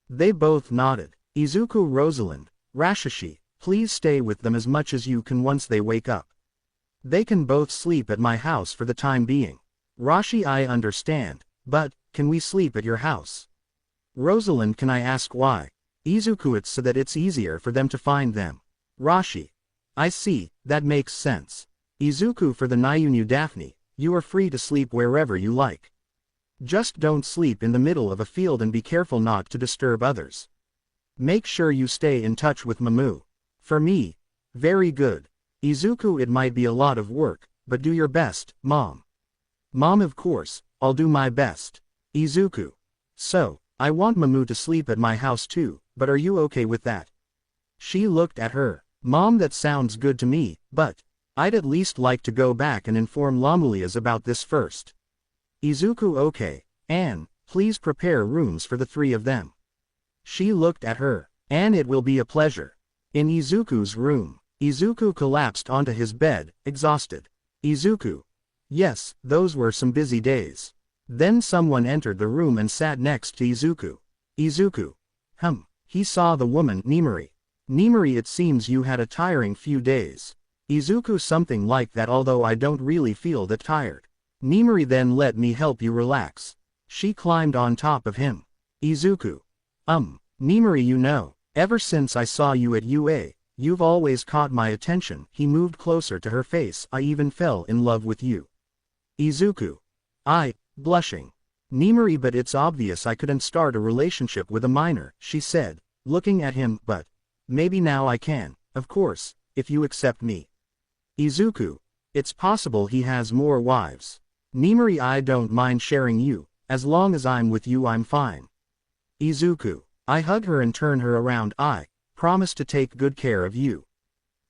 They both nodded. Izuku, Rosalind, Rashishi, please stay with them as much as you can once they wake up. They can both sleep at my house for the time being. Rashi, I understand. But, can we sleep at your house? Rosalind, can I ask why? Izuku, it's so that it's easier for them to find them. Rashi. I see, that makes sense. Izuku, for the Nayunu Daphne, you are free to sleep wherever you like. Just don't sleep in the middle of a field and be careful not to disturb others. Make sure you stay in touch with Mamu. For me. Very good. Izuku, it might be a lot of work, but do your best, Mom. Mom, of course. I'll do my best. Izuku. So, I want Mamu to sleep at my house too, but are you okay with that? She looked at her. Mom, that sounds good to me, but I'd at least like to go back and inform Lamulias about this first. Izuku, okay. Anne, please prepare rooms for the three of them. She looked at her. Anne, it will be a pleasure. In Izuku's room, Izuku collapsed onto his bed, exhausted. Izuku. Yes, those were some busy days. Then someone entered the room and sat next to Izuku. Izuku. He saw the woman, Nimori. Nimori, it seems you had a tiring few days. Izuku, something like that, although I don't really feel that tired. Nimori, then let me help you relax. She climbed on top of him. Izuku. Nimori, you know, ever since I saw you at UA, you've always caught my attention. He moved closer to her face. I even fell in love with you. Izuku. Blushing. Nimori, but it's obvious I couldn't start a relationship with a minor, she said, looking at him, but maybe now I can, of course, if you accept me. Izuku. It's possible he has more wives. Nimori, I don't mind sharing you, as long as I'm with you I'm fine. Izuku. I hug her and turn her around. I promise to take good care of you.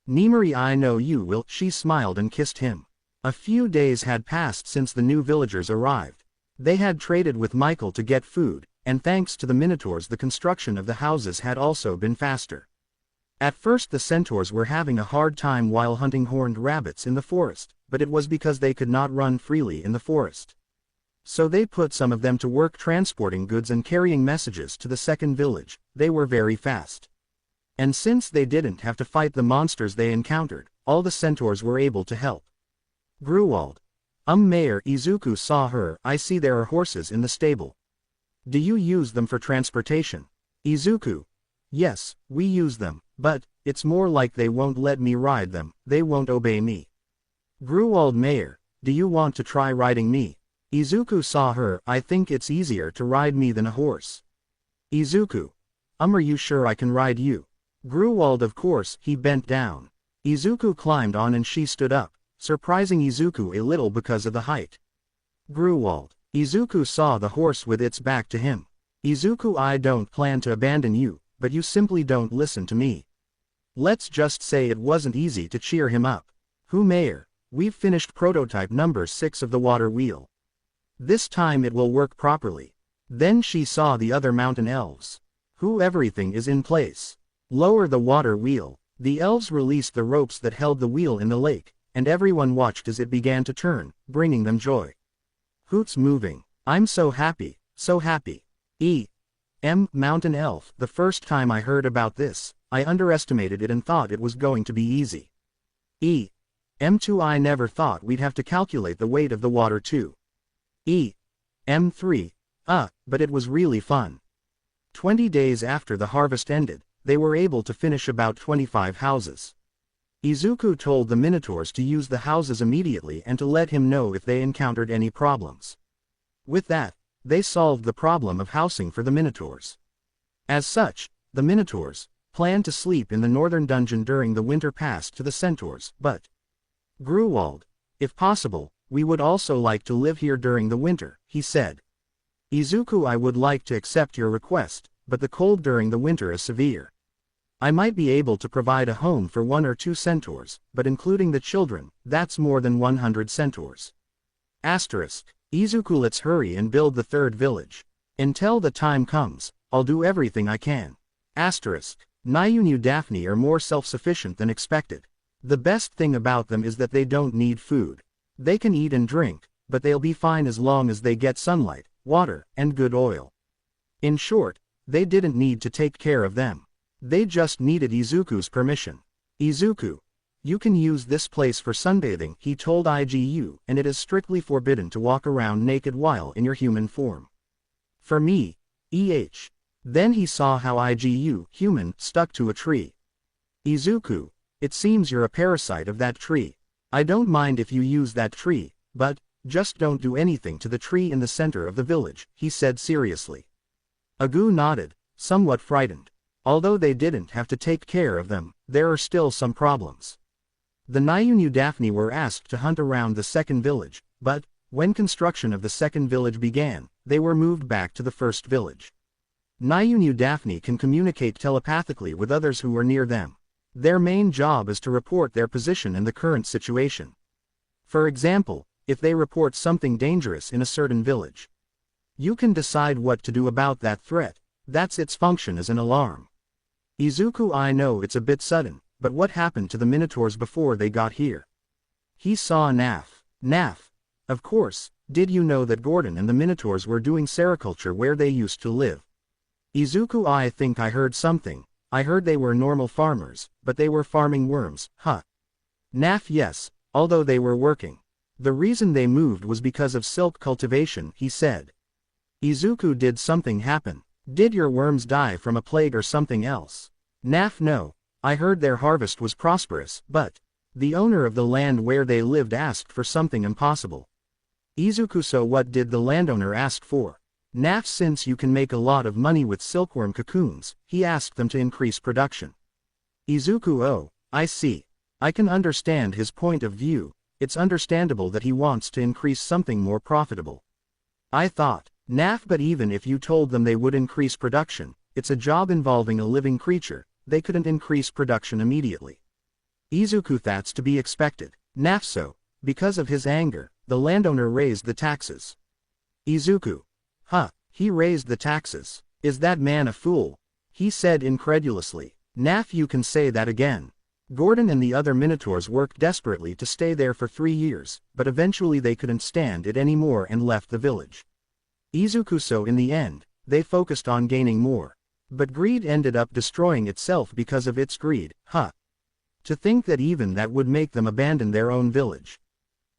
Nimori, I know you will. She smiled and kissed him. A few days had passed since the new villagers arrived. They had traded with Michael to get food, and thanks to the Minotaurs the construction of the houses had also been faster. At first the centaurs were having a hard time while hunting horned rabbits in the forest, but it was because they could not run freely in the forest. So they put some of them to work transporting goods and carrying messages to the second village. They were very fast. And since they didn't have to fight the monsters they encountered, all the centaurs were able to help. Gruwald. Mayor. Izuku saw her. I see there are horses in the stable. Do you use them for transportation? Izuku. Yes, we use them, but it's more like they won't let me ride them. They won't obey me. Gruwald. Mayor, do you want to try riding me? Izuku saw her. I think it's easier to ride me than a horse. Izuku. Are you sure I can ride you? Gruwald. Of course. He bent down. Izuku climbed on and she stood up, surprising Izuku a little because of the height. Gruwald. Izuku saw the horse with its back to him. Izuku, I don't plan to abandon you, but you simply don't listen to me. Let's just say it wasn't easy to cheer him up. Mayor, we've finished prototype number 6 of the water wheel. This time it will work properly. Then she saw the other mountain elves. Everything is in place. Lower the water wheel. The elves released the ropes that held the wheel in the lake, and everyone watched as it began to turn, bringing them joy. Hoots moving. I'm so happy, so happy. Mountain elf. The first time I heard about this, I underestimated it and thought it was going to be easy. M2. I never thought we'd have to calculate the weight of the water too. M3. But it was really fun. 20 days after the harvest ended, they were able to finish about 25 houses. Izuku told the Minotaurs to use the houses immediately and to let him know if they encountered any problems. With that, they solved the problem of housing for the Minotaurs. As such, the Minotaurs planned to sleep in the northern dungeon during the winter passed to the centaurs, but Gruwald, if possible, we would also like to live here during the winter, he said. Izuku, I would like to accept your request, but the cold during the winter is severe. I might be able to provide a home for 1 or 2 centaurs, but including the children, that's more than 100 centaurs. Izuku, let's hurry and build the 3rd village. Until the time comes, I'll do everything I can. Nayunu Daphne are more self-sufficient than expected. The best thing about them is that they don't need food. They can eat and drink, but they'll be fine as long as they get sunlight, water, and good oil. In short, they didn't need to take care of them. They just needed Izuku's permission. Izuku. You can use this place for sunbathing, he told Igu, and it is strictly forbidden to walk around naked while in your human form. For me, Then he saw how Igu, human, stuck to a tree. Izuku. It seems you're a parasite of that tree. I don't mind if you use that tree, but just don't do anything to the tree in the center of the village, he said seriously. Igu nodded, somewhat frightened. Although they didn't have to take care of them, there are still some problems. The Nayunu Daphne were asked to hunt around the second village, but when construction of the second village began, they were moved back to the first village. Nayunu Daphne can communicate telepathically with others who are near them. Their main job is to report their position in the current situation. For example, if they report something dangerous in a certain village, you can decide what to do about that threat. That's its function as an alarm. Izuku, I know it's a bit sudden, but what happened to the Minotaurs before they got here? He saw Naf. Naf. Of course, did you know that Gordon and the Minotaurs were doing sericulture where they used to live? Izuku, I think I heard something. I heard they were normal farmers, but they were farming worms, huh? Naf, yes, although they were working. The reason they moved was because of silk cultivation, he said. Izuku, did something happen? Did your worms die from a plague or something else? Naf, no. I heard their harvest was prosperous, but the owner of the land where they lived asked for something impossible. Izuku, so what did the landowner ask for? Naf, since you can make a lot of money with silkworm cocoons, he asked them to increase production. Izuku, oh, I see. I can understand his point of view. It's understandable that he wants to increase something more profitable. I thought, Naf, but even if you told them they would increase production, it's a job involving a living creature, they couldn't increase production immediately. Izuku, that's to be expected. Naf, so, because of his anger, the landowner raised the taxes. Izuku. Huh, he raised the taxes. Is that man a fool? He said incredulously. Naf, you can say that again. Gordon and the other Minotaurs worked desperately to stay there for 3 years, but eventually they couldn't stand it anymore and left the village. Izuku, so in the end, they focused on gaining more. But greed ended up destroying itself because of its greed, huh? To think that even that would make them abandon their own village.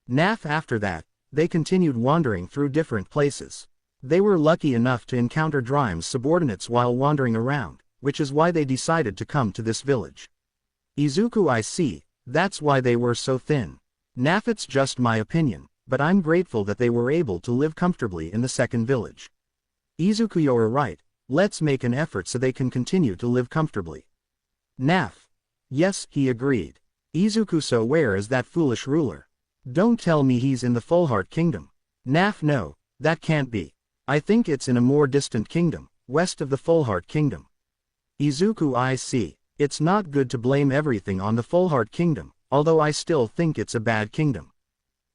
Naf, after that, they continued wandering through different places. They were lucky enough to encounter Drime's subordinates while wandering around, which is why they decided to come to this village. Izuku, I see, that's why they were so thin. Naf, it's just my opinion, but I'm grateful that they were able to live comfortably in the second village. Izuku, you're right, let's make an effort so they can continue to live comfortably. Naf. Yes, he agreed. Izuku, so where is that foolish ruler? Don't tell me he's in the Fullheart Kingdom. Naf, no, that can't be. I think it's in a more distant kingdom, west of the Fullheart Kingdom. Izuku, I see. It's not good to blame everything on the Fullheart Kingdom, although I still think it's a bad kingdom.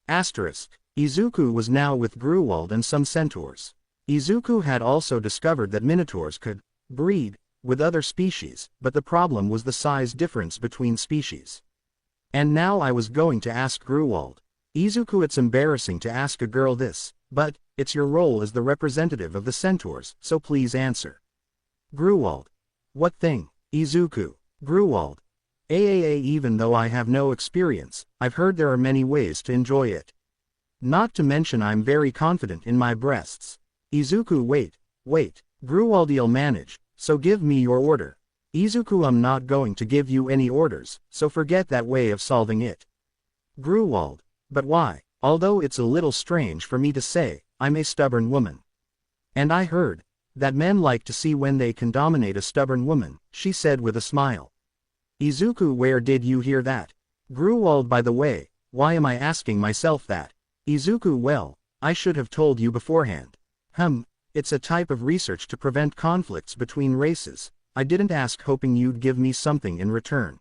Asterisk. Izuku was now with Gruwald and some centaurs. Izuku had also discovered that Minotaurs could breed with other species, but the problem was the size difference between species. And now I was going to ask Gruwald. Izuku, it's embarrassing to ask a girl this, but it's your role as the representative of the centaurs, so please answer. Gruwald. What thing? Izuku. Gruwald. Even though I have no experience, I've heard there are many ways to enjoy it. Not to mention I'm very confident in my breasts. Izuku, wait. Gruwald, you'll manage, so give me your order. Izuku, I'm not going to give you any orders, so forget that way of solving it. Gruwald. But why? Although it's a little strange for me to say, I'm a stubborn woman. And I heard that men like to see when they can dominate a stubborn woman, she said with a smile. Izuku, where did you hear that? Gruwald, by the way, why am I asking myself that? Izuku, well, I should have told you beforehand. It's a type of research to prevent conflicts between races. I didn't ask hoping you'd give me something in return.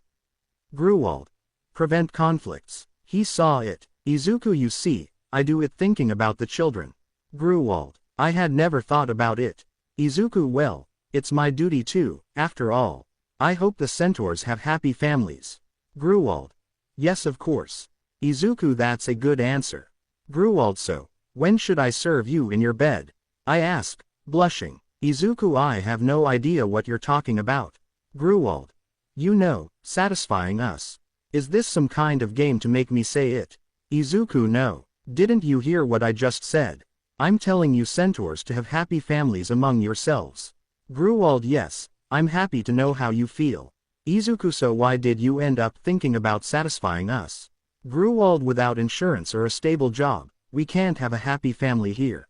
Gruwald. Prevent conflicts. He saw it. Izuku, you see, I do it thinking about the children. Gruwald. I had never thought about it. Izuku, well, it's my duty too, after all. I hope the centaurs have happy families. Gruwald. Yes, of course. Izuku, that's a good answer. Gruwald, so, when should I serve you in your bed? I asked, blushing. Izuku, I have no idea what you're talking about. Gruwald. You know, satisfying us. Is this some kind of game to make me say it? Izuku, no. Didn't you hear what I just said? I'm telling you centaurs to have happy families among yourselves. Gruwald, yes, I'm happy to know how you feel. Izuku, so why did you end up thinking about satisfying us? Gruwald, without insurance or a stable job, we can't have a happy family here.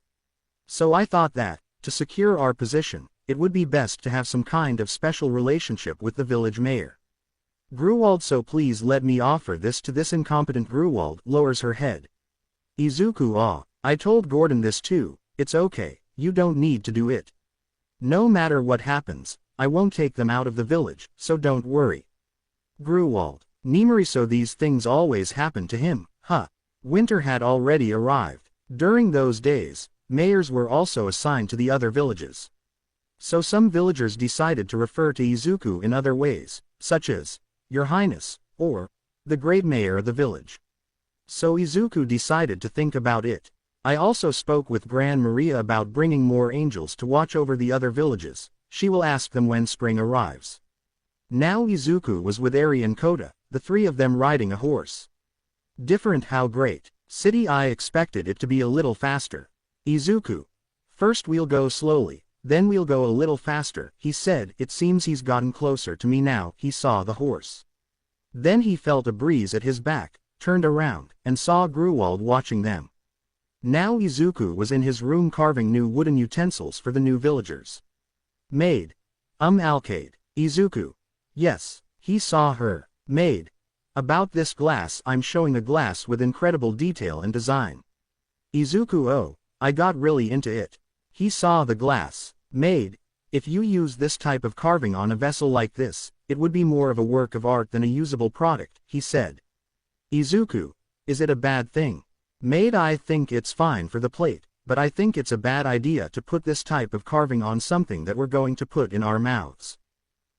So I thought that, to secure our position, it would be best to have some kind of special relationship with the village mayor. Gruwald, so please let me offer this to this incompetent. Gruwald lowers her head. Izuku, I told Gordon this too, it's okay, you don't need to do it. No matter what happens, I won't take them out of the village, so don't worry. Gruwald. Nimari, so these things always happen to him, huh? Winter had already arrived. During those days, mayors were also assigned to the other villages. So some villagers decided to refer to Izuku in other ways, such as, Your Highness, or, the Great Mayor of the village. So Izuku decided to think about it. I also spoke with Gran Maria about bringing more angels to watch over the other villages. She will ask them when spring arrives. Now Izuku was with Eri and Kota, the three of them riding a horse. Different how great. City I expected it to be a little faster. Izuku. First we'll go slowly, then we'll go a little faster, he said. It seems he's gotten closer to me now. He saw the horse. Then he felt a breeze at his back, turned around, and saw Gruwald watching them. Now Izuku was in his room carving new wooden utensils for the new villagers. Maid. Alcade. Izuku. Yes, he saw her. Maid. About this glass, I'm showing a glass with incredible detail and design. Izuku. Oh, I got really into it. He saw the glass. Maid. If you use this type of carving on a vessel like this, it would be more of a work of art than a usable product, he said. Izuku. Is it a bad thing? Maid. I think it's fine for the plate, but I think it's a bad idea to put this type of carving on something that we're going to put in our mouths.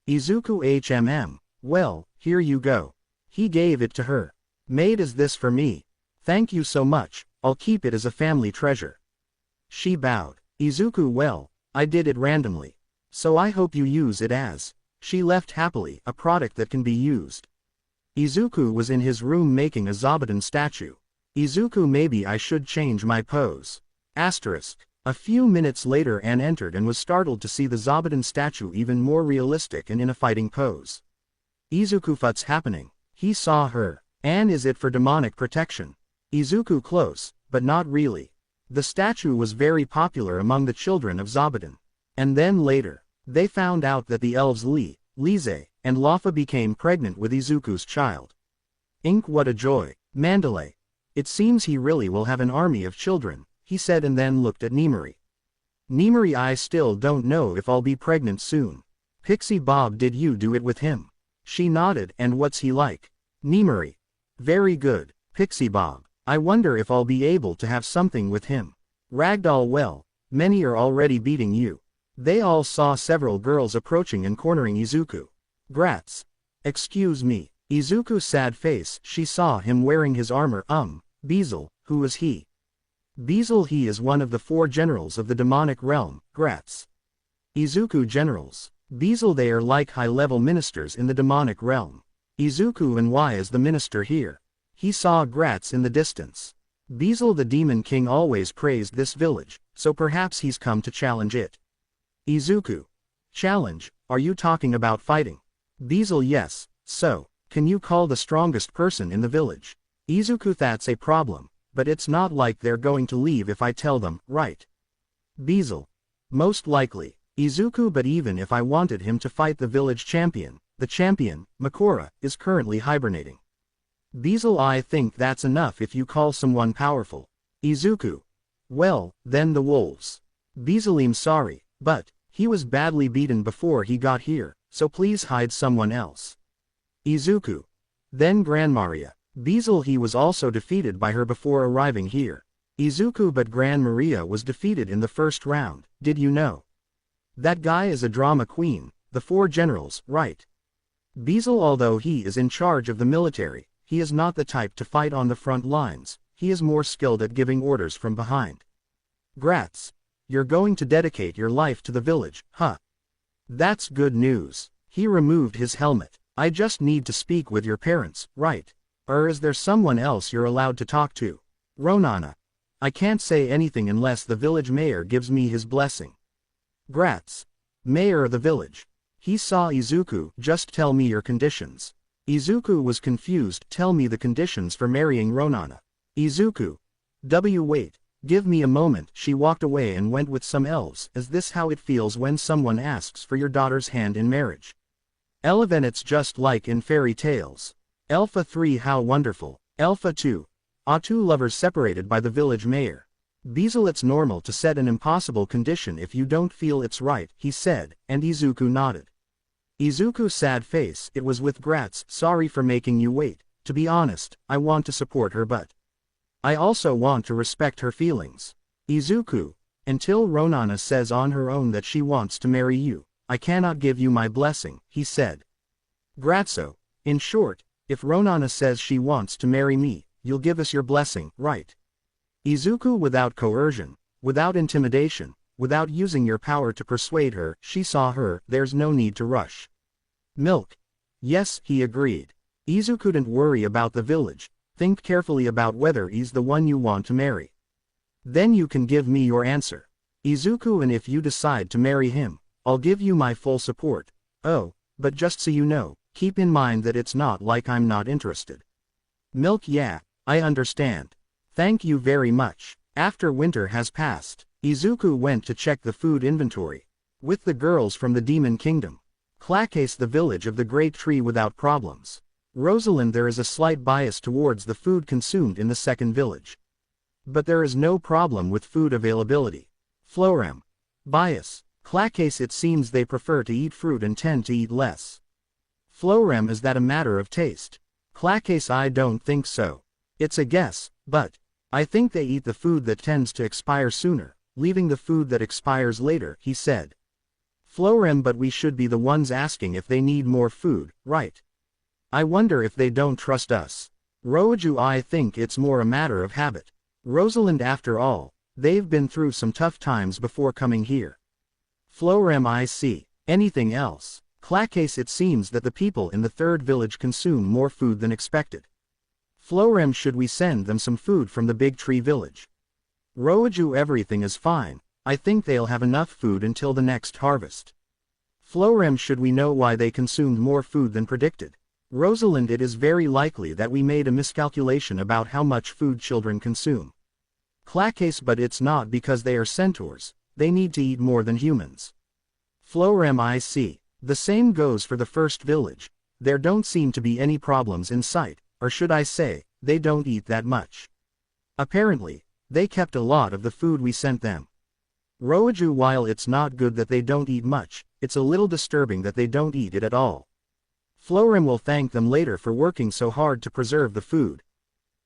Izuku. Well, here you go. He gave it to her. Maid. Is this for me? Thank you so much, I'll keep it as a family treasure. She bowed. Izuku. Well, I did it randomly. So I hope you use it as. She left happily, a product that can be used. Izuku was in his room making a Zabuton statue. Izuku. Maybe I should change my pose. Asterisk. A few minutes later Anne entered and was startled to see the Zabuton statue even more realistic and in a fighting pose. Izuku. What's happening? He saw her. Anne. Is it for demonic protection? Izuku. Close, but not really. The statue was very popular among the children of Zabuton. And then later, they found out that the elves Lise, and Lafa became pregnant with Izuku's child. What a joy. Mandalay. It seems he really will have an army of children, he said and then looked at Nimari. Nimari. I still don't know if I'll be pregnant soon. Pixie Bob. Did you do it with him? She nodded. And what's he like? Nimari. Very good, Pixie Bob. I wonder if I'll be able to have something with him. Ragdoll. Well, many are already beating you. They all saw several girls approaching and cornering Izuku. Grats. Excuse me. Izuku's sad face. She saw him wearing his armor. Beezle. Who is he? Beezle. He is one of the 4 generals of the demonic realm. Grats. Izuku. Generals. Beezle. They are like high-level ministers in the demonic realm. Izuku. And why is the minister here? He saw Gratz in the distance. Beezle. The demon king always praised this village, so perhaps he's come to challenge it. Izuku. Challenge? Are you talking about fighting? Beezle. Yes, so, can you call the strongest person in the village? Izuku. That's a problem, but it's not like they're going to leave if I tell them, right? Beezle. Most likely. Izuku. But even if I wanted him to fight the village champion, the champion, Makora, is currently hibernating. Beezle. I think that's enough if you call someone powerful. Izuku. Well, then the wolves. Beezle. I'm sorry, but he was badly beaten before he got here, so please hide someone else. Izuku. Then Gran Maria. Beezle. He was also defeated by her before arriving here. Izuku. But Gran Maria was defeated in the first round, did you know? That guy is a drama queen, the 4 generals, right? Beezle. Although he is in charge of the military, he is not the type to fight on the front lines, he is more skilled at giving orders from behind. Gratz. You're going to dedicate your life to the village, huh? That's good news. He removed his helmet. I just need to speak with your parents, right? Or is there someone else you're allowed to talk to? Ronana. I can't say anything unless the village mayor gives me his blessing. Gratz. Mayor of the village. He saw Izuku. Just tell me your conditions. Izuku was confused. Tell me the conditions for marrying Ronana. Izuku. Wait. Give me a moment. She walked away and went with some elves. Is this how it feels when someone asks for your daughter's hand in marriage? Eleven. It's just like in fairy tales. Alpha 3. How wonderful. Alpha 2. 2 lovers separated by the village mayor. Beezle. It's normal to set an impossible condition if you don't feel it's right, he said, and Izuku nodded. Izuku's sad face. It was with Gratz. Sorry for making you wait. To be honest, I want to support her, but I also want to respect her feelings. Izuku. Until Ronana says on her own that she wants to marry you, I cannot give you my blessing, he said. Gratzo. In short, if Ronana says she wants to marry me, you'll give us your blessing, right? Izuku without coercion, without intimidation, without using your power to persuade her, she saw her, there's no need to rush. Milk. Yes, he agreed. Izuku didn't worry about the village, think carefully about whether he's the one you want to marry. Then you can give me your answer. Izuku, and if you decide to marry him, I'll give you my full support. Oh, but just so you know, keep in mind that it's not like I'm not interested. Milk. Yeah, I understand. Thank you very much. After winter has passed, Izuku went to check the food inventory. With the girls from the Demon Kingdom. Clacase the village of the Great Tree without problems. Rosalind, there is a slight bias towards the food consumed in the second village. But there is no problem with food availability. Florem. Bias. Clacase, it seems they prefer to eat fruit and tend to eat less. Florem, is that a matter of taste? Clacase, I don't think so. It's a guess, but I think they eat the food that tends to expire sooner, leaving the food that expires later, he said. Florem, but we should be the ones asking if they need more food, right? I wonder if they don't trust us. Roju, I think it's more a matter of habit. Rosalind, after all, they've been through some tough times before coming here. Florem, I see. Anything else? Clacase, it seems that the people in the third village consume more food than expected. Florem, should we send them some food from the Big Tree village? Roju, everything is fine. I think they'll have enough food until the next harvest. Florem, should we know why they consumed more food than predicted? Rosalind, it is very likely that we made a miscalculation about how much food children consume. Clacase, but it's not because they are centaurs, they need to eat more than humans. Florem, I see. The same goes for the first village. There don't seem to be any problems in sight, or should I say, they don't eat that much. Apparently, they kept a lot of the food we sent them. Roju, while it's not good that they don't eat much, it's a little disturbing that they don't eat it at all. Florem will thank them later for working so hard to preserve the food.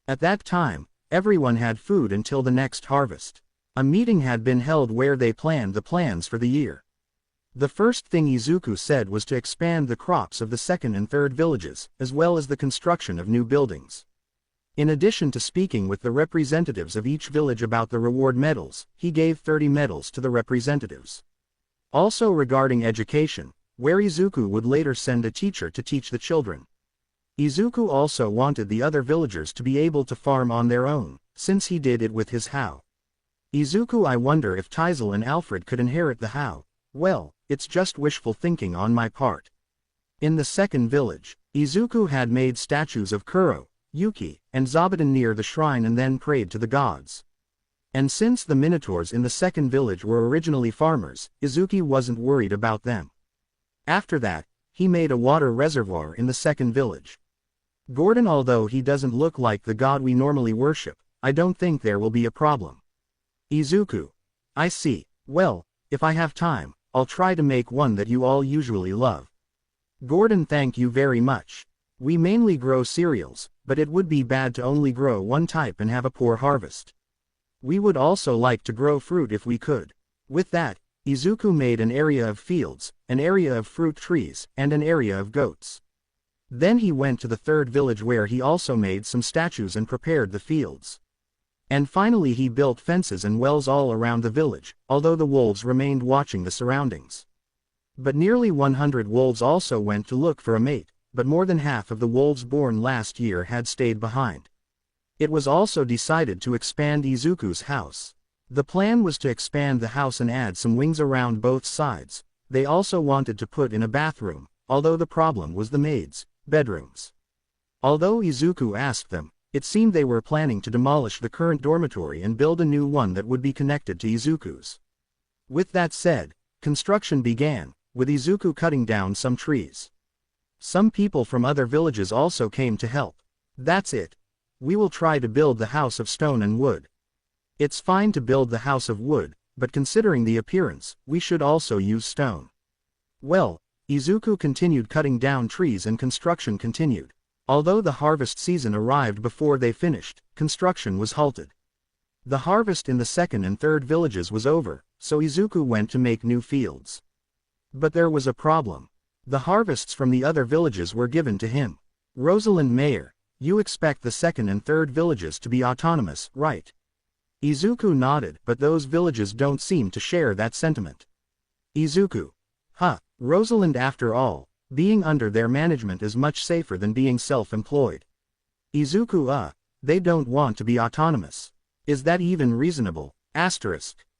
At that time, everyone had food until the next harvest. A meeting had been held where they planned the plans for the year. The first thing Izuku said was to expand the crops of the second and third villages, as well as the construction of new buildings. In addition to speaking with the representatives of each village about the reward medals, he gave 30 medals to the representatives. Also regarding education, where Izuku would later send a teacher to teach the children. Izuku also wanted the other villagers to be able to farm on their own, since he did it with his How. Izuku, I wonder if Teisel and Alfred could inherit the How. Well, it's just wishful thinking on my part. In the second village, Izuku had made statues of Kuro, Yuki, and Zabuton near the shrine and then prayed to the gods. And since the Minotaurs in the second village were originally farmers, Izuku wasn't worried about them. After that, he made a water reservoir in the second village. Gordon, although he doesn't look like the god we normally worship, I don't think there will be a problem. Izuku. I see. Well, if I have time, I'll try to make one that you all usually love. Gordon, thank you very much. We mainly grow cereals, but it would be bad to only grow one type and have a poor harvest. We would also like to grow fruit if we could. With that, Izuku made an area of fields, an area of fruit trees, and an area of goats. Then he went to the third village where he also made some statues and prepared the fields. And finally he built fences and wells all around the village, although the wolves remained watching the surroundings. But nearly 100 wolves also went to look for a mate, but more than half of the wolves born last year had stayed behind. It was also decided to expand Izuku's house. The plan was to expand the house and add some wings around both sides. They also wanted to put in a bathroom, although the problem was the maids' bedrooms. Although Izuku asked them, it seemed they were planning to demolish the current dormitory and build a new one that would be connected to Izuku's. With that said, construction began, with Izuku cutting down some trees. Some people from other villages also came to help. That's it. We will try to build the house of stone and wood. It's fine to build the house of wood, but considering the appearance, we should also use stone. Well, Izuku continued cutting down trees and construction continued. Although the harvest season arrived before they finished, construction was halted. The harvest in the second and third villages was over, so Izuku went to make new fields. But there was a problem. The harvests from the other villages were given to him. Rosalind Mayer. You expect the second and third villages to be autonomous, right? Izuku nodded, but those villages don't seem to share that sentiment. Izuku. Rosalind after all, being under their management is much safer than being self-employed. Izuku they don't want to be autonomous. Is that even reasonable?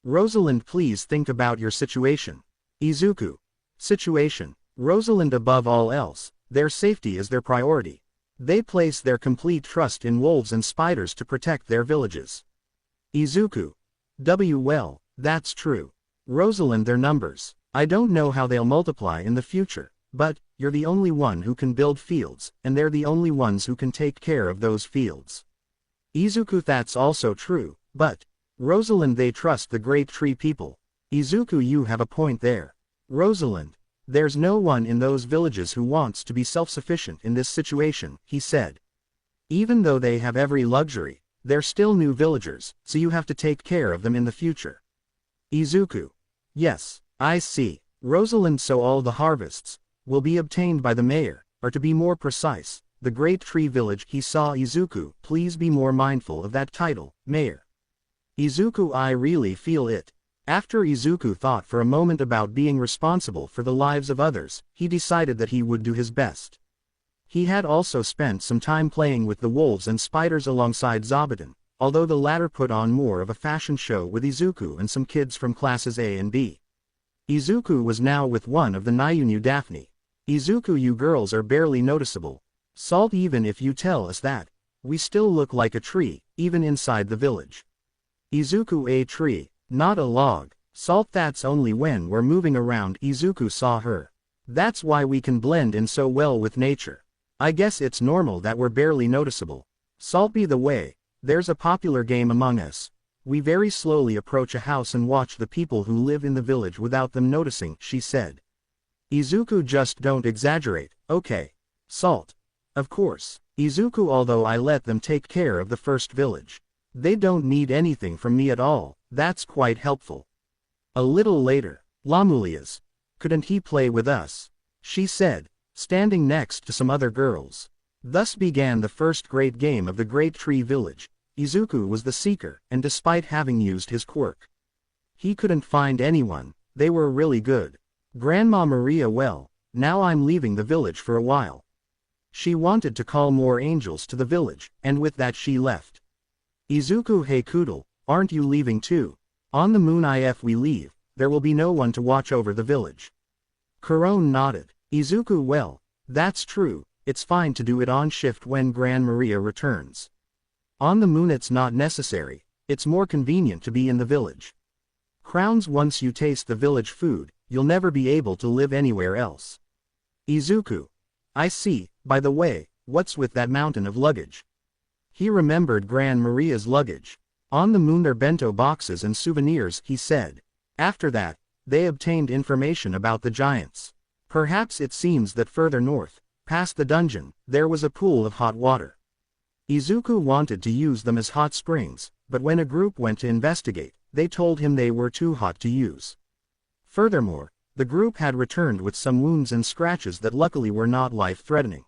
Rosalind, please think about your situation. Izuku. Situation. Rosalind, above all else, their safety is their priority. They place their complete trust in wolves and spiders to protect their villages. Izuku. Well, that's true. Rosalind, their numbers. I don't know how they'll multiply in the future, but you're the only one who can build fields, and they're the only ones who can take care of those fields. Izuku, that's also true, but Rosalind, they trust the great tree people. Izuku, you have a point there. Rosalind. There's no one in those villages who wants to be self-sufficient in this situation, he said. Even though they have every luxury, they're still new villagers, so you have to take care of them in the future. Izuku. Yes, I see. Rosalind, so all the harvests will be obtained by the mayor, or to be more precise, the Great Tree Village. He saw Izuku. Please be more mindful of that title, mayor. Izuku, I really feel it. After Izuku thought for a moment about being responsible for the lives of others, he decided that he would do his best. He had also spent some time playing with the wolves and spiders alongside Zabuton, although the latter put on more of a fashion show with Izuku and some kids from classes A and B. Izuku was now with one of the Nyunu Daphne. Izuku, you girls are barely noticeable. Salt, even if you tell us that, we still look like a tree, even inside the village. Izuku, a tree, not a log. Salt, that's only when we're moving around. Izuku saw her. That's why we can blend in so well with nature. I guess it's normal that we're barely noticeable. Salt, by the way, there's a popular game among us. We very slowly approach a house and watch the people who live in the village without them noticing, she said. Izuku, just don't exaggerate, okay? Salt. Of course. Izuku, although I let them take care of the first village. They don't need anything from me at all. That's quite helpful. A little later, Lamulias. Couldn't he play with us? She said, standing next to some other girls. Thus began the first great game of the Great Tree Village. Izuku was the seeker, and despite having used his quirk, he couldn't find anyone. They were really good. Grandma Maria, well, now I'm leaving the village for a while. She wanted to call more angels to the village, and with that she left. Izuku, hey Koodle, aren't you leaving too? On the moon, if we leave, there will be no one to watch over the village. Kuron nodded. Izuku, well, that's true, it's fine to do it on shift when Gran Maria returns. On the moon it's not necessary, it's more convenient to be in the village. Crowns, once you taste the village food, you'll never be able to live anywhere else. Izuku. I see, by the way, what's with that mountain of luggage? He remembered Gran Maria's luggage. On the moon, their bento boxes and souvenirs, he said. After that, they obtained information about the giants. Perhaps it seems that further north, past the dungeon, there was a pool of hot water. Izuku wanted to use them as hot springs, but when a group went to investigate, they told him they were too hot to use. Furthermore, the group had returned with some wounds and scratches that luckily were not life-threatening.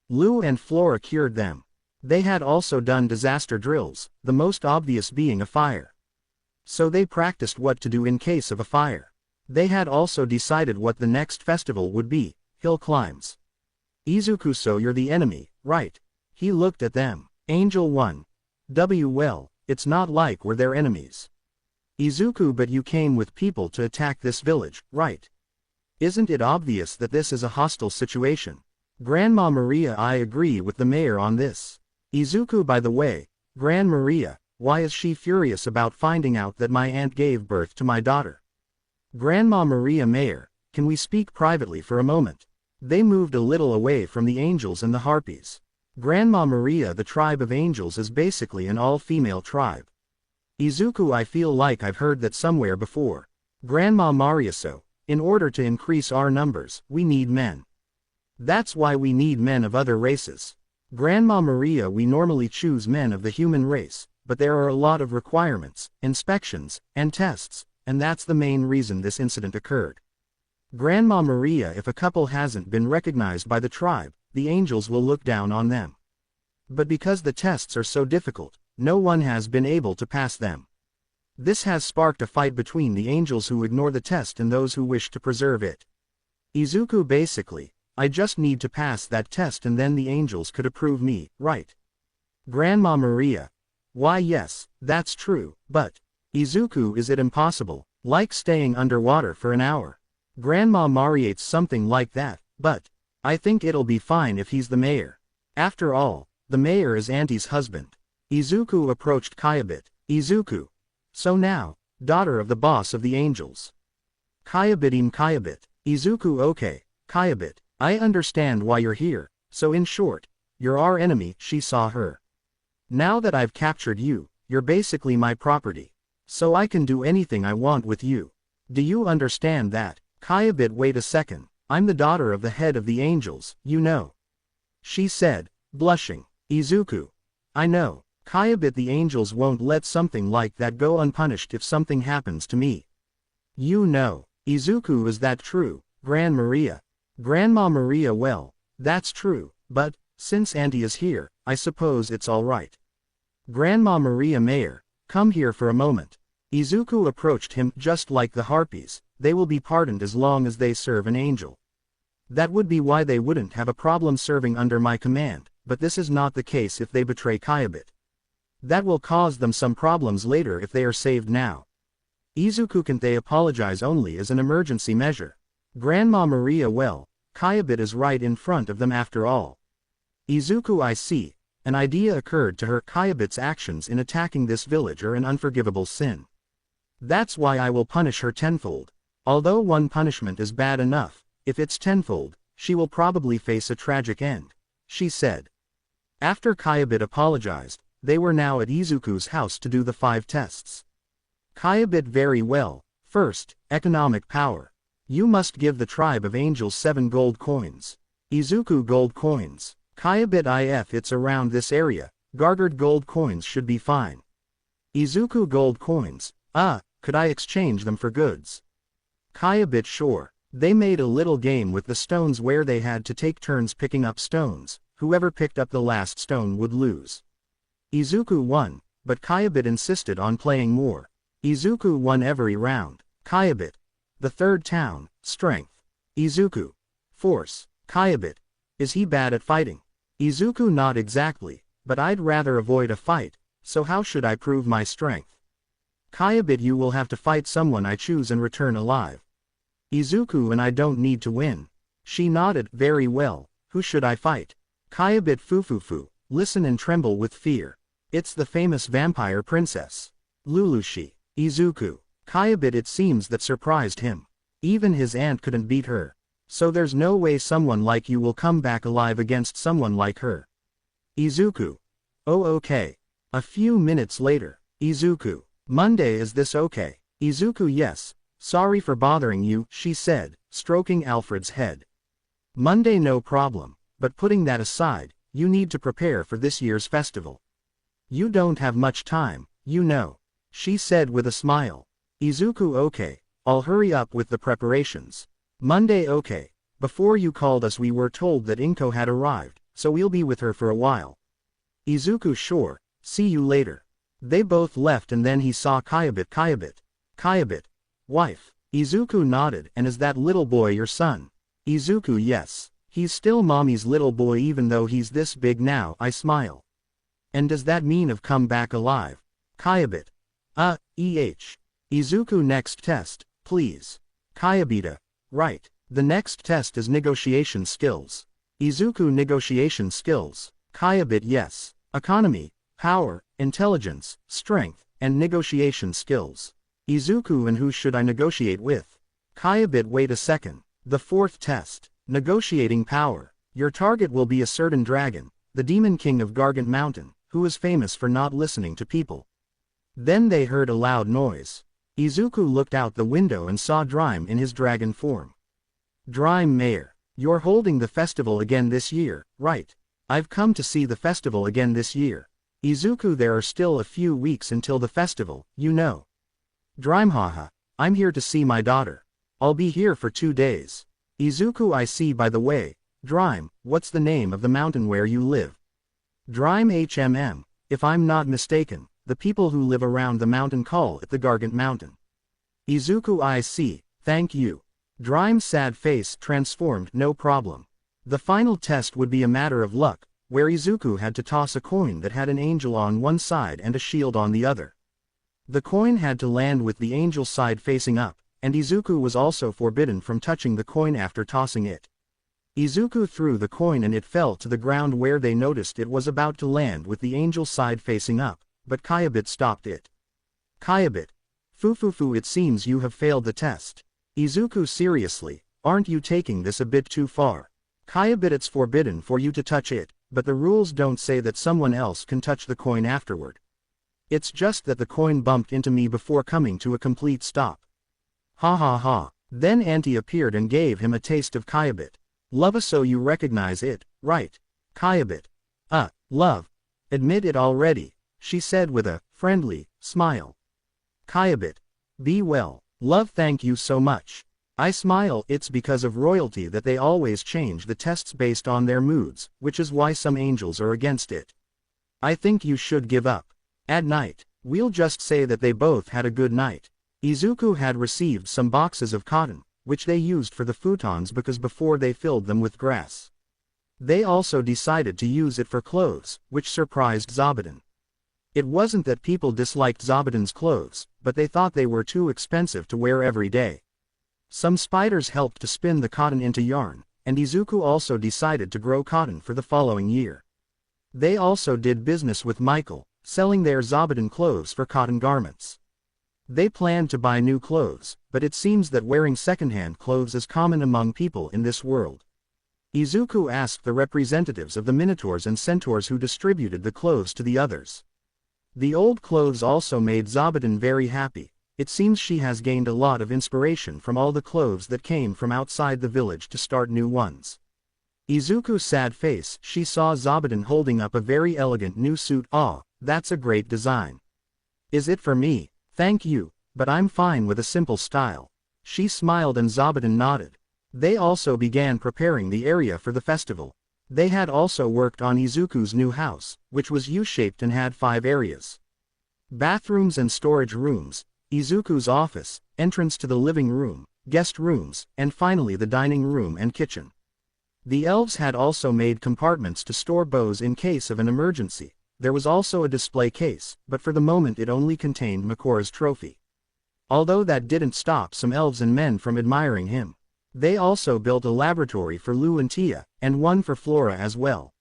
Lou and Flora cured them. They had also done disaster drills, the most obvious being a fire. So they practiced what to do in case of a fire. They had also decided what the next festival would be, hill climbs. Izuku, so you're the enemy, right? He looked at them. Angel 1. Well, it's not like we're their enemies. Izuku, but you came with people to attack this village, right? Isn't it obvious that this is a hostile situation? Grandma Maria, I agree with the mayor on this. Izuku, by the way, Gran Maria, why is she furious about finding out that my aunt gave birth to my daughter? Grandma Maria, mayor, can we speak privately for a moment? They moved a little away from the angels and the harpies. Grandma Maria, the tribe of angels is basically an all-female tribe. Izuku, I feel like I've heard that somewhere before. Grandma Maria, so, in order to increase our numbers, we need men. That's why we need men of other races. Grandma Maria, we normally choose men of the human race, but there are a lot of requirements, inspections, and tests, and that's the main reason this incident occurred. Grandma Maria, if a couple hasn't been recognized by the tribe, the angels will look down on them. But because the tests are so difficult, no one has been able to pass them. This has sparked a fight between the angels who ignore the test and those who wish to preserve it. Izuku basically, I just need to pass that test and then the angels could approve me, right? Grandma Maria. Why yes, that's true, but Izuku, is it impossible, like staying underwater for an hour? Grandma Mariates something like that, but I think it'll be fine if he's the mayor. After all, the mayor is Auntie's husband. Izuku approached Kyabit. Izuku. So now, daughter of the boss of the angels. Kyabit. Izuku okay, Kyabit, I understand why you're here, so in short, you're our enemy, she saw her. Now that I've captured you, you're basically my property. So I can do anything I want with you. Do you understand that? Kyabit wait a second, I'm the daughter of the head of the angels, you know. She said, blushing. Izuku. I know, Kyabit, the angels won't let something like that go unpunished if something happens to me. You know. Izuku, is that true, Grandma Maria? Well, that's true, but, since Auntie is here, I suppose it's alright. Grandma Maria Mayor, come here for a moment. Izuku approached him. Just like the harpies, they will be pardoned as long as they serve an angel. That would be why they wouldn't have a problem serving under my command, but this is not the case if they betray Kyabit. That will cause them some problems later if they are saved now. Izuku, can they apologize only as an emergency measure? Grandma Maria, well, Kyabit is right in front of them after all. Izuku, I see. An idea occurred to her. Kyabit's actions in attacking this village are an unforgivable sin. That's why I will punish her tenfold. Although one punishment is bad enough, if it's tenfold, she will probably face a tragic end, she said. After Kyabit apologized, they were now at Izuku's house to do the 5 tests. Kyabit, very well. First, economic power. You must give the tribe of angels 7 gold coins. Izuku, gold coins. Kyabit, if it's around this area, gargered gold coins should be fine. Izuku, gold coins. Could I exchange them for goods? Kyabit, sure. They made a little game with the stones where they had to take turns picking up stones. Whoever picked up the last stone would lose. Izuku won, but Kyabit insisted on playing more. Izuku won every round. Kyabit. The third town, strength. Izuku. Force. Kyabit. Is he bad at fighting? Izuku, not exactly, but I'd rather avoid a fight, so how should I prove my strength? Kyabit, you will have to fight someone I choose and return alive. Izuku, and I don't need to win. She nodded. Very well, who should I fight? Kyabit, Fufufu, listen and tremble with fear. It's the famous vampire princess. Lulushi. Izuku. Kyabit, it seems that surprised him. Even his aunt couldn't beat her. So there's no way someone like you will come back alive against someone like her. Izuku. Oh okay. A few minutes later. Izuku. Monday, is this okay? Izuku, yes. Sorry for bothering you, she said, stroking Alfred's head. Monday, no problem, but putting that aside, you need to prepare for this year's festival. You don't have much time, you know. She said with a smile. Izuku, okay, I'll hurry up with the preparations. Monday, okay. Before you called us we were told that Inko had arrived, so we'll be with her for a while. Izuku, sure, see you later. They both left and then he saw Kyabit. Kyabit. Wife. Izuku nodded. And is that little boy your son? Izuku, yes. He's still mommy's little boy even though he's this big now, I smile. And does that mean I've come back alive? Kyabit. Izuku, next test, please. Kyabita. Right. The next test is negotiation skills. Izuku, negotiation skills. Kyabit, yes. Economy, power, intelligence, strength, and negotiation skills. Izuku, and who should I negotiate with? Kyabit, wait a second. The 4th test. Negotiating power. Your target will be a certain dragon, the demon king of Gargant Mountain, who is famous for not listening to people. Then they heard a loud noise. Izuku looked out the window and saw Drime in his dragon form. Drime, Mayor. You're holding the festival again this year, right? I've come to see the festival again this year. Izuku, there are still a few weeks until the festival, you know. Drime, haha. I'm here to see my daughter. I'll be here for 2 days. Izuku, I see. By the way, Drime, what's the name of the mountain where you live? Drime HMM, if I'm not mistaken, the people who live around the mountain call it the Gargant Mountain. Izuku I see, thank you. Drime's sad face transformed no problem. The final test would be a matter of luck, where Izuku had to toss a coin that had an angel on one side and a shield on the other. The coin had to land with the angel side facing up, and Izuku was also forbidden from touching the coin after tossing it. Izuku threw the coin and it fell to the ground where they noticed it was about to land with the angel side facing up, but Kyabit stopped it. Kyabit. Fufufu, it seems you have failed the test. Izuku, seriously, aren't you taking this a bit too far? Kyabit, it's forbidden for you to touch it, but the rules don't say that someone else can touch the coin afterward. It's just that the coin bumped into me before coming to a complete stop. Ha ha ha. Then Auntie appeared and gave him a taste of Kyabit. Love, so you recognize it, right? Kyabit. Love. Admit it already, she said with a friendly smile. Kyabit. Be well. Love, thank you so much. I smile. It's because of royalty that they always change the tests based on their moods, which is why some angels are against it. I think you should give up. At night, we'll just say that they both had a good night. Izuku had received some boxes of cotton, which they used for the futons because before they filled them with grass. They also decided to use it for clothes, which surprised Zabuton. It wasn't that people disliked Zabuton's clothes, but they thought they were too expensive to wear every day. Some spiders helped to spin the cotton into yarn, and Izuku also decided to grow cotton for the following year. They also did business with Michael, selling their Zabuton clothes for cotton garments. They planned to buy new clothes, but it seems that wearing secondhand clothes is common among people in this world. Izuku asked the representatives of the Minotaurs and Centaurs who distributed the clothes to the others. The old clothes also made Zabuton very happy. It seems she has gained a lot of inspiration from all the clothes that came from outside the village to start new ones. Izuku's sad face, she saw Zabuton holding up a very elegant new suit. Ah, that's a great design. Is it for me? Thank you, but I'm fine with a simple style. She smiled and Zabuton nodded. They also began preparing the area for the festival. They had also worked on Izuku's new house, which was U-shaped and had 5 areas. Bathrooms and storage rooms, Izuku's office, entrance to the living room, guest rooms, and finally the dining room and kitchen. The elves had also made compartments to store bows in case of an emergency. There was also a display case, but for the moment it only contained Makora's trophy. Although that didn't stop some elves and men from admiring him. They also built a laboratory for Lu and Tia, and one for Flora as well.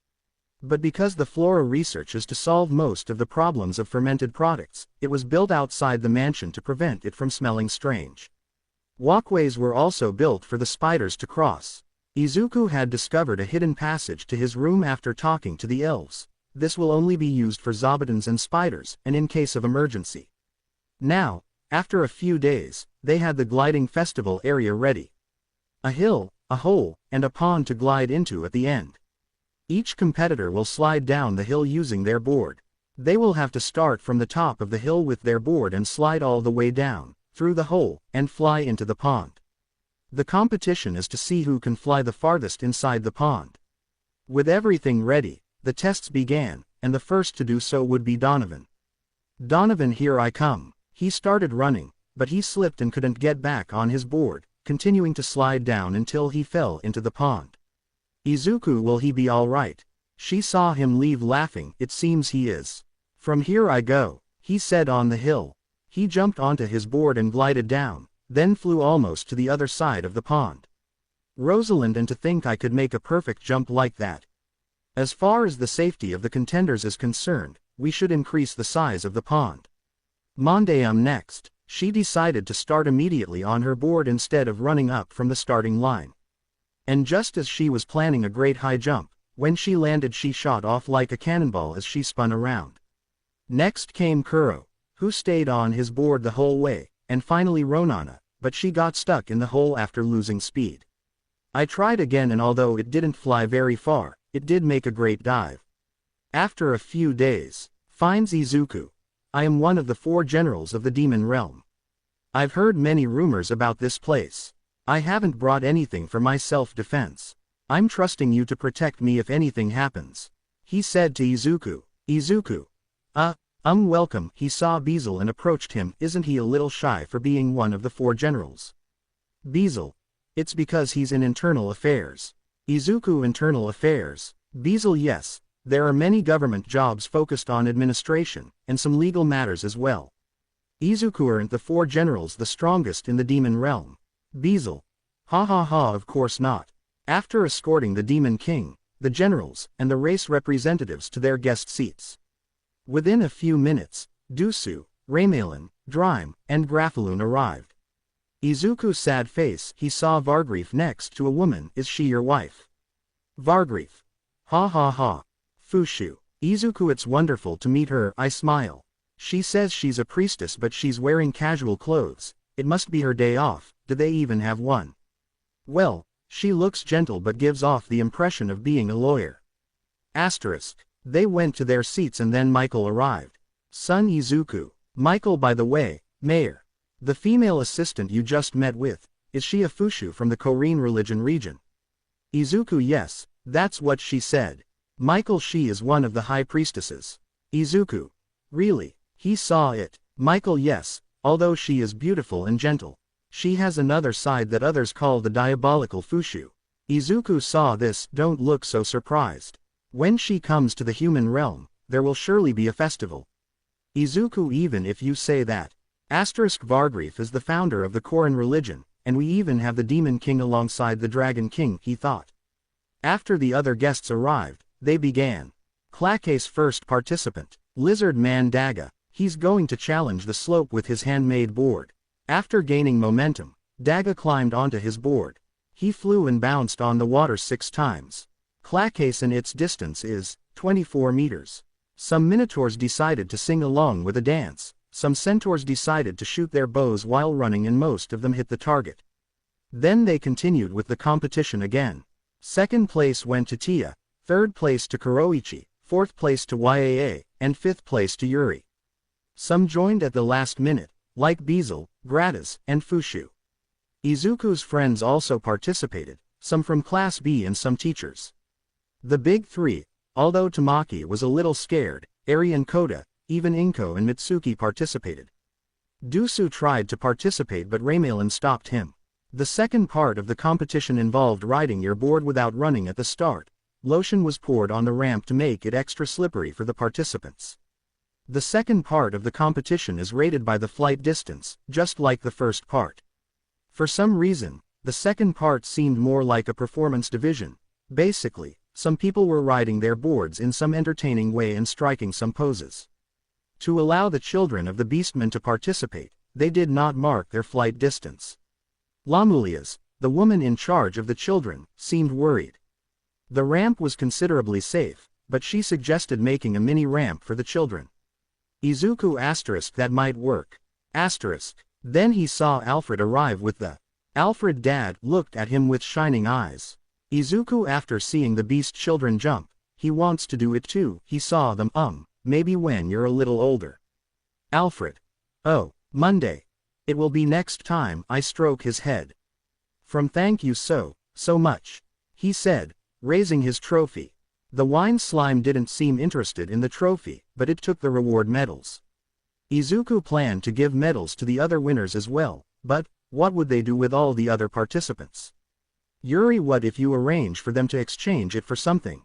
But because the Flora research is to solve most of the problems of fermented products, it was built outside the mansion to prevent it from smelling strange. Walkways were also built for the spiders to cross. Izuku had discovered a hidden passage to his room after talking to the elves. This will only be used for Zabutons and spiders, and in case of emergency. Now, after a few days, they had the gliding festival area ready. A hill, a hole, and a pond to glide into at the end. Each competitor will slide down the hill using their board. They will have to start from the top of the hill with their board and slide all the way down, through the hole, and fly into the pond. The competition is to see who can fly the farthest inside the pond. With everything ready, the tests began, and the first to do so would be Donovan. Donovan, here I come. He started running, but he slipped and couldn't get back on his board, continuing to slide down until he fell into the pond. Izuku, will he be alright? She saw him leave laughing. It seems he is. From here I go, he said on the hill. He jumped onto his board and glided down, then flew almost to the other side of the pond. Rosalind, and to think I could make a perfect jump like that. As far as the safety of the contenders is concerned, we should increase the size of the pond. Mondeum next. She decided to start immediately on her board instead of running up from the starting line. And just as she was planning a great high jump, when she landed she shot off like a cannonball as she spun around. Next came Kuro, who stayed on his board the whole way, and finally Ronana, but she got stuck in the hole after losing speed. I tried again, and although it didn't fly very far, it did make a great dive. After a few days, finds Izuku. I am one of the 4 generals of the demon realm. I've heard many rumors about this place. I haven't brought anything for my self-defense. I'm trusting you to protect me if anything happens. He said to Izuku. Izuku. Welcome. He saw Beezle and approached him. Isn't he a little shy for being one of the 4 generals? Beezle. It's because he's in internal affairs. Izuku. Internal affairs. Beezle. Yes, there are many government jobs focused on administration, and some legal matters as well. Izuku. Aren't the 4 generals the strongest in the demon realm? Beezle. Ha ha ha, of course not. After escorting the Demon King, the generals, and the race representatives to their guest seats. Within a few minutes, Dusu, Raymalin, Drime, and Grafaloon arrived. Izuku's sad face. He saw Vargrief next to a woman. Is she your wife? Vargrief. Ha ha ha. Fushu. Izuku. It's wonderful to meet her. I smile. She says she's a priestess but she's wearing casual clothes. It must be her day off. Do they even have one? Well, she looks gentle but gives off the impression of being a lawyer. Asterisk. They went to their seats and then Michael arrived. Son Izuku. Michael. By the way, Mayor. The female assistant you just met with, is she a Fushu from the Korean religion region? Izuku. Yes, that's what she said. Michael. She is one of the high priestesses. Izuku. Really? He saw it. Michael. Yes, although she is beautiful and gentle. She has another side that others call the diabolical Fushu. Izuku saw this. Don't look so surprised. When she comes to the human realm, there will surely be a festival. Izuku. Even if you say that. Asterisk. Vargrief is the founder of the Korean religion, and we even have the Demon King alongside the Dragon King, he thought. After the other guests arrived, they began. Claque's first participant, Lizard Man Daga. He's going to challenge the slope with his handmade board. After gaining momentum, Daga climbed onto his board. He flew and bounced on the water 6 times. Claque's and its distance is 24 meters. Some minotaurs decided to sing along with a dance. Some centaurs decided to shoot their bows while running and most of them hit the target. Then they continued with the competition again. Second place went to Tia, third place to Kuroichi, fourth place to Yaa, and fifth place to Yuri. Some joined at the last minute, like Beezle, Gratis, and Fushu. Izuku's friends also participated, some from Class B and some teachers. The big 3, although Tamaki was a little scared, Eri and Koda, even Inko and Mitsuki participated. Dusu tried to participate but Raymalin stopped him. The second part of the competition involved riding your board without running at the start. Lotion was poured on the ramp to make it extra slippery for the participants. The second part of the competition is rated by the flight distance, just like the first part. For some reason, the second part seemed more like a performance division. Basically, some people were riding their boards in some entertaining way and striking some poses. To allow the children of the Beastmen to participate, they did not mark their flight distance. Lamulias, the woman in charge of the children, seemed worried. The ramp was considerably safe, but she suggested making a mini ramp for the children. Izuku asterisk. That might work. Asterisk. Then he saw Alfred arrive with the Alfred. Dad looked at him with shining eyes. Izuku. After seeing the beast children jump, he wants to do it too. He saw them. Maybe when you're a little older. Alfred. Oh, Monday. It will be next time. I stroke his head. From thank you so much, he said, raising his trophy. The wine slime didn't seem interested in the trophy, but it took the reward medals. Izuku planned to give medals to the other winners as well, but what would they do with all the other participants? Yuri. What if you arrange for them to exchange it for something?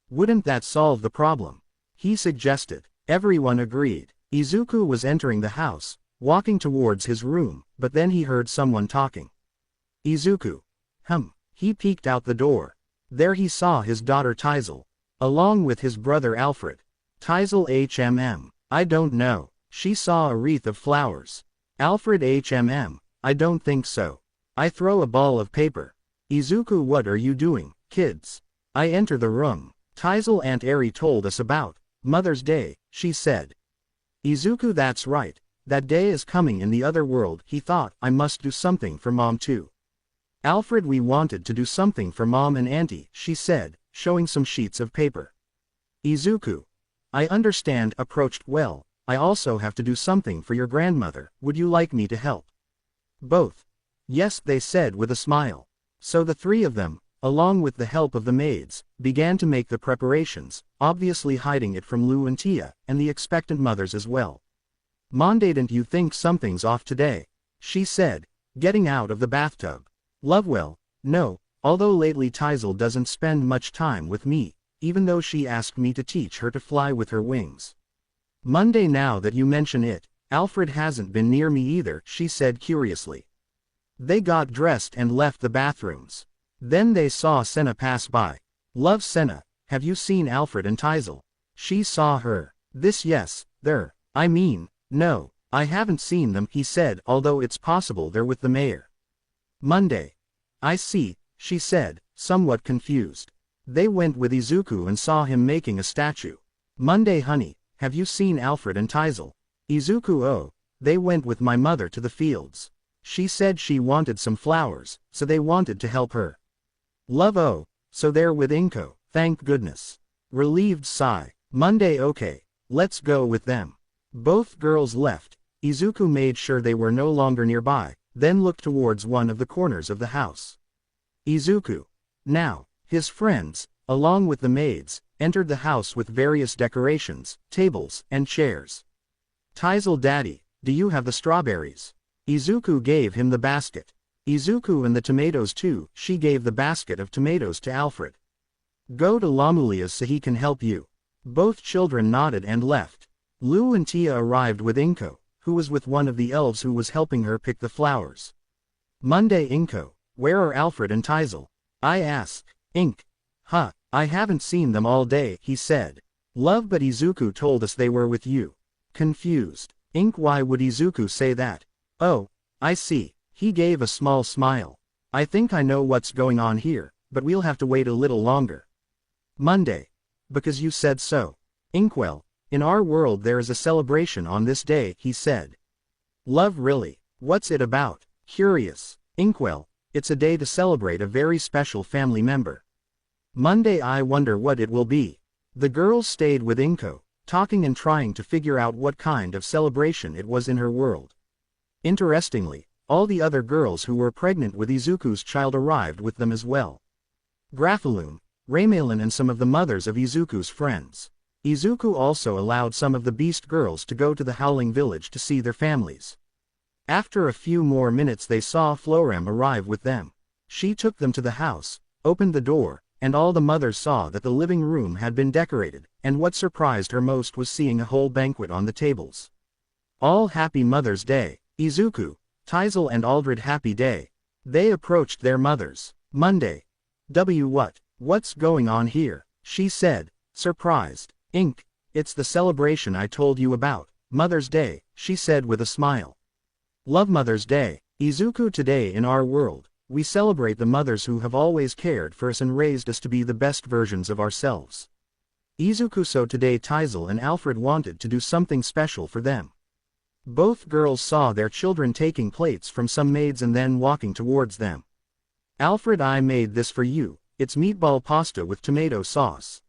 Wouldn't that solve the problem? He suggested. Everyone agreed. Izuku was entering the house, walking towards his room, but then he heard someone talking. Izuku. He peeked out the door. There he saw his daughter Teisel, along with his brother Alfred. Teisel. I don't know. She saw a wreath of flowers. Alfred. I don't think so. I throw a ball of paper. Izuku. What are you doing, kids? I enter the room. Teisel. Aunt Eri told us about Mother's Day, she said. Izuku. That's right. That day is coming in the other world. He thought, I must do something for Mom too. Alfred. We wanted to do something for Mom and Auntie, she said, showing some sheets of paper. Izuku. I understand. Approached. Well, I also have to do something for your grandmother. Would you like me to help? Both. Yes, they said with a smile. So the 3 of them, along with the help of the maids, began to make the preparations, obviously hiding it from Lu and Tia, and the expectant mothers as well. "Monday, don't you think something's off today?" she said, getting out of the bathtub. "Lovewell, no, although lately Teisel doesn't spend much time with me, even though she asked me to teach her to fly with her wings. Monday, now that you mention it, Alfred hasn't been near me either," she said curiously. They got dressed and left the bathrooms. Then they saw Senna pass by. "Love Senna, have you seen Alfred and Teisel?" She saw her. "This yes, they're, I mean, no, I haven't seen them," he said, although it's possible they're with the mayor. "Monday. I see," she said, somewhat confused. "They went with Izuku and saw him making a statue." "Monday, honey, have you seen Alfred and Teisel?" "Izuku, oh, they went with my mother to the fields. She said she wanted some flowers, so they wanted to help her." "Love, oh, so they're with Inko, thank goodness." Relieved sigh. "Monday, okay, let's go with them." Both girls left. Izuku made sure they were no longer nearby, then looked towards one of the corners of the house. Izuku. Now, his friends, along with the maids, entered the house with various decorations, tables, and chairs. "Teisel, daddy, do you have the strawberries?" Izuku gave him the basket. "Izuku, and the tomatoes too." She gave the basket of tomatoes to Alfred. "Go to Lamulia's so he can help you." Both children nodded and left. Lu and Tia arrived with Inko, who was with one of the elves who was helping her pick the flowers. "Monday, Inko, where are Alfred and Teisel?" I asked. "Ink. Huh, I haven't seen them all day," he said. "Love, but Izuku told us they were with you." Confused. "Ink, why would Izuku say that?" "Oh, I see." He gave a small smile. "I think I know what's going on here, but we'll have to wait a little longer." Monday. "Because you said so." "Inkwell, in our world there is a celebration on this day," he said. "Love, really? What's it about?" Curious. "Inkwell, it's a day to celebrate a very special family member." Monday, "I wonder what it will be." The girls stayed with Inko, talking and trying to figure out what kind of celebration it was in her world. Interestingly, all the other girls who were pregnant with Izuku's child arrived with them as well. Grafaloon, Raymalin, and some of the mothers of Izuku's friends. Izuku also allowed some of the beast girls to go to the Howling Village to see their families. After a few more minutes they saw Florem arrive with them. She took them to the house, opened the door, and all the mothers saw that the living room had been decorated, and what surprised her most was seeing a whole banquet on the tables. All happy Mother's Day. Izuku, Teisel, and Aldred, happy day. They approached their mothers. Monday. What's going on here?" she said, surprised. "Ink, it's the celebration I told you about, Mother's Day," she said with a smile. "Love, Mother's Day. Izuku, today in our world, we celebrate the mothers who have always cared for us and raised us to be the best versions of ourselves. Izuku, so today Teisel and Alfred wanted to do something special for them." Both girls saw their children taking plates from some maids and then walking towards them. "Alfred, I made this for you, it's meatball pasta with tomato sauce."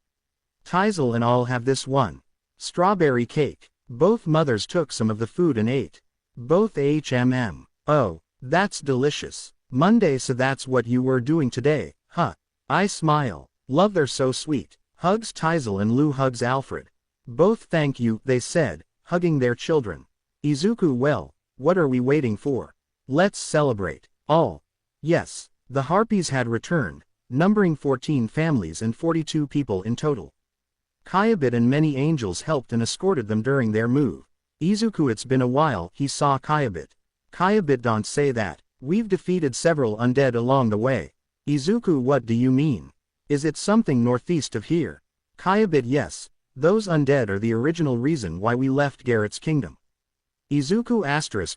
"Teisel, and I'll have this one. Strawberry cake." Both mothers took some of the food and ate. Both "Oh, that's delicious." Monday, "So that's what you were doing today, huh?" I smile. "Love, they're so sweet." Hugs Teisel and Lu hugs Alfred. Both "Thank you," they said, hugging their children. Izuku, "Well, what are we waiting for? Let's celebrate." All. Yes, the Harpies had returned, numbering 14 families and 42 people in total. Kyabit and many angels helped and escorted them during their move. Izuku, it's been a while, he saw Kyabit. Kyabit, don't say that, we've defeated several undead along the way. Izuku, what do you mean? Is it something northeast of here? Kyabit, yes, those undead are the original reason why we left Garrett's kingdom. Izuku,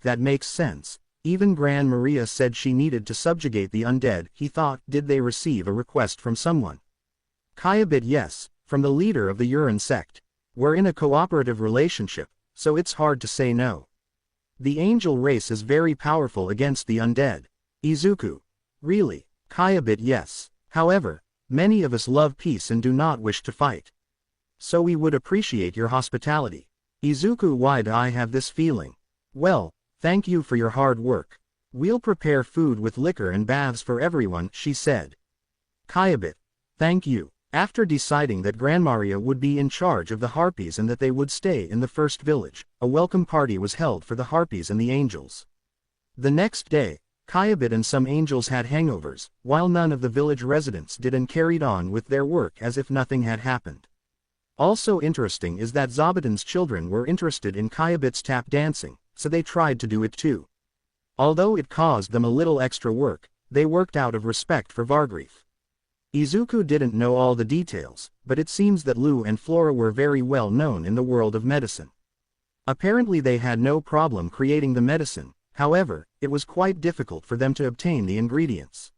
*, that makes sense. Even Gran Maria said she needed to subjugate the undead. He thought, did they receive a request from someone? Kyabit, yes, from the leader of the Urin sect. We're in a cooperative relationship, so it's hard to say no. The angel race is very powerful against the undead. Izuku. Really? Kyabit, yes. However, many of us love peace and do not wish to fight. So we would appreciate your hospitality. Izuku, why do I have this feeling? Well, thank you for your hard work. We'll prepare food with liquor and baths for everyone, she said. Kyabit. Thank you. After deciding that Grandmaria would be in charge of the Harpies and that they would stay in the first village, a welcome party was held for the Harpies and the Angels. The next day, Kyabit and some angels had hangovers, while none of the village residents did and carried on with their work as if nothing had happened. Also interesting is that Zabuton's children were interested in Kyabit's tap dancing, so they tried to do it too. Although it caused them a little extra work, they worked out of respect for Vargrief. Izuku didn't know all the details, but it seems that Lou and Flora were very well known in the world of medicine. Apparently they had no problem creating the medicine, however, it was quite difficult for them to obtain the ingredients.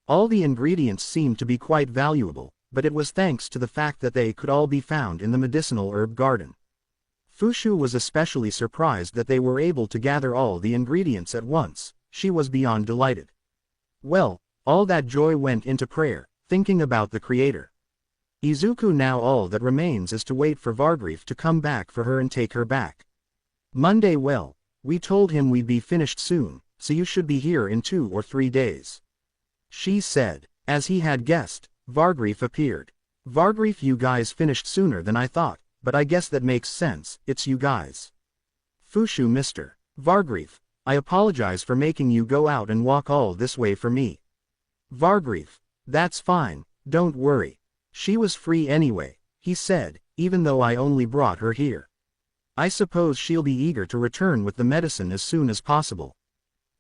All the ingredients seemed to be quite valuable, but it was thanks to the fact that they could all be found in the medicinal herb garden. Fushu was especially surprised that they were able to gather all the ingredients at once. She was beyond delighted. Well, all that joy went into prayer, thinking about the Creator. Izuku, now all that remains is to wait for Vargrief to come back for her and take her back. Monday. Well, we told him we'd be finished soon, so you should be here in 2 or 3 days. She said. As he had guessed, Vargrief appeared. Vargrief, you guys finished sooner than I thought, but I guess that makes sense, it's you guys. Fushu, Mr. Vargrief, I apologize for making you go out and walk all this way for me. Vargrief, that's fine, don't worry. She was free anyway, he said, even though I only brought her here. I suppose she'll be eager to return with the medicine as soon as possible.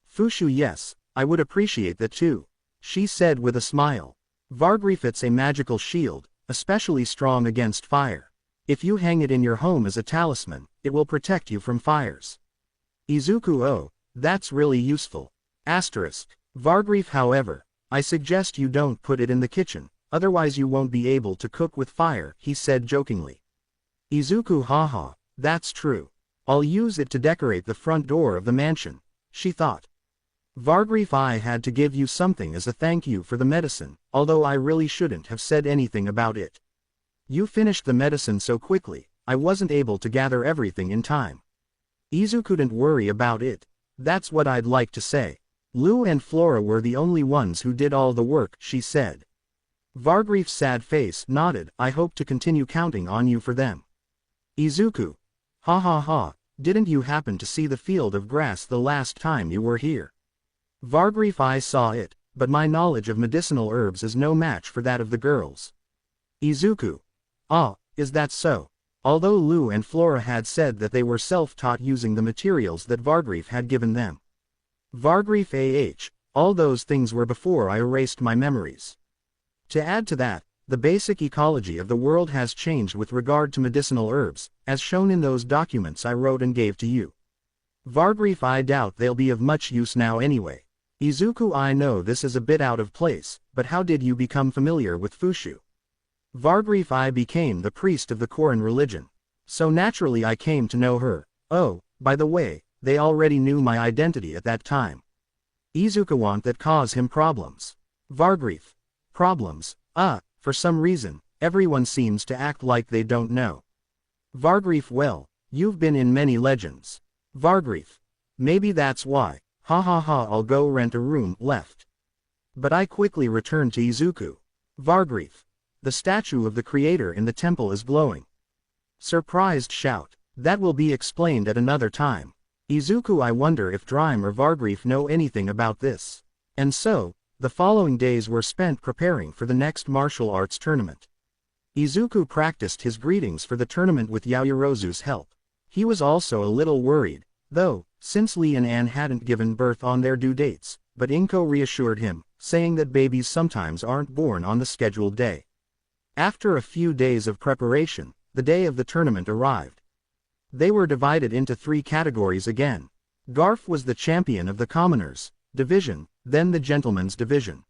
Fushu, yes, I would appreciate that too, she said with a smile. Vargrief, it's a magical shield, especially strong against fire. If you hang it in your home as a talisman, it will protect you from fires. Izuku, oh, that's really useful. Vargrief, however, I suggest you don't put it in the kitchen, otherwise you won't be able to cook with fire, he said jokingly. Izuku, haha, that's true. I'll use it to decorate the front door of the mansion, she thought. Vargrief, I had to give you something as a thank you for the medicine, although I really shouldn't have said anything about it. You finished the medicine so quickly, I wasn't able to gather everything in time. Izuku, didn't worry about it. That's what I'd like to say. Lou and Flora were the only ones who did all the work, she said. Vargrief's sad face nodded. I hope to continue counting on you for them. Izuku. Ha ha ha, didn't you happen to see the field of grass the last time you were here? Vargrief, I saw it, but my knowledge of medicinal herbs is no match for that of the girls. Izuku. Ah, is that so? Although Lou and Flora had said that they were self-taught using the materials that Vargrief had given them. Vargrief, all those things were before I erased my memories. To add to that, the basic ecology of the world has changed with regard to medicinal herbs, as shown in those documents I wrote and gave to you. Vargrief, I doubt they'll be of much use now anyway. Izuku, I know this is a bit out of place, but how did you become familiar with Fushu? Vargrief, I became the priest of the Koran religion. So naturally I came to know her. Oh, by the way, they already knew my identity at that time. Izuku, won't that cause him problems? Vargrief. Problems? For some reason, everyone seems to act like they don't know. Vargrief, well, you've been in many legends. Vargrief. Maybe that's why. Ha ha ha, I'll go rent a room, left. But I quickly returned to Izuku. Vargrief. The statue of the creator in the temple is glowing. Surprised shout. That will be explained at another time. Izuku, I wonder if Drime or Vargrief know anything about this. And so, the following days were spent preparing for the next martial arts tournament. Izuku practiced his greetings for the tournament with Yaoyorozu's help. He was also a little worried, though, since Lee and Anne hadn't given birth on their due dates, but Inko reassured him, saying that babies sometimes aren't born on the scheduled day. After a few days of preparation, the day of the tournament arrived. They were divided into 3 categories again. Garf was the champion of the Commoners division, then the Gentlemen's division.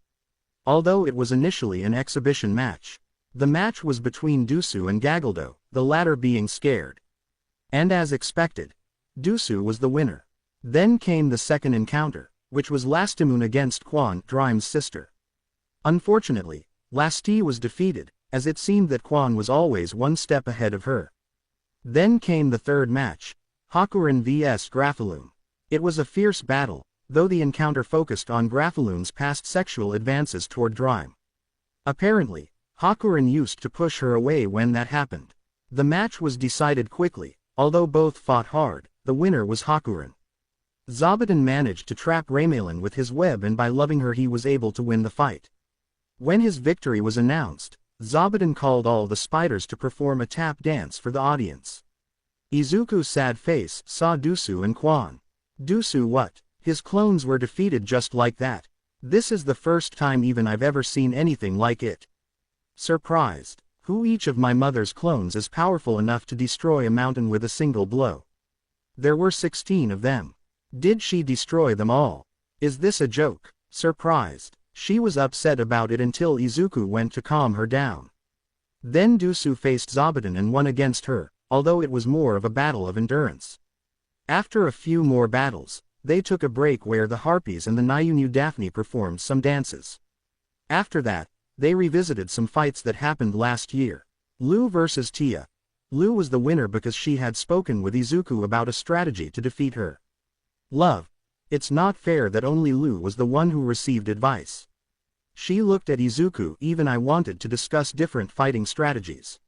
Although it was initially an exhibition match, the match was between Dusu and Gagaldo, the latter being scared. And as expected, Dusu was the winner. Then came the second encounter, which was Lastimun against Quan, Drime's sister. Unfortunately, Lasti was defeated, as it seemed that Quan was always one step ahead of her. Then came the third match, Hakurin vs Grafaloon. It was a fierce battle, though the encounter focused on Grafaloon's past sexual advances toward Drime. Apparently, Hakuren used to push her away when that happened. The match was decided quickly, although both fought hard, the winner was Hakuren. Zabuton managed to trap Raymalin with his web, and by loving her he was able to win the fight. When his victory was announced, Zabuton called all the spiders to perform a tap dance for the audience. Izuku's sad face saw Dusu and Quan. Dusu what? His clones were defeated just like that. This is the first time even I've ever seen anything like it. Surprised. Who each of my mother's clones is powerful enough to destroy a mountain with a single blow? There were 16 of them. Did she destroy them all? Is this a joke? Surprised. She was upset about it until Izuku went to calm her down. Then Dusu faced Zabuton and won against her, although it was more of a battle of endurance. After a few more battles, they took a break where the Harpies and the Nyunu Daphne performed some dances. After that, they revisited some fights that happened last year. Lu vs Tia. Lu was the winner because she had spoken with Izuku about a strategy to defeat her. Love. It's not fair that only Lu was the one who received advice. She looked at Izuku. Even I wanted to discuss different fighting strategies.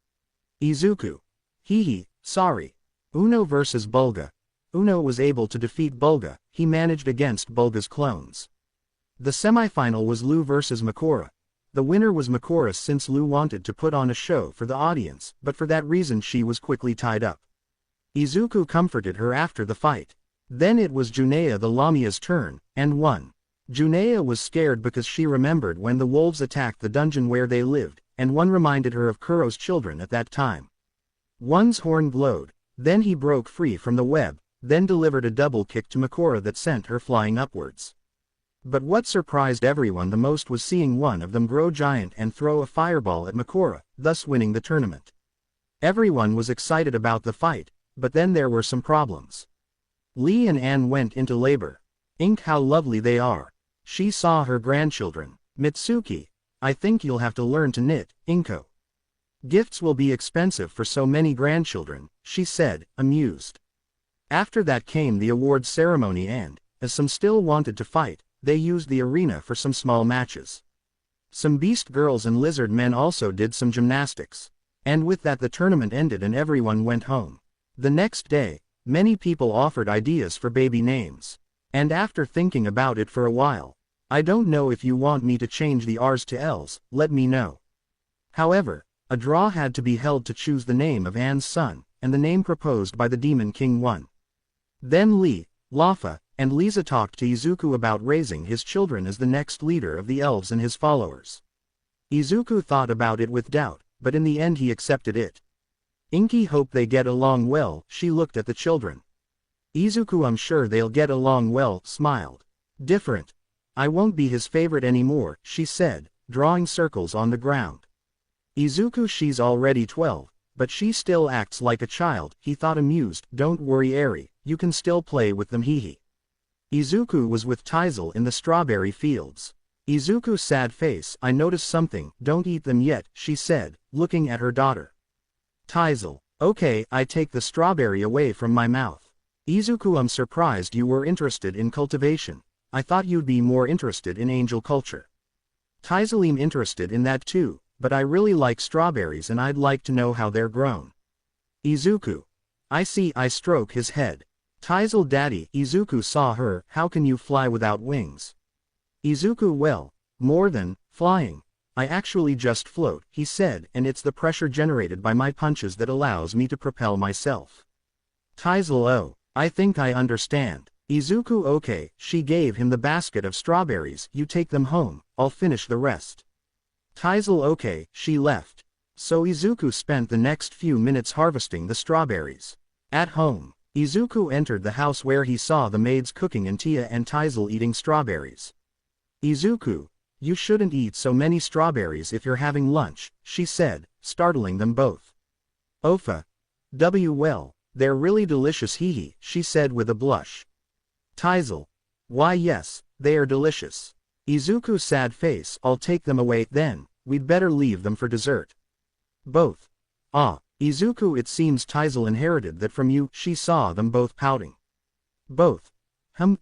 Izuku. Hehe, sorry. Uno vs Bulga. Uno was able to defeat Bulga, he managed against Bulga's clones. The semifinal was Lu vs Makora. The winner was Makora since Lu wanted to put on a show for the audience, but for that reason she was quickly tied up. Izuku comforted her after the fight. Then it was Junea the Lamia's turn, and won. Junea was scared because she remembered when the wolves attacked the dungeon where they lived, and one reminded her of Kuro's children at that time. One's horn glowed, then he broke free from the web, then delivered a double kick to Makora that sent her flying upwards. But what surprised everyone the most was seeing one of them grow giant and throw a fireball at Makora, thus winning the tournament. Everyone was excited about the fight, but then there were some problems. Lee and Anne went into labor. Ink, how lovely they are. She saw her grandchildren. Mitsuki, I think you'll have to learn to knit, Inko. Gifts will be expensive for so many grandchildren, she said, amused. After that came the awards ceremony and, as some still wanted to fight, they used the arena for some small matches. Some beast girls and lizard men also did some gymnastics. And with that the tournament ended and everyone went home. The next day, many people offered ideas for baby names. And after thinking about it for a while, I don't know if you want me to change the R's to L's, let me know. However, a draw had to be held to choose the name of Anne's son, and the name proposed by the Demon King won. Then Lee, Lafa, and Lisa talked to Izuku about raising his children as the next leader of the elves and his followers. Izuku thought about it with doubt, but in the end he accepted it. Inky hoped they get along well, she looked at the children. Izuku, I'm sure they'll get along well, smiled. Different. I won't be his favorite anymore, she said, drawing circles on the ground. Izuku, she's already 12, but she still acts like a child, he thought amused. Don't worry Eri, you can still play with them hehe. Izuku was with Taizel in the strawberry fields. Izuku's sad face, I noticed something, don't eat them yet, she said, looking at her daughter. Taizel, okay, I take the strawberry away from my mouth. Izuku, I'm surprised you were interested in cultivation. I thought you'd be more interested in angel culture. Taizel, I'm interested in that too, but I really like strawberries and I'd like to know how they're grown. Izuku. I see, I stroke his head. Taizel, daddy, Izuku saw her, how can you fly without wings? Izuku, well, more than flying. I actually just float, he said, and it's the pressure generated by my punches that allows me to propel myself. Taizel, oh, I think I understand. Izuku, okay, she gave him the basket of strawberries, you take them home, I'll finish the rest. Taizel, okay, she left. So Izuku spent the next few minutes harvesting the strawberries. At home, Izuku entered the house where he saw the maids cooking and Tia and Taizel eating strawberries. Izuku, you shouldn't eat so many strawberries if you're having lunch, she said, startling them both. Ofa. Well, they're really delicious hehe, she said with a blush. Taizel. Why yes, they are delicious. Izuku's sad face, I'll take them away, then, we'd better leave them for dessert. Both. Ah, Izuku, it seems Taizel inherited that from you, she saw them both pouting. Both.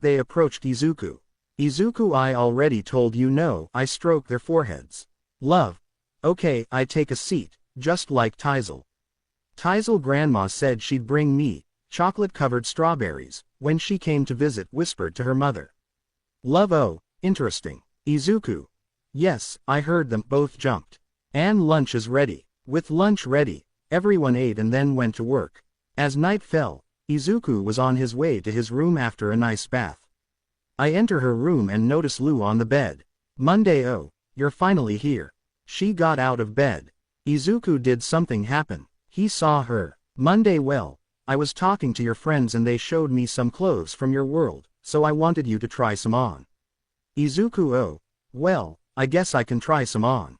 They approached Izuku. Izuku, I already told you no, I stroked their foreheads. Love, Okay, I take a seat, just like Teisel. Teisel grandma said she'd bring me chocolate-covered strawberries when she came to visit, whispered to her mother. Love, oh, interesting. Izuku. Yes, I heard them, both jumped. And lunch is ready. With lunch ready, everyone ate and then went to work. As night fell, Izuku was on his way to his room after a nice bath. I enter her room and notice Lu on the bed. Monday, oh, you're finally here. She got out of bed. Izuku, did something happen? He saw her. Monday, well, I was talking to your friends and they showed me some clothes from your world, so I wanted you to try some on. Izuku, oh, well, I guess I can try some on.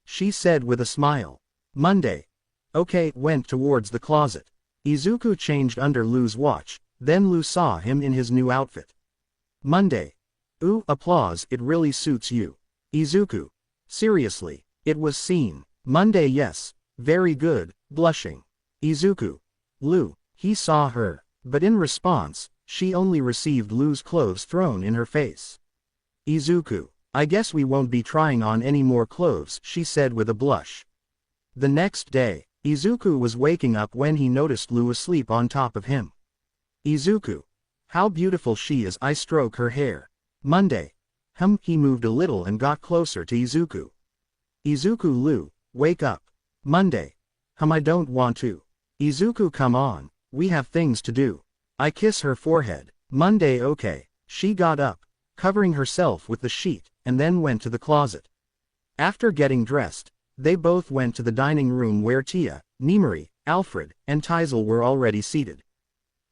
She said with a smile. Monday. Okay, went towards the closet. Izuku changed under Lu's watch, then Lu saw him in his new outfit. Monday. Ooh, applause, it really suits you. Izuku. Seriously, it was seen. Monday, yes, very good, blushing. Izuku. Lu. He saw her, but in response, she only received Lu's clothes thrown in her face. Izuku. I guess we won't be trying on any more clothes, she said with a blush. The next day, Izuku was waking up when he noticed Lu asleep on top of him. Izuku. How beautiful she is, I stroke her hair. Monday. He moved a little and got closer to Izuku. Izuku, Lu, wake up. Monday. I don't want to. Izuku, come on, we have things to do. I kiss her forehead. Monday, okay. She got up, covering herself with the sheet, and then went to the closet. After getting dressed, they both went to the dining room where Tia, Nimari, Alfred, and Teisel were already seated.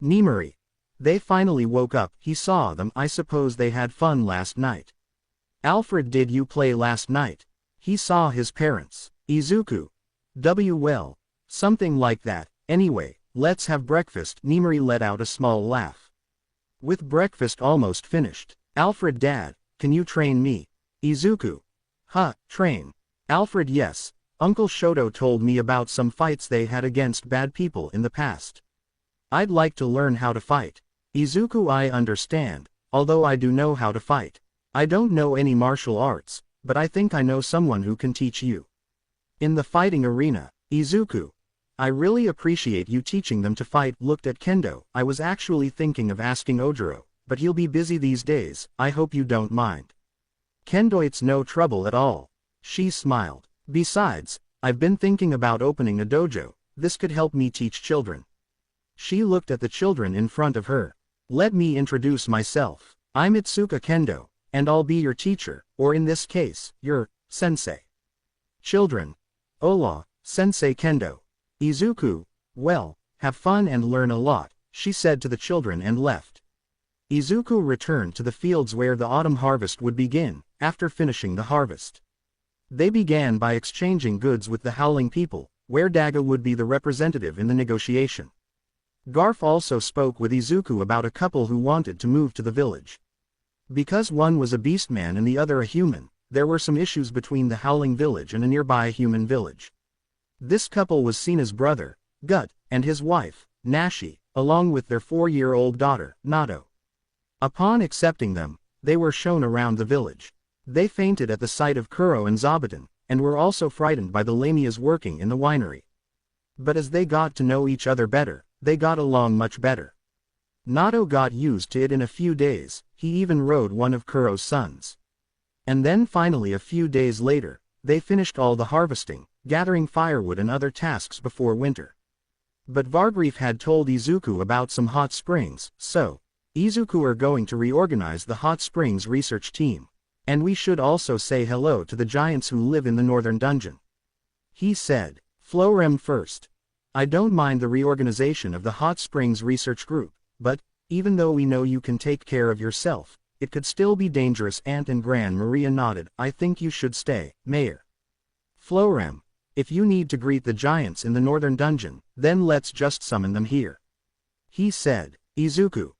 Nimari. They finally woke up, he saw them, I suppose they had fun last night. Alfred, did you play last night? He saw his parents. Izuku. Well, something like that, anyway, let's have breakfast. Nimari let out a small laugh. With breakfast almost finished, Alfred, Dad, can you train me? Izuku. Train. Alfred, yes, Uncle Shoto told me about some fights they had against bad people in the past. I'd like to learn how to fight. Izuku, I understand, although I do know how to fight. I don't know any martial arts, but I think I know someone who can teach you. In the fighting arena, Izuku. I really appreciate you teaching them to fight. Looked at Kendo. I was actually thinking of asking Ojiro, but he'll be busy these days, I hope you don't mind. Kendo, it's no trouble at all. She smiled. Besides, I've been thinking about opening a dojo, this could help me teach children. She looked at the children in front of her. Let me introduce myself. I'm Itsuka Kendo, and I'll be your teacher, or in this case, your sensei. Children. Hola, Sensei Kendo. Izuku. Well, have fun and learn a lot, she said to the children and left. Izuku returned to the fields where the autumn harvest would begin, after finishing the harvest. They began by exchanging goods with the Howling people, where Daga would be the representative in the negotiation. Garf also spoke with Izuku about a couple who wanted to move to the village. Because one was a beastman and the other a human, there were some issues between the Howling village and a nearby human village. This couple was seen as brother, Gut, and his wife, Nashi, along with their 4-year-old daughter, Nato. Upon accepting them, they were shown around the village. They fainted at the sight of Kuro and Zabuton, and were also frightened by the lamias working in the winery. But as they got to know each other better, they got along much better. Nato got used to it in a few days, he even rode one of Kuro's sons. And then finally a few days later, they finished all the harvesting, gathering firewood and other tasks before winter. But Vargrief had told Izuku about some hot springs, so, Izuku are going to reorganize the hot springs research team. And we should also say hello to the giants who live in the northern dungeon. He said. Florem first. I don't mind the reorganization of the Hot Springs Research Group, but, even though we know you can take care of yourself, it could still be dangerous. Aunt and Gran Maria nodded. I think you should stay, Mayor. Florem. If you need to greet the giants in the northern dungeon, then let's just summon them here. He said. Izuku.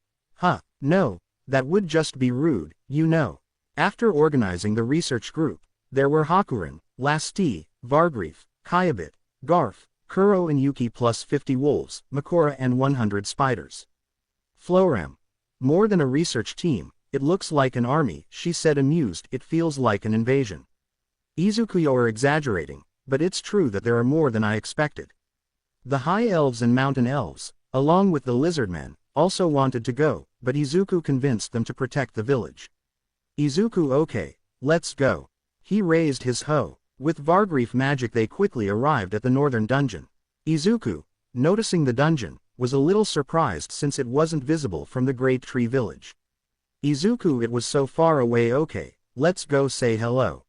No, that would just be rude, you know. After organizing the research group, there were Hakuren, Lasti, Vargrief, Kyabit, Garf, Kuro and Yuki plus 50 wolves, Makora and 100 spiders. Florem. More than a research team, it looks like an army, she said amused. It feels like an invasion. Izuku, you're exaggerating, but it's true that there are more than I expected. The high elves and mountain elves, along with the lizard men, also wanted to go, but Izuku convinced them to protect the village. Izuku, okay, let's go. He raised his hoe. With Vargrief magic they quickly arrived at the northern dungeon. Izuku, noticing the dungeon, was a little surprised since it wasn't visible from the Great Tree Village. Izuku, it was so far away. Okay, let's go say hello.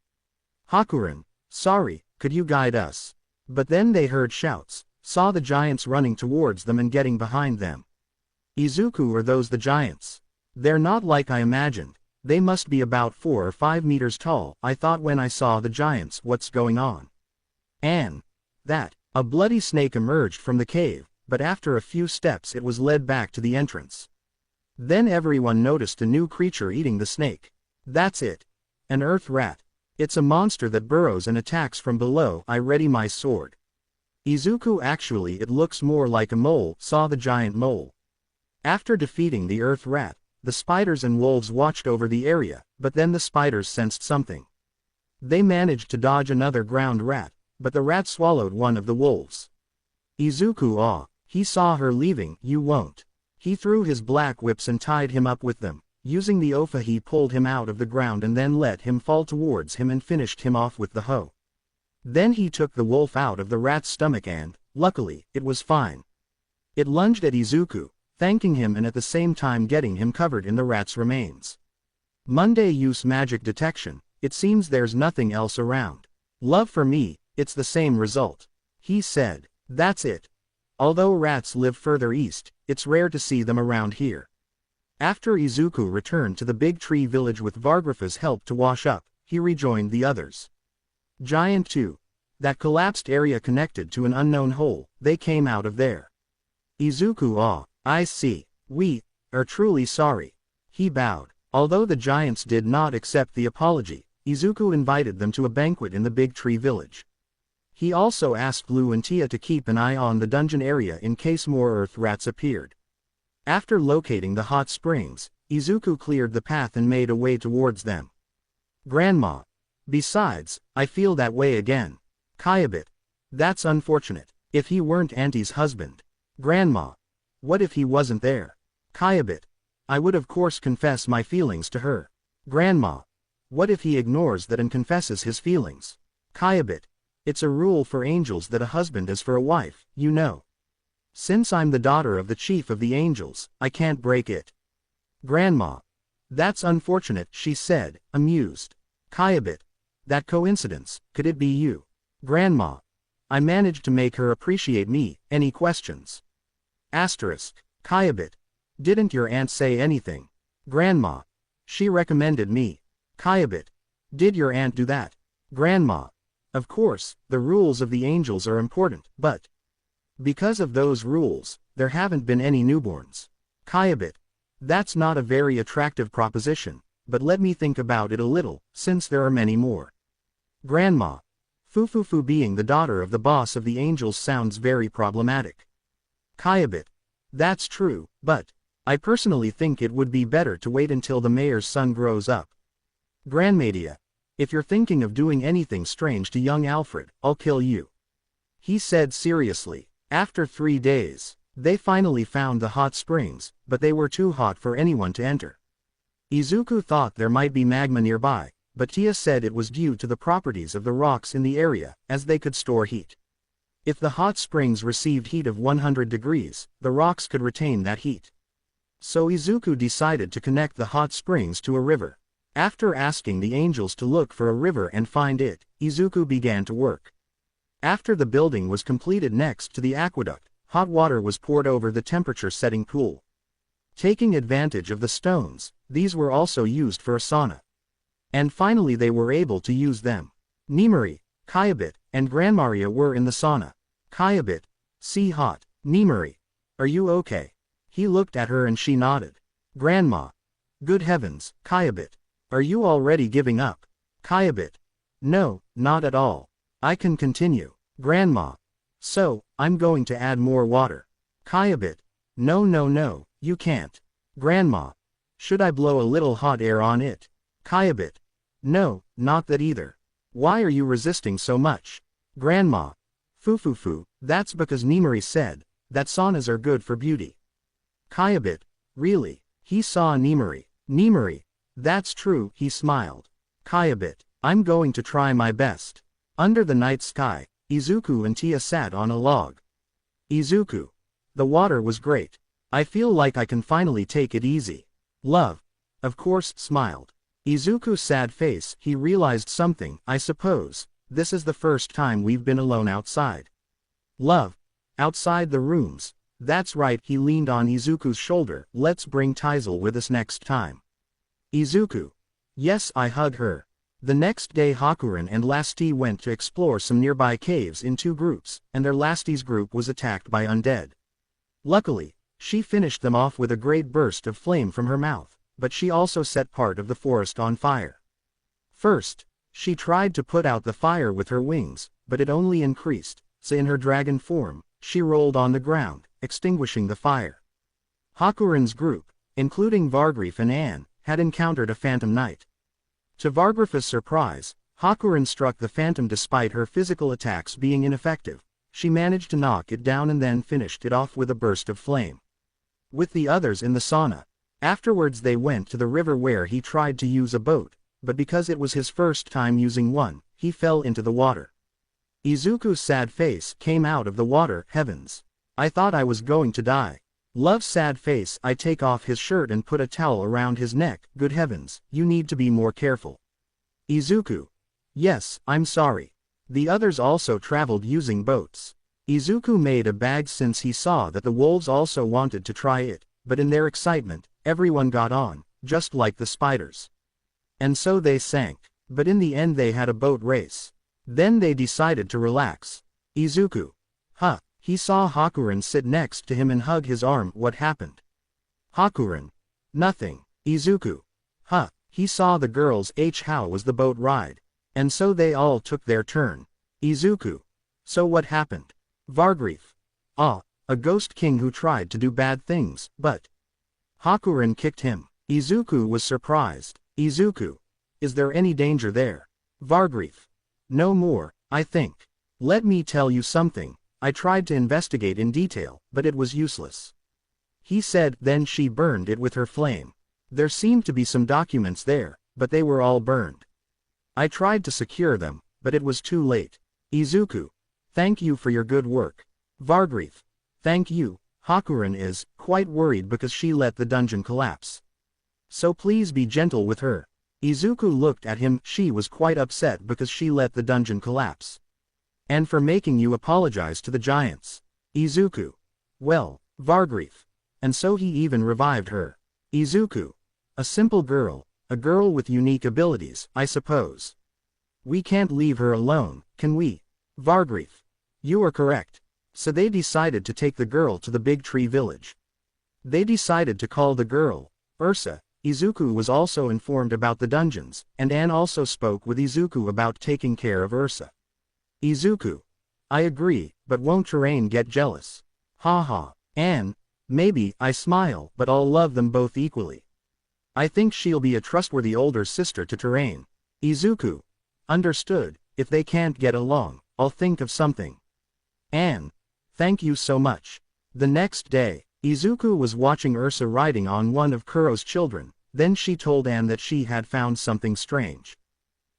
Hakuren, sorry, could you guide us? But then they heard shouts, saw the giants running towards them and getting behind them. Izuku, are those the giants? They're not like I imagined. They must be about 4 or 5 meters tall, I thought when I saw the giants. What's going on? And that, a bloody snake emerged from the cave, but after a few steps it was led back to the entrance. Then everyone noticed a new creature eating the snake. That's it. An earth rat. It's a monster that burrows and attacks from below. I ready my sword. Izuku, actually it looks more like a mole, saw the giant mole. After defeating the earth rat, the spiders and wolves watched over the area, but then the spiders sensed something. They managed to dodge another ground rat, but the rat swallowed one of the wolves. Izuku, he saw her leaving. You won't. He threw his black whips and tied him up with them. Using the ofa he pulled him out of the ground and then let him fall towards him and finished him off with the hoe. Then he took the wolf out of the rat's stomach and, luckily, it was fine. It lunged at Izuku, thanking him and at the same time getting him covered in the rat's remains. Monday use magic detection, it seems there's nothing else around. Love for me, it's the same result. He said, that's it. Although rats live further east, it's rare to see them around here. After Izuku returned to the Big Tree Village with Vargrief's help to wash up, he rejoined the others. Giant 2. That collapsed area connected to an unknown hole, they came out of there. Izuku, I see. We are truly sorry. He bowed. Although the giants did not accept the apology, Izuku invited them to a banquet in the Big Tree Village. He also asked Lu and Tia to keep an eye on the dungeon area in case more earth rats appeared. After locating the hot springs, Izuku cleared the path and made a way towards them. Grandma. Besides, I feel that way again. Kyabit. That's unfortunate. If he weren't Auntie's husband. Grandma. What if he wasn't there? Kyabit. I would of course confess my feelings to her. Grandma. What if he ignores that and confesses his feelings? Kyabit. It's a rule for angels that a husband is for a wife, you know. Since I'm the daughter of the chief of the angels, I can't break it. Grandma. That's unfortunate, she said, amused. Kyabit. That coincidence, could it be you? Grandma. I managed to make her appreciate me. Any questions? Asterisk. Kyabit. Didn't your aunt say anything? Grandma. She recommended me. Kyabit. Did your aunt do that? Grandma. Of course, the rules of the angels are important, but because of those rules, there haven't been any newborns. Kyabit. That's not a very attractive proposition, but let me think about it a little, since there are many more. Grandma. Fufufu, being the daughter of the boss of the angels sounds very problematic. Kyabit. That's true, but I personally think it would be better to wait until the mayor's son grows up. Grandmadia. If you're thinking of doing anything strange to young Alfred, I'll kill you. He said seriously. After 3 days, they finally found the hot springs, but they were too hot for anyone to enter. Izuku thought there might be magma nearby, but Tia said it was due to the properties of the rocks in the area, as they could store heat. If the hot springs received heat of 100 degrees, the rocks could retain that heat. So Izuku decided to connect the hot springs to a river. After asking the angels to look for a river and find it, Izuku began to work. After the building was completed next to the aqueduct, hot water was poured over the temperature-setting pool. Taking advantage of the stones, these were also used for a sauna. And finally they were able to use them. Nimari, Kyabit, and Grandmaria were in the sauna. Kyabit. See hot. Nimari. Are you okay? He looked at her and she nodded. Grandma. Good heavens, Kyabit. Are you already giving up? Kyabit. No, not at all. I can continue. Grandma. So, I'm going to add more water. Kyabit. No, you can't. Grandma. Should I blow a little hot air on it? Kyabit. No, not that either. Why are you resisting so much? Grandma. Fufufu, that's because Nimari said that saunas are good for beauty. Kyabit, really? He saw Nimari. Nimari, that's true, he smiled. Kyabit, I'm going to try my best. Under the night sky, Izuku and Tia sat on a log. Izuku. The water was great. I feel like I can finally take it easy. Love. Of course, smiled. Izuku's sad face, he realized something, I suppose. This is the first time we've been alone outside. Love. Outside the rooms. That's right, he leaned on Izuku's shoulder. Let's bring Taizel with us next time. Izuku. Yes, I hug her. The next day Hakuren and Lasty went to explore some nearby caves in two groups, and their Lasty's group was attacked by undead. Luckily, she finished them off with a great burst of flame from her mouth, but she also set part of the forest on fire. First, she tried to put out the fire with her wings, but it only increased, so in her dragon form, she rolled on the ground, extinguishing the fire. Hakuren's group, including Vargrief and Anne, had encountered a phantom knight. To Vargrief's surprise, Hakuren struck the phantom despite her physical attacks being ineffective. She managed to knock it down and then finished it off with a burst of flame. With the others in the sauna. Afterwards they went to the river where he tried to use a boat, but because it was his first time using one, he fell into the water. Izuku's sad face came out of the water. Heavens. I thought I was going to die. Love's sad face. I take off his shirt and put a towel around his neck. Good heavens, you need to be more careful. Izuku. Yes, I'm sorry. The others also traveled using boats. Izuku made a bag since he saw that the wolves also wanted to try it, but in their excitement, everyone got on, just like the spiders. And so they sank, but in the end they had a boat race. Then they decided to relax. Izuku. Huh. He saw Hakuren sit next to him and hug his arm. What happened? Hakuren. Nothing. Izuku. Huh. He saw the girls. How was the boat ride? And so they all took their turn. Izuku. So what happened? Vargrief. Ah, a ghost king who tried to do bad things, but Hakuren kicked him. Izuku was surprised. Izuku. Is there any danger there? Vargrief. No more, I think. Let me tell you something. I tried to investigate in detail, but it was useless. He said. Then she burned it with her flame. There seemed to be some documents there, but they were all burned. I tried to secure them, but it was too late. Izuku. Thank you for your good work. Vargrief. Thank you. Hakuren is quite worried because she let the dungeon collapse. So please be gentle with her. Izuku looked at him. She was quite upset because she let the dungeon collapse. And for making you apologize to the giants. Izuku. Well, Vargrief. And so he even revived her. Izuku. A simple girl, a girl with unique abilities, I suppose. We can't leave her alone, can we? Vargrief. You are correct. So they decided to take the girl to the big tree village. They decided to call the girl Ursa. Izuku was also informed about the dungeons, and Anne also spoke with Izuku about taking care of Ursa. Izuku. I agree, but won't Terrain get jealous? Haha. Anne. Maybe. I smile, but I'll love them both equally. I think she'll be a trustworthy older sister to Terrain. Izuku. Understood. If they can't get along, I'll think of something. Anne. Thank you so much. The next day, Izuku was watching Ursa riding on one of Kuro's children. Then she told Anne that she had found something strange.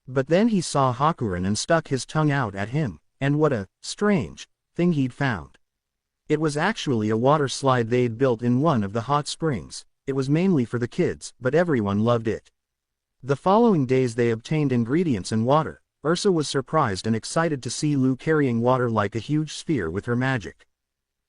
But then he saw Hakuren and stuck his tongue out at him, and what a strange thing he'd found. It was actually a water slide they'd built in one of the hot springs. It was mainly for the kids, but everyone loved it. The following days they obtained ingredients and water. Ursa was surprised and excited to see Lu carrying water like a huge sphere with her magic.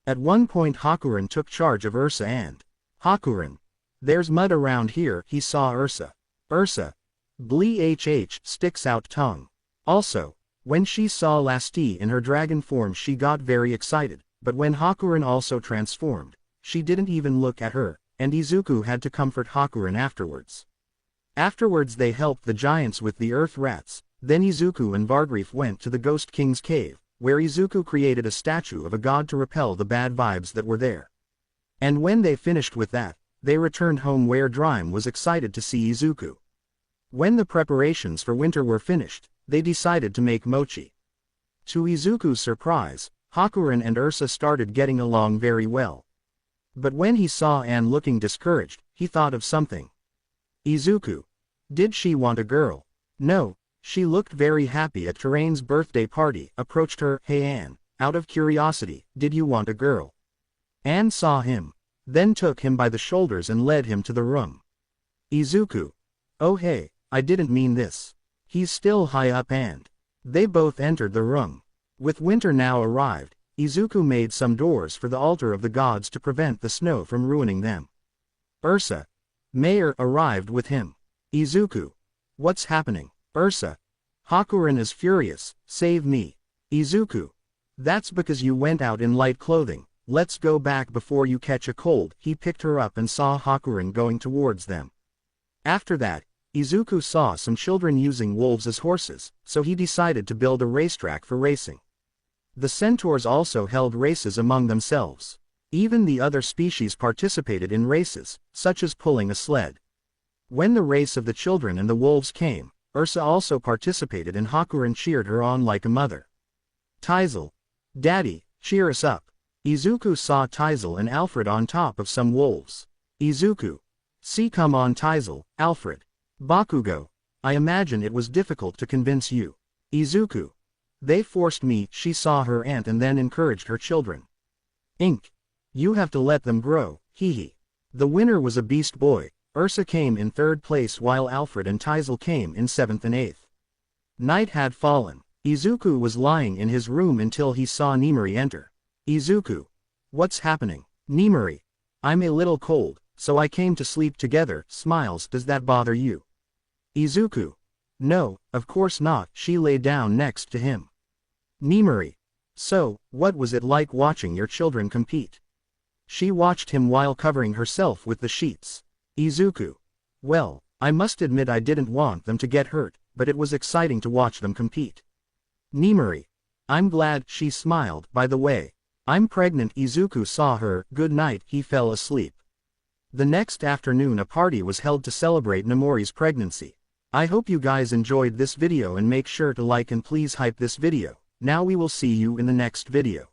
At one point Hakuren took charge of Ursa and Hakuren. There's mud around here. He saw Ursa. Ursa. Blee sticks out tongue. Also, when she saw Lasty in her dragon form she got very excited, but when Hakuren also transformed, she didn't even look at her, and Izuku had to comfort Hakuren afterwards. Afterwards they helped the giants with the earth rats. Then Izuku and Vargrief went to the Ghost King's cave, where Izuku created a statue of a god to repel the bad vibes that were there. And when they finished with that, they returned home where Drime was excited to see Izuku. When the preparations for winter were finished, they decided to make mochi. To Izuku's surprise, Hakuren and Ursa started getting along very well. But when he saw Anne looking discouraged, he thought of something. Izuku. Did she want a girl? No, she looked very happy at Terrain's birthday party, approached her. Hey Anne, out of curiosity, did you want a girl? Anne saw him, then took him by the shoulders and led him to the room. Izuku. Oh hey, I didn't mean this. He's still high up and. They both entered the room. With winter now arrived, Izuku made some doors for the altar of the gods to prevent the snow from ruining them. Ursa. Mayor arrived with him. Izuku. What's happening? Ursa. Hakuren is furious, save me. Izuku. That's because you went out in light clothing, let's go back before you catch a cold. He picked her up and saw Hakuren going towards them. After that, Izuku saw some children using wolves as horses, so he decided to build a racetrack for racing. The centaurs also held races among themselves. Even the other species participated in races, such as pulling a sled. When the race of the children and the wolves came, Ursa also participated and Hakuren cheered her on like a mother. Taizel. Daddy, cheer us up. Izuku saw Taizel and Alfred on top of some wolves. Izuku. See, come on Taizel, Alfred. Bakugo. I imagine it was difficult to convince you. Izuku. They forced me. She saw her aunt and then encouraged her children. Ink. You have to let them grow, hehe. The winner was a beast boy. Ursa came in 3rd place while Alfred and Taizel came in 7th and 8th. Night had fallen. Izuku was lying in his room until he saw Nimari enter. Izuku. What's happening? Nimari. I'm a little cold, so I came to sleep together. Smiles. Does that bother you? Izuku. No, of course not. She lay down next to him. Nimari. So, what was it like watching your children compete? She watched him while covering herself with the sheets. Izuku. Well, I must admit I didn't want them to get hurt, but it was exciting to watch them compete. Nimari. I'm glad. She smiled. By the way, I'm pregnant. Izuku saw her. Good night. He fell asleep. The next afternoon a party was held to celebrate Namori's pregnancy. I hope you guys enjoyed this video and make sure to like and please hype this video. Now we will see you in the next video.